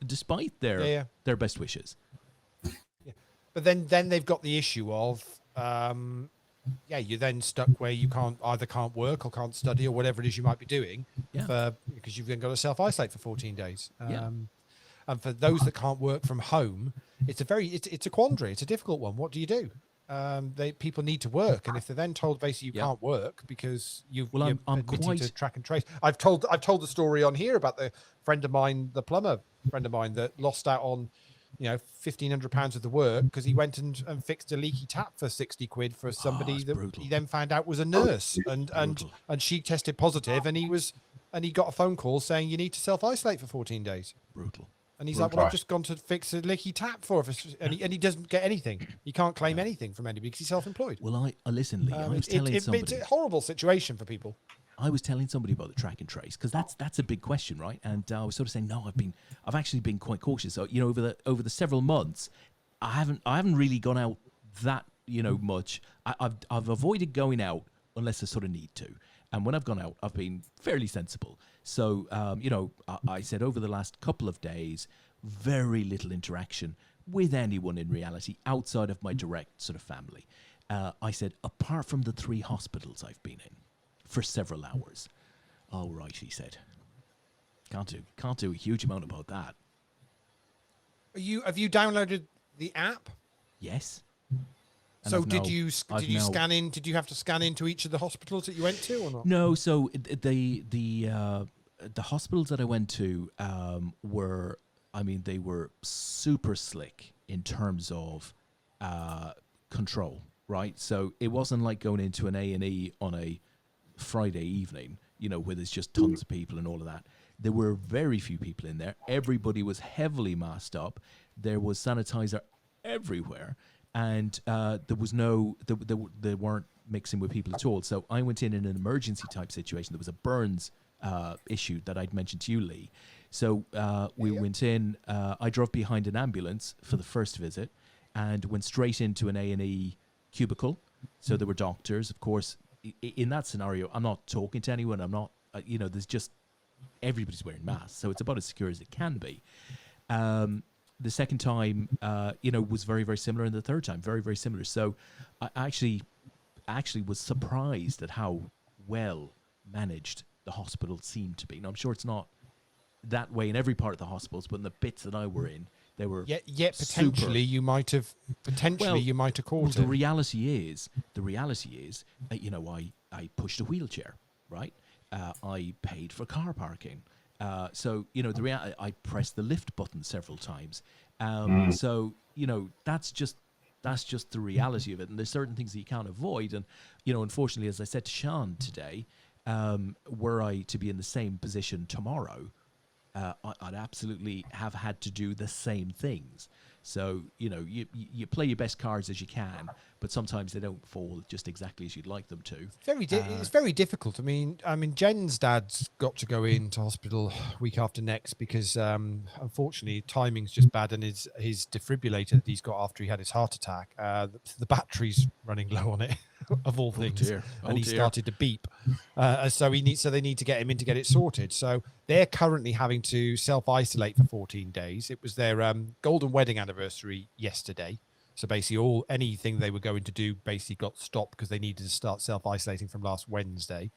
despite their best wishes. Yeah. But then they've got the issue of, you're then stuck where you can't work or can't study or whatever it is you might be doing, because you've then got to self-isolate for 14 days. And for those that can't work from home, it's a quandary. It's a difficult one. What do you do? People need to work, and if they're then told basically you can't work because you're admitting to track and trace. I've told the story on here about the plumber friend of mine that lost out on £1,500 of the work because he went and fixed a leaky tap for 60 quid for somebody that brutal. He then found out was a nurse, and she tested positive, and he got a phone call saying you need to self-isolate for 14 days. Brutal. And he's like, well, I've just gone to fix a leaky tap and he doesn't get anything. He can't claim anything from anybody because he's self-employed. Well, I listen, Lee. I was telling somebody. It's a horrible situation for people. I was telling somebody about the track and trace because that's a big question, right? And I was sort of saying, no, I've actually been quite cautious. So, over the several months, I haven't really gone out that much. I've avoided going out unless I sort of need to. And when I've gone out, I've been fairly sensible. So, I said over the last couple of days, very little interaction with anyone in reality outside of my direct sort of family. I said, apart from the 3 hospitals I've been in for several hours. Oh, right, he said. can't do a huge amount about that. Have you downloaded the app? Yes. And So did you scan in? Did you have to scan into each of the hospitals that you went to, or not? No. So the hospitals that I went to were, I mean, they were super slick in terms of control, right? So it wasn't like going into an A&E on a Friday evening, you know, where there's just tons of people and all of that. There were very few people in there. Everybody was heavily masked up. There was sanitizer everywhere. And there was they weren't mixing with people at all. So I went in an emergency type situation. There was a burns issue that I'd mentioned to you, Lee. So we went in. I drove behind an ambulance for the first visit, and went straight into an A&E cubicle. So there were doctors, of course. In that scenario, I'm not talking to anyone. I'm not. There's just everybody's wearing masks, so it's about as secure as it can be. The second time, was very, very similar, and the third time, very, very similar. So I actually was surprised at how well managed the hospital seemed to be. Now, I'm sure it's not that way in every part of the hospitals, but in the bits that I were in, they were yet potentially you might have caught it. The reality is, I pushed a wheelchair, right? I paid for car parking. So I pressed the lift button several times. So that's just the reality of it. And there's certain things that you can't avoid. And unfortunately, as I said to Sean today, were I to be in the same position tomorrow, I'd absolutely have had to do the same things. So you play your best cards as you can, but sometimes they don't fall just exactly as you'd like them to. It's very difficult. I mean, Jen's dad's got to go into hospital week after next because unfortunately timing's just bad, and his defibrillator that he's got after he had his heart attack, the battery's running low on it. Of all things, and he started to beep. So they need to get him in to get it sorted. So they're currently having to self-isolate for 14 days. It was their golden wedding anniversary yesterday. So basically, anything they were going to do basically got stopped because they needed to start self-isolating from last Wednesday.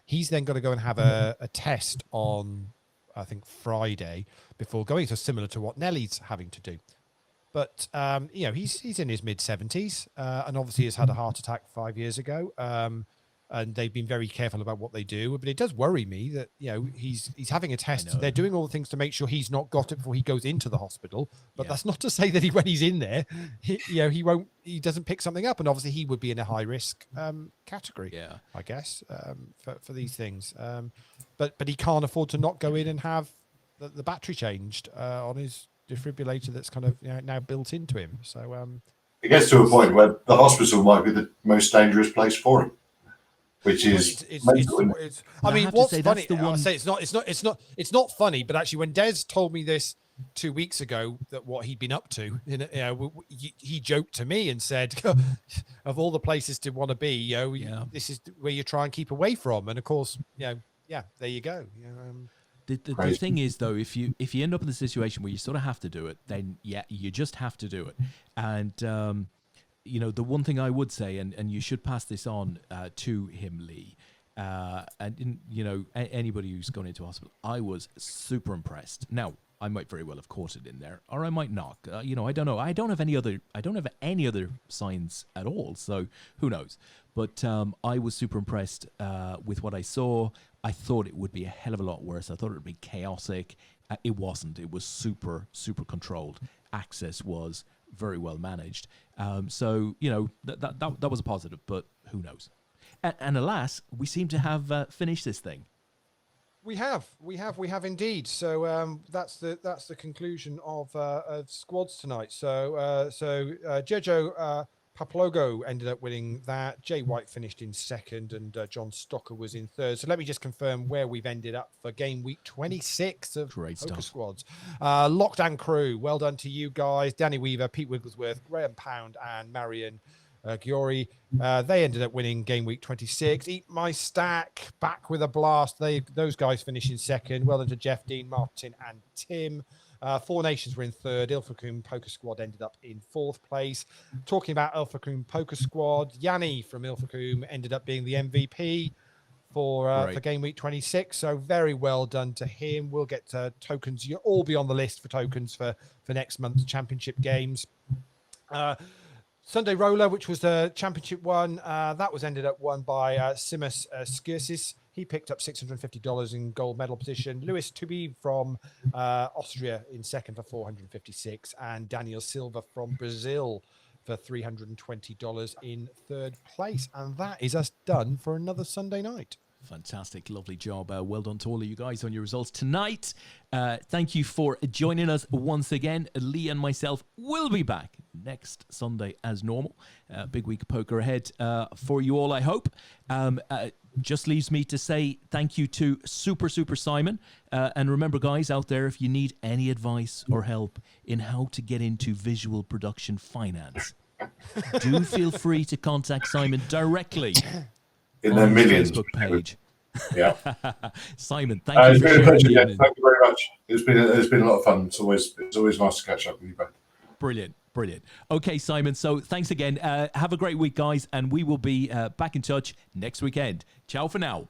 He's then got to go and have a test on, I think, Friday before going. So similar to what Nellie's having to do. But, he's in his mid-70s and obviously has had a heart attack 5 years ago. And they've been very careful about what they do. But it does worry me that, he's having a test. They're doing all the things to make sure he's not got it before he goes into the hospital. But that's not to say that when he's in there, he doesn't pick something up. And obviously he would be in a high-risk category, I guess, for these things. But he can't afford to not go in and have the battery changed on his defibrillator that's kind of now built into him. So it gets to a point where the hospital might be the most dangerous place for him, which is I mean, what's funny? I'll say it's not funny, but actually, when Des told me this 2 weeks ago, that what he'd been up to, he joked to me and said, "Of all the places to want to be, this is where you try and keep away from." And of course, there you go. The thing is, though, if you end up in the situation where you sort of have to do it, then you just have to do it. And the one thing I would say, and you should pass this on to him, Lee, and anybody who's gone into hospital, I was super impressed. Now, I might very well have caught it in there, or I might not. I don't know. I don't have any other signs at all, so who knows? But I was super impressed with what I saw. I thought it would be a hell of a lot worse. I thought it would be chaotic. It wasn't. It was super, super controlled. Access was very well managed. So that was a positive, but who knows? And alas, we seem to have finished this thing. We have indeed. So that's the conclusion of squads tonight. So Jojo Paplogo ended up winning that. Jay White finished in second, and John Stocker was in third. So let me just confirm where we've ended up for game week 26 of Poker Squads. Lockdown Crew, well done to you guys. Danny Weaver, Pete Wigglesworth, Graham Pound, and Marion Giori. They ended up winning game week 26. Eat My Stack, back with a blast. Those guys finished in second. Well done to Jeff, Dean, Martin, and Tim. Four Nations were in third. Ilfracombe Poker Squad ended up in fourth place. Talking about Ilfracombe Poker Squad, Yanni from Ilfracombe ended up being the MVP. for game week 26. So very well done to him. We'll get tokens. You'll all be on the list for tokens for next month's championship games. Sunday Roller, which was the championship one, that was ended up won by Simus Skirsis. He picked up $650 in gold medal position. Lewis Tubi from Austria in second for $456, and Daniel Silva from Brazil for $320 in third place. And that is us done for another Sunday night. Fantastic. Lovely job. Well done to all of you guys on your results tonight. Thank you for joining us once again. Lee and myself will be back next Sunday as normal. Big week of poker ahead for you all, I hope. Just leaves me to say thank you to Super Simon. And remember, guys out there, if you need any advice or help in how to get into visual production finance, do feel free to contact Simon directly. In their millions. Facebook page. Yeah. Simon, thank you. It's been a pleasure. Yeah, thank you very much. It's been a lot of fun. It's always nice to catch up with you both. Brilliant. Okay, Simon. So thanks again. Have a great week, guys, and we will be back in touch next weekend. Ciao for now.